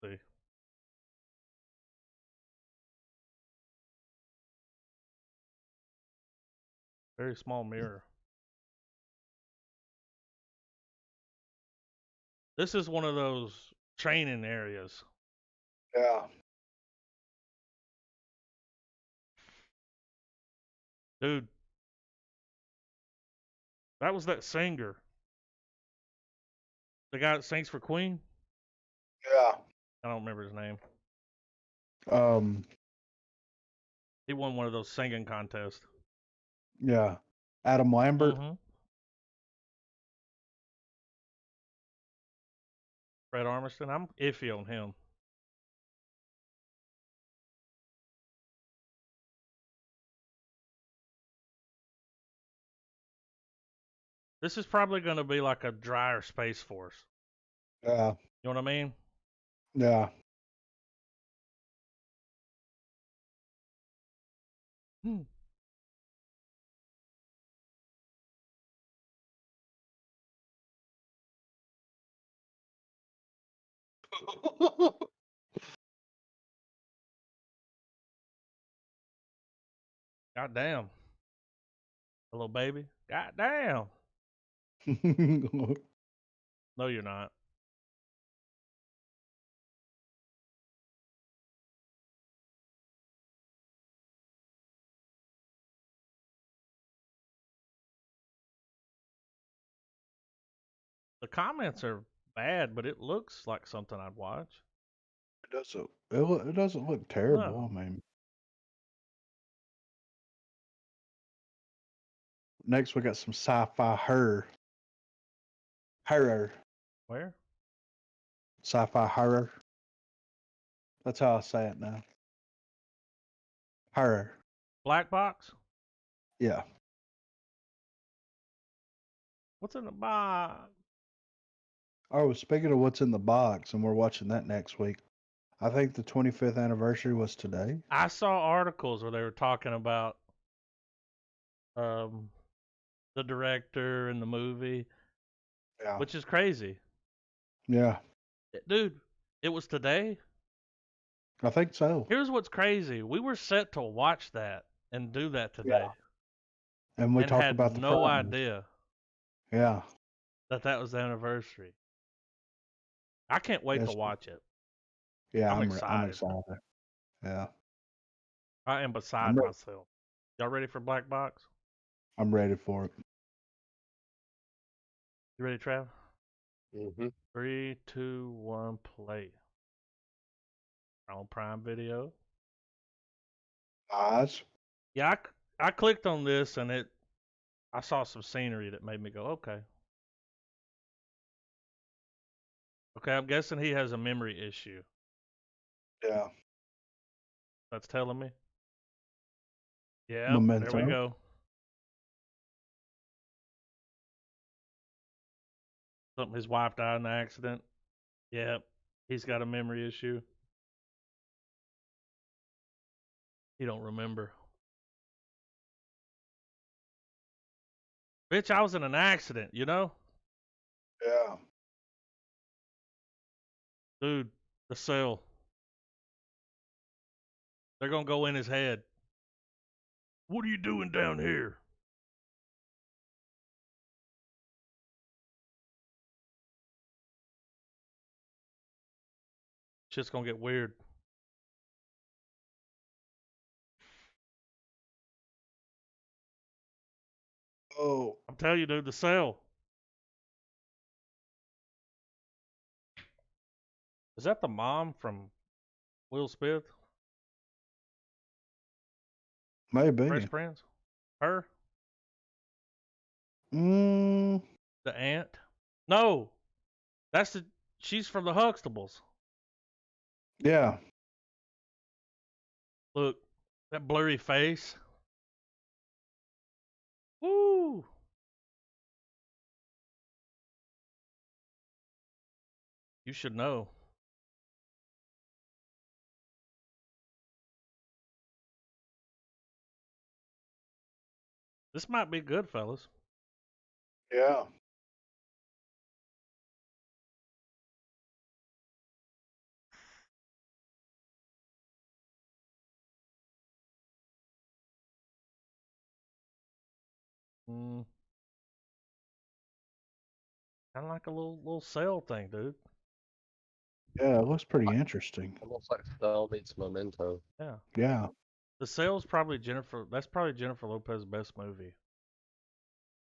See. Very small mirror. This is one of those training areas. Yeah. Dude, that was that singer. The guy that sings for Queen? Yeah. I don't remember his name. Um. He won one of those singing contests. Yeah. Adam Lambert. Mm-hmm. Fred Armisen. I'm iffy on him. This is probably going to be like a drier Space Force. Yeah. You know what I mean? Yeah. Hmm. God damn. Hello, baby. God damn. No, you're not. The comments are bad, but it looks like something I'd watch. It doesn't look terrible. No. I mean, next we got some sci-fi horror, Where? sci-fi horror. That's how I say it now. Horror. Black box? Yeah. What's in the box? Oh, speaking of what's in the box, and we're watching that next week. I think the 25th anniversary was today. I saw articles where they were talking about um, the director and the movie, Yeah. which is crazy. Yeah. Dude, it was today? I think so. Here's what's crazy. We were set to watch that and do that today. And we and talked had about the no Frighteners. idea Yeah. that was the anniversary. I can't wait to Yes. watch it. Yeah, I'm I'm excited. excited. Yeah. I am beside myself. Y'all ready for Black Box? I'm ready for it. You ready, Trav? Mm-hmm. 3, 2, 1, play. On Prime Video. Eyes. Yeah, I clicked on this and I saw some scenery that made me go, okay. Okay, I'm guessing he has a memory issue. Yeah. That's telling me. Yeah, Memento. there we go. Something his wife died in an accident. Yep, he's got a memory issue. He don't remember. Bitch, I was in an accident, you know? Yeah. Dude, the cell. They're gonna go in his head. What are you doing down here? Shit's gonna get weird. Oh, I'm telling you, dude, the cell. Is that the mom from Will Smith? maybe. Fresh Prince? Her? Mm, The aunt? No, that's the. She's from the Huxtables. yeah. Look, that blurry face. Woo! You should know. This might be good, fellas. Yeah. Mm, kind of like a little cell thing, dude. Yeah, it looks pretty interesting. Almost like Cell meets Memento. Yeah. Yeah. The Cell's probably Jennifer. That's probably Jennifer Lopez's best movie.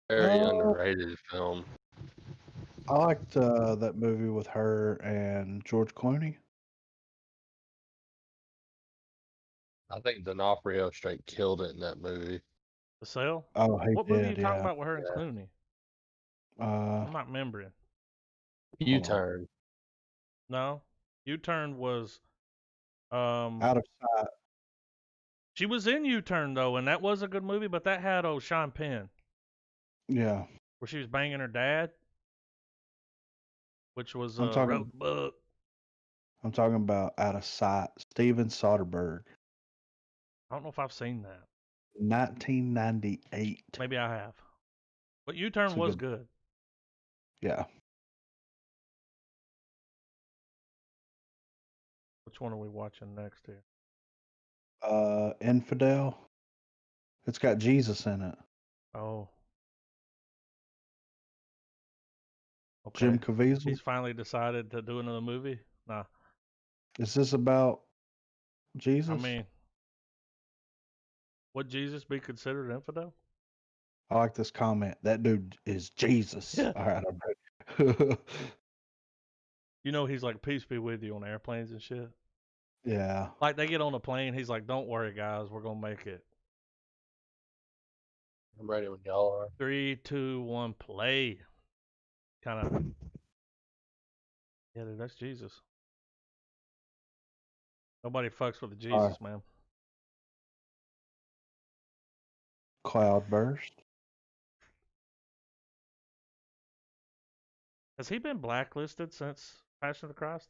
Very Oh, underrated film. I liked that movie with her and George Clooney. I think D'Onofrio straight killed it in that movie. The Cell. Oh, he What movie are you did, talking yeah. about with her and Yeah. Clooney? Uh, I'm not remembering. hold on. U-Turn. No, U-Turn was. Um, Out of Sight. she was in U-Turn though, and that was a good movie. But that had Sean Penn, Yeah. where she was banging her dad, which was I'm wrote talking the book. I'm talking about Out of Sight. Steven Soderbergh. I don't know if I've seen that. 1998. Maybe I have. But U-Turn It's a was good. good. Yeah. Which one are we watching next here? Infidel. It's got Jesus in it. Oh, Jim okay. Caviezel. He's finally decided to do another movie. Nah, Is this about I Jesus? mean, would Jesus be considered infidel? I like this comment. That dude is Jesus. Yeah. All right, I'm ready. You know he's like, peace be with you on airplanes and shit. Yeah. Like they get on the plane, he's like, don't worry guys, we're gonna make it. I'm ready when y'all are. 3, 2, 1, play. Kind of. Yeah, dude, that's Jesus. Nobody fucks with the All right. Jesus, man. Cloudburst. Has he been blacklisted since Passion of the Christ?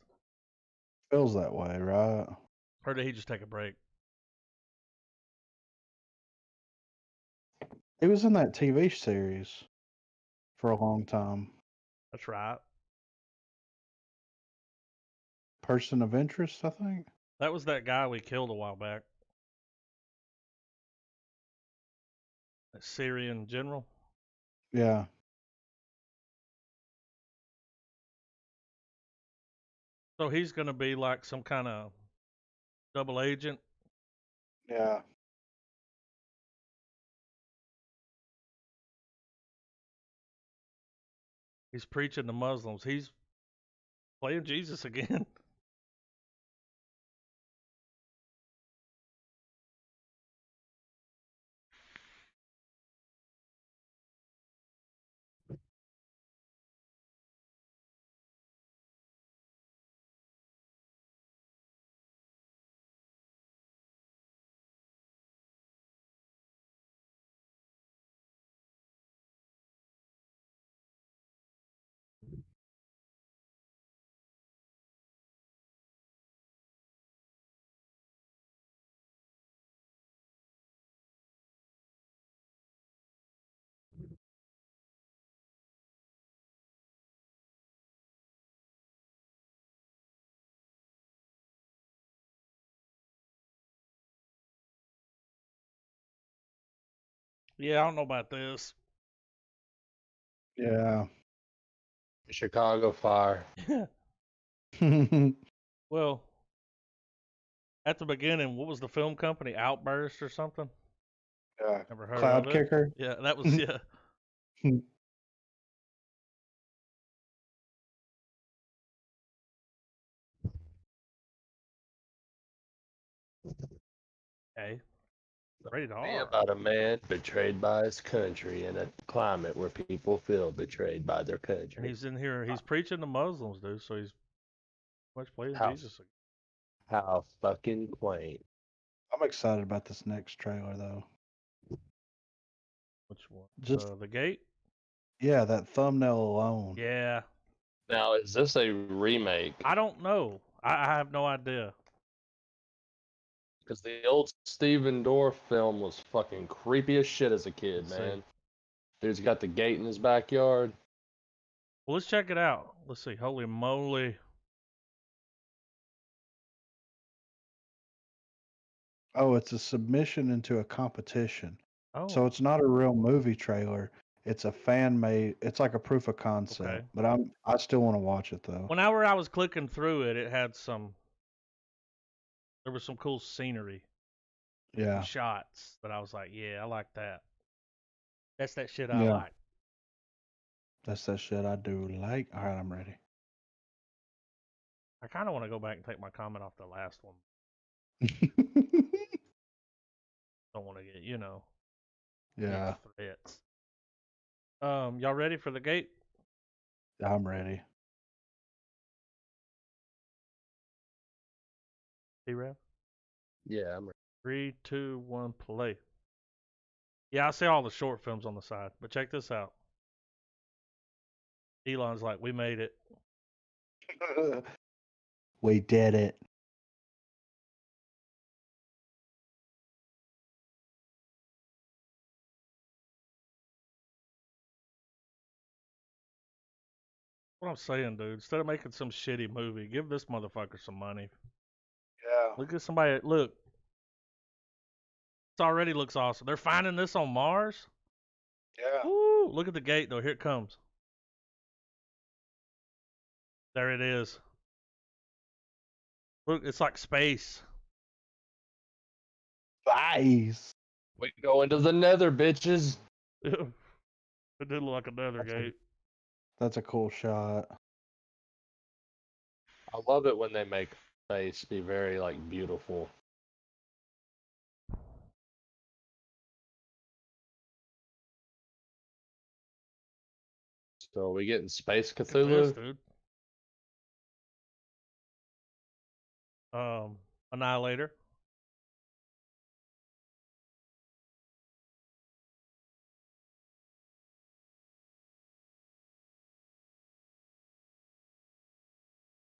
Feels that way, right? Or did he just take a break? He was in that TV series for a long time. That's right. Person of Interest, I think. That was that guy we killed a while back. That Syrian general. Yeah. So he's gonna be like some kind of double agent. Yeah. He's preaching to Muslims. He's playing Jesus again. Yeah, I don't know about this. Yeah. Chicago Fire. Well, at the beginning, what was the film company? Outburst or something? Yeah. Never heard Cloud of it. Kicker. Yeah, that was yeah. Okay. Rated Be R. about a man betrayed by his country in a climate where people feel betrayed by their And country. he's in here. He's preaching to Muslims, dude. So he's much playing How Jesus. how fucking quaint. I'm excited about this next trailer though. Which one? Just The Gate. yeah, that thumbnail alone. Yeah. Now, is this a remake? I don't know. I have no idea. Because the old Steven Dorff film was fucking creepy as shit as a kid, Let's see. man. Dude's got the gate in his backyard. Well, let's check it out. Let's see. Holy moly. Oh, it's a submission into a competition. Oh. So it's not a real movie trailer. It's a fan made. It's like a proof of concept. Okay. But I still want to watch it though. Whenever I was clicking through it, it had some. There was some cool scenery, Yeah. shots that I was like, yeah, I like that. That's that shit I Yeah. like. That's that shit I do like. All right, I'm ready. I kind of want to go back and take my comment off the last one. Don't want to get, Yeah, threats. Y'all ready for the gate? I'm ready. T-Rev? Yeah, I'm ready. 3, 2, 1, play. Yeah, I see all the short films on the side, but check this out. Elon's like, we made it. We did it. What I'm saying, dude, instead of making some shitty movie, give this motherfucker some money. Yeah. Look at somebody. Look, this already looks awesome. They're finding this on Mars. Yeah. Woo! Look at the gate, though. Here it comes. There it is. Look, it's like space. Nice. We go into the nether, bitches. It did look like another gate. That's a cool shot. I love it when they make space be very, like, beautiful. So, are we getting Space Look at this, Cthulhu? dude. Annihilator.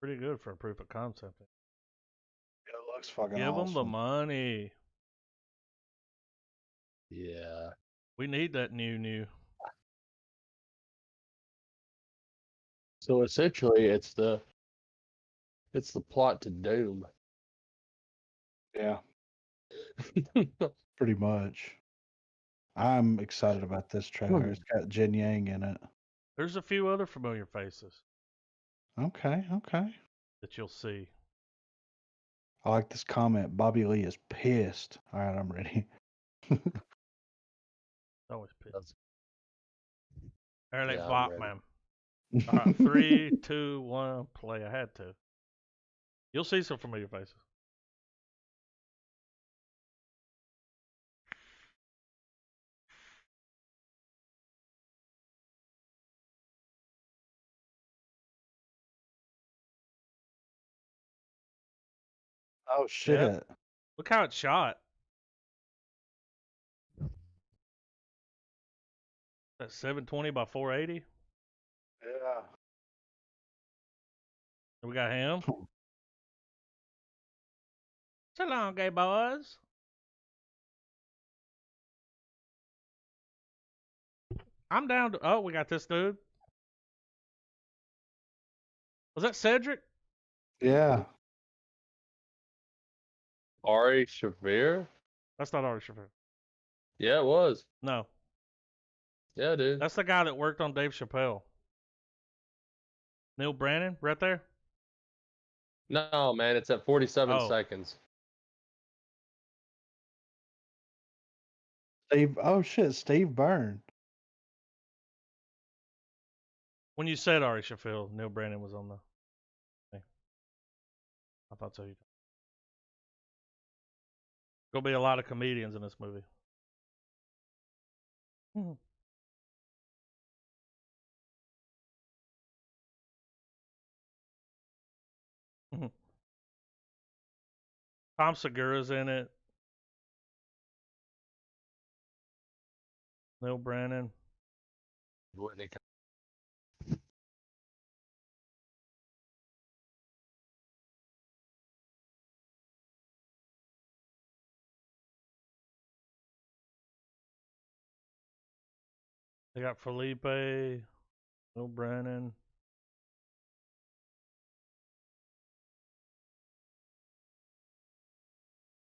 Pretty good for a proof of concept. It looks fucking Give them the awesome. money. Yeah. We need that new. So essentially, it's the plot to Doom. Yeah, pretty much. I'm excited about this trailer. It's got Jin Yang in it. There's a few other familiar faces Okay. that you'll see. I like this comment. Bobby Lee is pissed. All right, I'm ready. Always pissed. That's- Air Yeah, I'm Bach, ready. man. All right, 3, 2, 1, play. I had to. You'll see some familiar faces. Oh shit. Look how it's shot. That's 720 by 480. Yeah. We got him. So long, gay boys. I'm down to. Oh, we got this dude. Was that Cedric? Yeah. Ari Shaffir? That's not Ari Shaffir. Yeah, it was. No, Yeah, dude. that's the guy that worked on Dave Chappelle. Neil Brennan, right there. No, man, it's at 47 Oh. seconds. Steve. Oh shit, Steve Byrne. When you said Ari Sheffield, Neil Brennan was on the thing. I thought so. Gonna be a lot of comedians in this movie. Tom Segura's in it. Neil Brennan. Whitney. They got Felipe. Neil Brennan.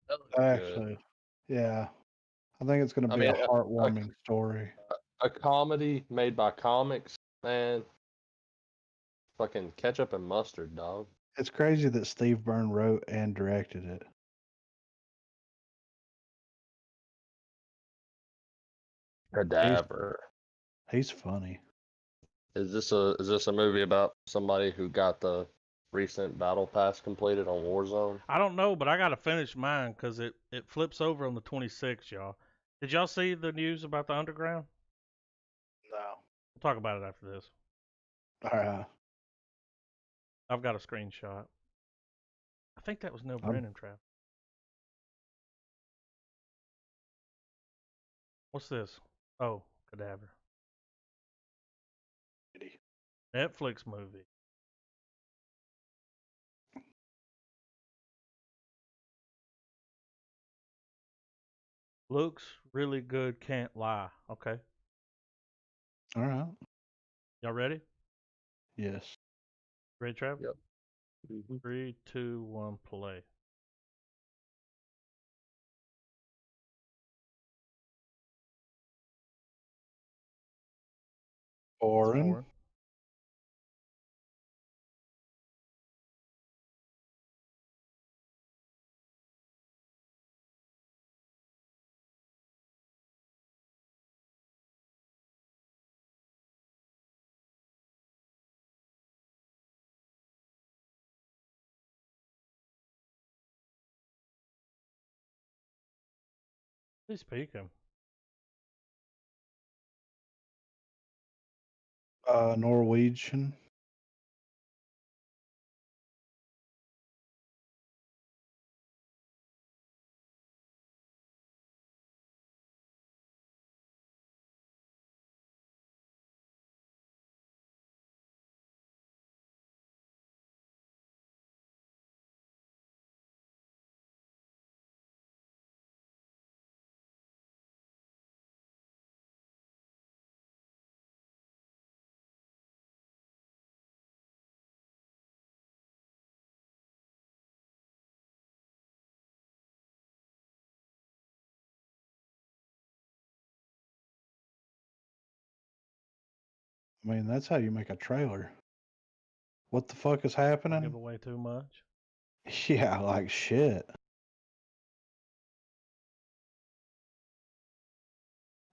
That looks good. Actually, yeah. I think it's going to I be mean, a heartwarming story. a comedy made by comics, man. Fucking ketchup and mustard, dog. It's crazy that Steve Byrne wrote and directed it. Cadaver. He's funny. Is this a movie about somebody who got the recent battle pass completed on Warzone? I don't know, but I gotta finish mine because it flips over on the 26th, y'all. Did y'all see the news about the underground? No. We'll talk about it after this. All right. I've got a screenshot. I think that was Neil I'm- Brennan, Trav. What's this? Oh, Cadaver. Netflix movie. Looks really good, can't lie. Okay. All right. Y'all ready? Yes. Ready, Trav? Yep. Mm-hmm. 3, 2, 1, play. Foreign. He's peeking. Norwegian. I mean, that's how you make a trailer. What the fuck is Don't happening? give away too much. Yeah, like shit.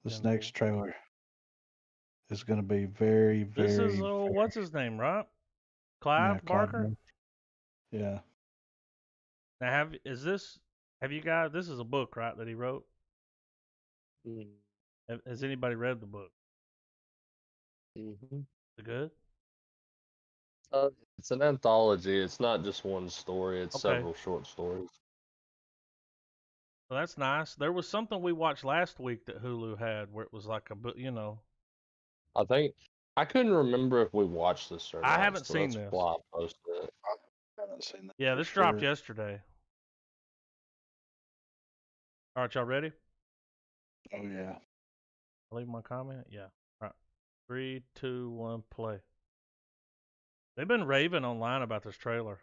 This next trailer is going to be very, very. This is very, what's his name, right? Clive Barker. Yeah. Now have you guys? This is a book, right? That he wrote. Has anybody read the book? Mm-hmm. Is it good? It's an anthology. It's not just one story. It's Okay. several short stories. Well, that's nice. There was something we watched last week that Hulu had where it was like a book, you know. I think I couldn't remember if we watched this or not. I haven't so seen that's this. why I posted it. I haven't seen that. Yeah, for this dropped sure. yesterday. All right, y'all ready? Oh yeah. I'll leave my comment. Yeah. All right. 3, 2, 1, play. They've been raving online about this trailer.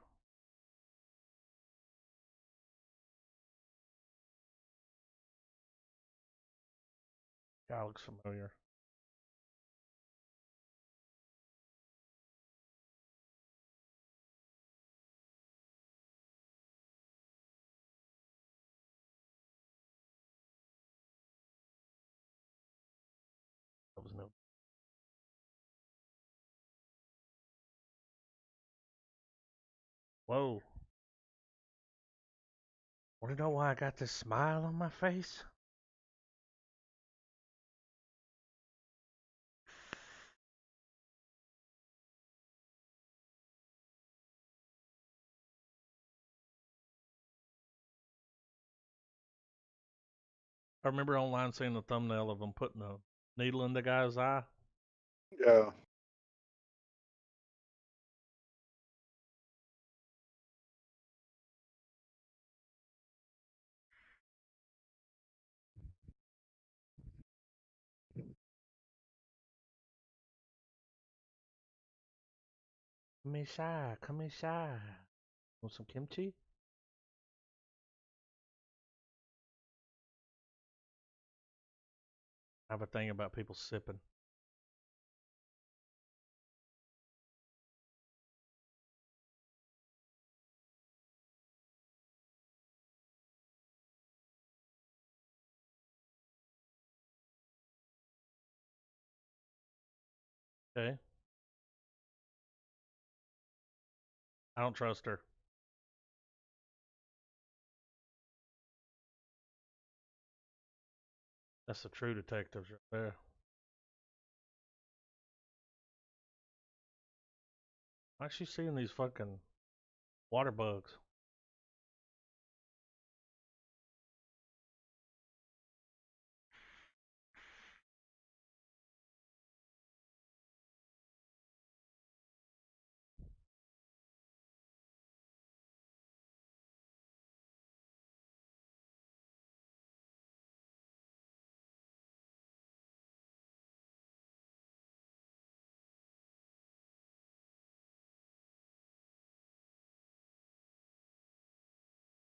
Guy looks familiar. That was no. Whoa. Want to know why I got this smile on my face? I remember online seeing the thumbnail of them putting a needle in the guy's eye. Yeah. Come inside, come inside. Want some kimchi? I have a thing about people sipping. Okay. I don't trust her. That's the true detectives right there. Why is she seeing these fucking water bugs?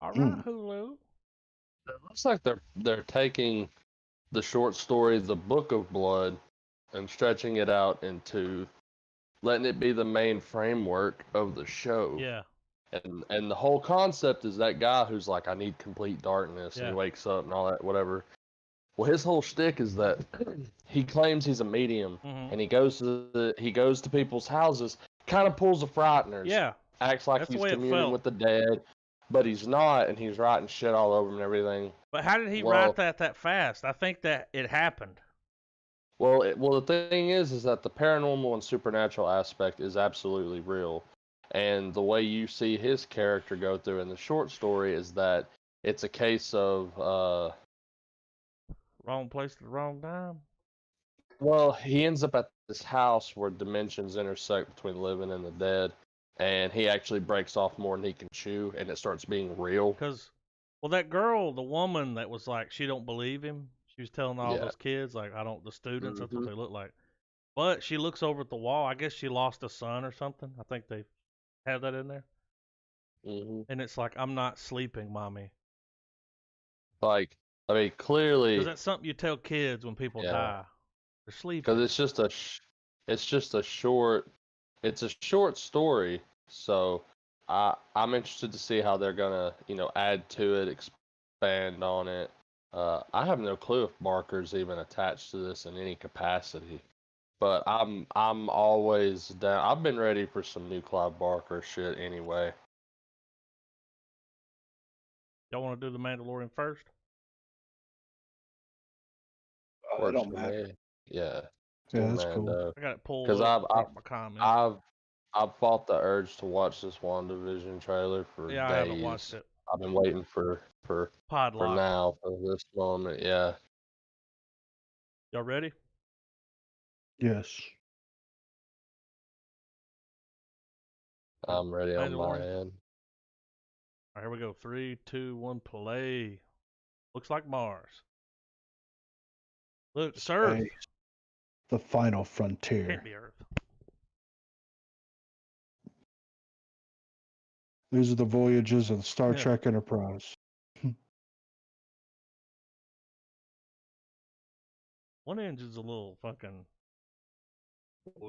All right, Mm. Hulu. It looks like they're taking the short story, The Book of Blood, and stretching it out into letting it be the main framework of the show. Yeah, And the whole concept is that guy who's like, I need complete darkness, and yeah. he wakes up and all that, whatever. Well, his whole shtick is that he claims he's a medium, Mm-hmm. and he goes to people's houses, kind of pulls the Frighteners, Yeah, acts like that's the he's way it communing felt. with the dead, but he's not, and he's writing shit all over him and everything. But how did he write Well, that fast? I think that it happened. well, the thing is that the paranormal and supernatural aspect is absolutely real, and the way you see his character go through in the short story is that it's a case of Wrong place at the wrong time. well, he ends up at this house where dimensions intersect between living and the dead, and he actually breaks off more than he can chew, and it starts being real. Cause, well, that girl, the woman that was like, she don't believe him. She was telling all Yeah. those kids, like, I don't, the students, that's what Hmm. they look like. But she looks over at the wall. I guess she lost a son or something. I think they have that in there. Hmm. And it's like, I'm not sleeping, mommy. Like, I mean, Because clearly, that's something you tell kids when people yeah, die. They're sleeping. because it's just a short, it's a short story. So, I'm interested to see how they're gonna, add to it, expand on it. I have no clue if Barker's even attached to this in any capacity. But I'm always down. I've been ready for some new Clive Barker shit anyway. Y'all want to do the Mandalorian first? It Works don't for matter. me. Yeah, Yeah, Team that's cool. Mando. I got it pulled Because up. I've I've Drop my comments. I've I've fought the urge to watch this WandaVision trailer for Yeah, I haven't watched days. it. I've been waiting for Podlock. now, for this moment. Yeah, Y'all ready? Yes. I'm ready on my Mandalorian. end. All right, here we go. 3, 2, 1, play. Looks like Mars. Look, it's Earth. Space, the final Can't frontier. be Earth. These are the voyages of the Star Yeah. Trek Enterprise. One engine's a little fucking.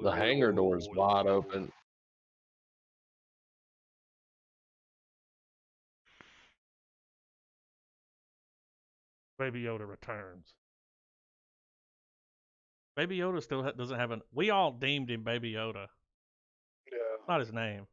The hangar door's wide open. Baby Yoda returns. Baby Yoda still doesn't have an. We all deemed him Baby Yoda. Yeah. Not his name.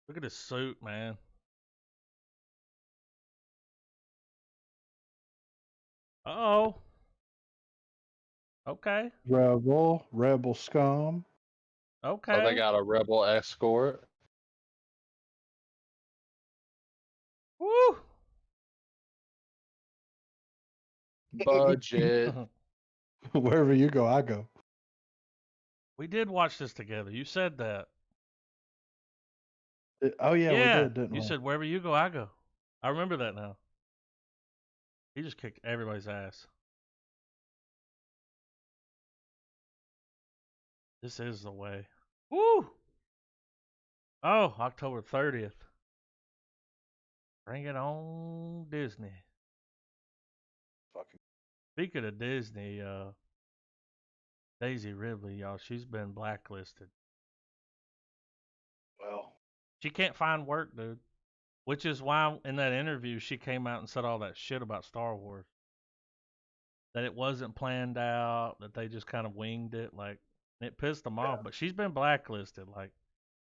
Look at his suit, man. Uh-oh. Okay. Rebel scum. Okay. Oh, they got a rebel escort. Woo! Budget. Wherever you go, I go. We did watch this together. You said that. Oh yeah, we did, didn't you we? said wherever you go, I go. I remember that now. He just kicked everybody's ass. This is the way. Woo! Oh, October 30th. Bring it on, Disney. Fucking. Speaking of Disney, Daisy Ridley, y'all, she's been blacklisted. Well, She can't find work, dude. Which is why in that interview she came out and said all that shit about Star Wars. That it wasn't planned out, that they just kind of winged it, like it pissed them off. But she's been blacklisted. Like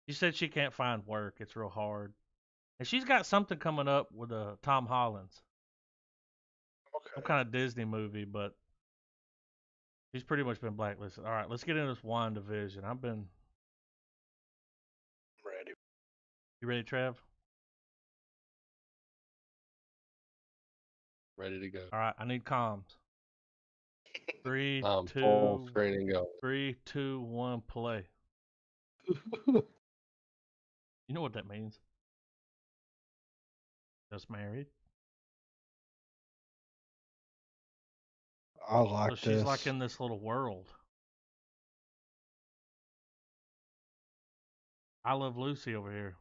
she said she can't find work. It's real hard. And she's got something coming up with Tom Holland's. okay. Some kind of Disney movie, but she's pretty much been blacklisted. All right, let's get into this WandaVision. I'm ready. You ready, Trev? Ready to go. All right, I need comms. Three, Full screen and go. 3, 2, 1, play. You know what that means? Just married. I like So she's this. like in this little world. I Love Lucy over here.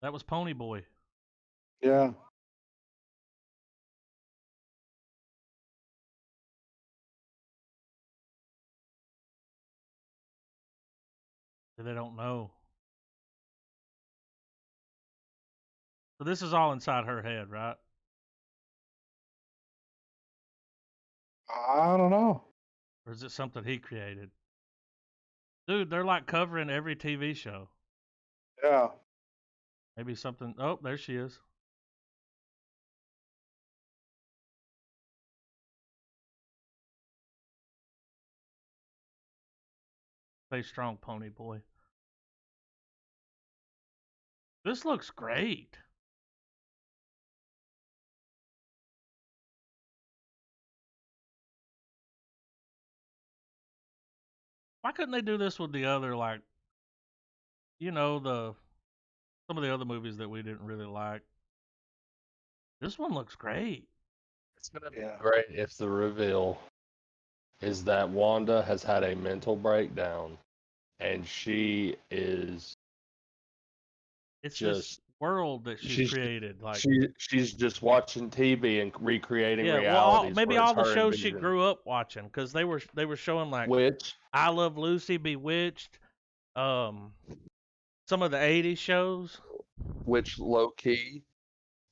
That was Pony Boy. Yeah. They don't know. So this is all inside her head, right? I don't know. Or is it something he created? Dude, they're like covering every TV show. Yeah. Maybe something. Oh, there she is. Stay strong, Pony Boy. This looks great. Why couldn't they do this with the other, like, you know, some of the other movies that we didn't really like? This one looks great. It's gonna be great if the reveal is that Wanda has had a mental breakdown and she is It's just this world that she's created. Like she's just watching TV and recreating yeah, well, realities. maybe where all it's the her shows she envisioning. grew up watching, because they were showing like Which I Love Lucy, Bewitched, some of the '80s shows. which low key,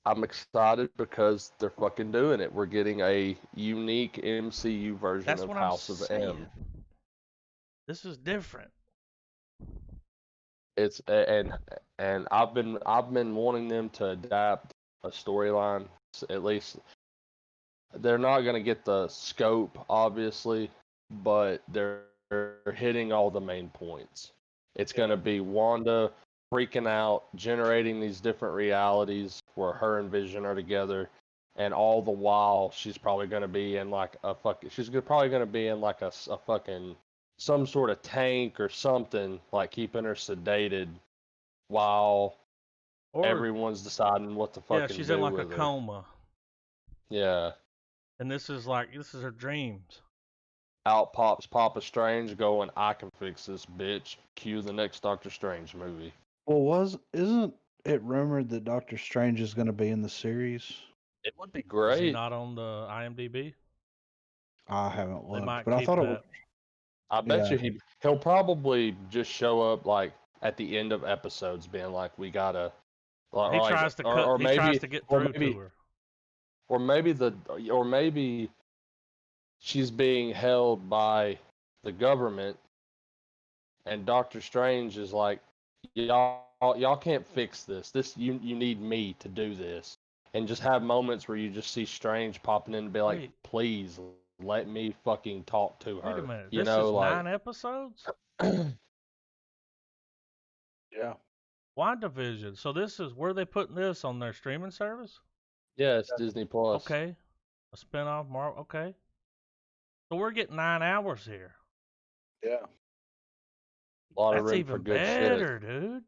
I'm excited because they're fucking doing it. We're getting a unique MCU version That's of what House I'm of saying. M. This is different. It's and I've been wanting them to adapt a storyline. At least they're not gonna get the scope, obviously, but they're hitting all the main points. It's gonna be Wanda freaking out, generating these different realities where her and Vision are together, and all the while she's probably gonna be in like a fucking. Probably gonna be in like a fucking some sort of tank or something, like keeping her sedated while Or everyone's deciding what to fucking yeah, she's do in like a with her. coma, Yeah. and this is her dreams. Out pops Papa Strange going, I can fix this bitch. Cue the next Doctor Strange movie. Well, isn't it rumored that Doctor Strange is going to be in the series? It would be Is he great. not on the IMDb? I haven't They looked, might but I keep thought it that. was. I bet Yeah. you he'll probably just show up like at the end of episodes, being like, "We gotta," He like, tries to or he maybe, tries to get through to her. or maybe she's being held by the government, and Doctor Strange is like, y'all can't fix this. You need me to do this, and just have moments where you just see Strange popping in and be like, Wait. please let me fucking talk to her. Wait a minute. You This know, is like 9 episodes? Yeah. WandaVision. So this is where they putting this on their streaming service? yeah, it's Disney Plus. Okay. A spinoff, Marvel. Okay. So we're getting 9 hours here. Yeah. A lot of That's room for even good better, shit. dude.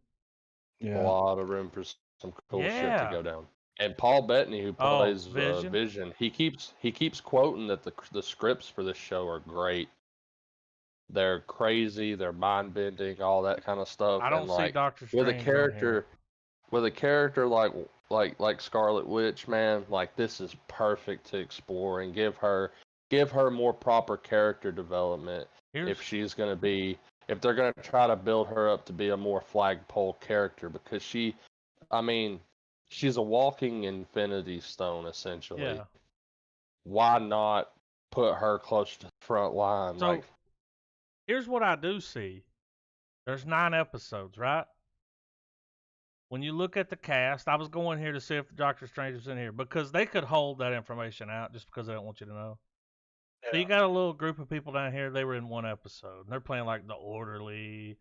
Yeah. A lot of room for some cool shit to Yeah. go down. And Paul Bettany, who Oh, plays Vision? Vision, he keeps quoting that the scripts for this show are great. They're crazy, they're mind bending, all that kind of stuff. I don't and see like Doctor with a Strange on here. character like Scarlet Witch, man, like this is perfect to explore and give her more proper character development if they're gonna try to build her up to be a more flagpole character, because she's a walking Infinity Stone essentially. Yeah. Why not put her close to the front line? So here's what I do see. There's 9 episodes, right? When you look at the cast, I was going here to see if Doctor Strange was in here because they could hold that information out just because they don't want you to know. Yeah. So you got a little group of people down here. They were in one episode. And they're playing like the orderly,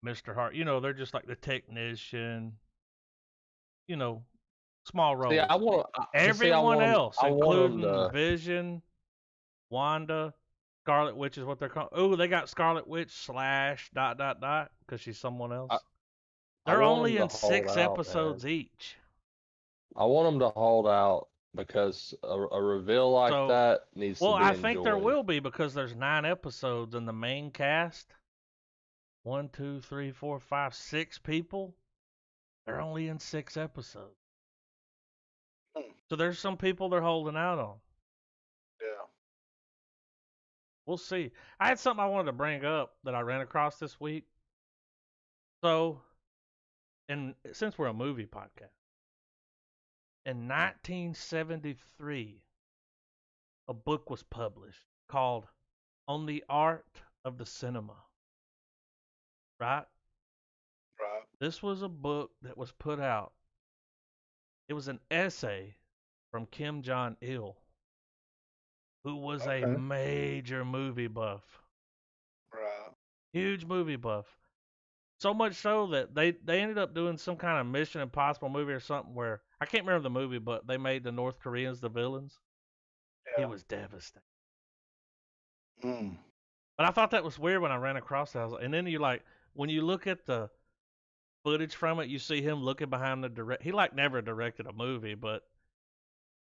Mr. Hart. You know, they're just like the technician. You know, small roles. Everyone else, including Vision, Wanda, Scarlet Witch is what they're called. Oh, they got Scarlet Witch / ... because she's someone else. They're only in 6 episodes each. I want them to hold out because a reveal like that needs to be enjoyed. Well, I think there will be because there's 9 episodes in the main cast. 1, 2, 3, 4, 5, 6 people. They're only in 6 episodes. So there's some people they're holding out on. Yeah. We'll see. I had something I wanted to bring up that I ran across this week. So, since we're a movie podcast, in 1973, a book was published called On the Art of the Cinema. Right? Right. This was a book that was put out. It was an essay from Kim Jong-il, who was a major movie buff. Right. Huge movie buff. So much so that they ended up doing some kind of Mission Impossible movie or something where, I can't remember the movie, but they made the North Koreans the villains. Yeah. It was devastating. Mm. But I thought that was weird when I ran across that. And then when you look at the footage from it, you see him looking behind he never directed a movie, but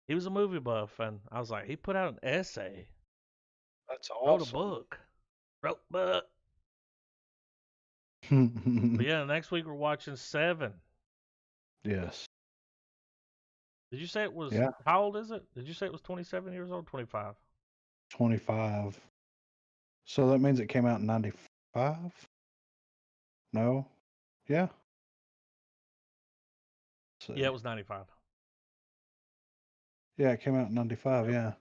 he was a movie buff, and I was like, he put out an essay. That's awesome. Wrote a book. But yeah, next week we're watching 7. Yes. Did you say it was? Yeah. How old is it? Did you say it was 27 years old? 25. 25. So that means it came out in 95? No? Yeah. Yeah, it was 95. Yeah, it came out in 95, yeah.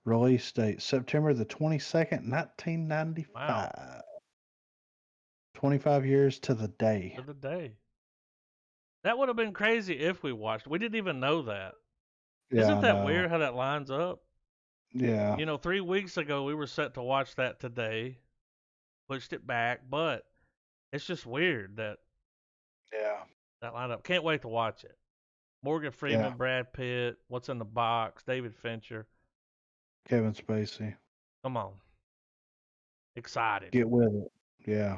Release date, September the 22nd, 1995. Wow. 25 years to the day. To the day. That would have been crazy if we watched. We didn't even know that. Yeah, Isn't that weird how that lines up? Yeah. 3 weeks ago we were set to watch that today. Pushed it back, but it's just weird that lined up. Can't wait to watch it. Morgan Freeman, Brad Pitt, What's in the Box, David Fincher, Kevin Spacey. Come on. Excited. Get with it. Yeah.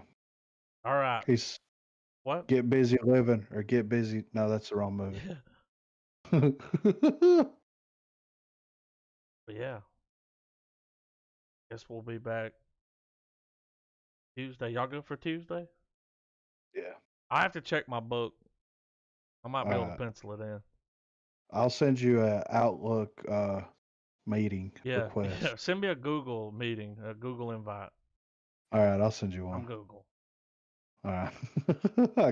All right. What? Get Busy Living or Get Busy. No, that's the wrong movie. But yeah. Guess we'll be back Tuesday. Y'all good for Tuesday? Yeah. I have to check my book. I might be able to Alright. pencil it in. I'll send you a Outlook meeting Yeah. request. Send me a Google meeting, a Google invite. All right, I'll send you I'm one. Google. All right. I got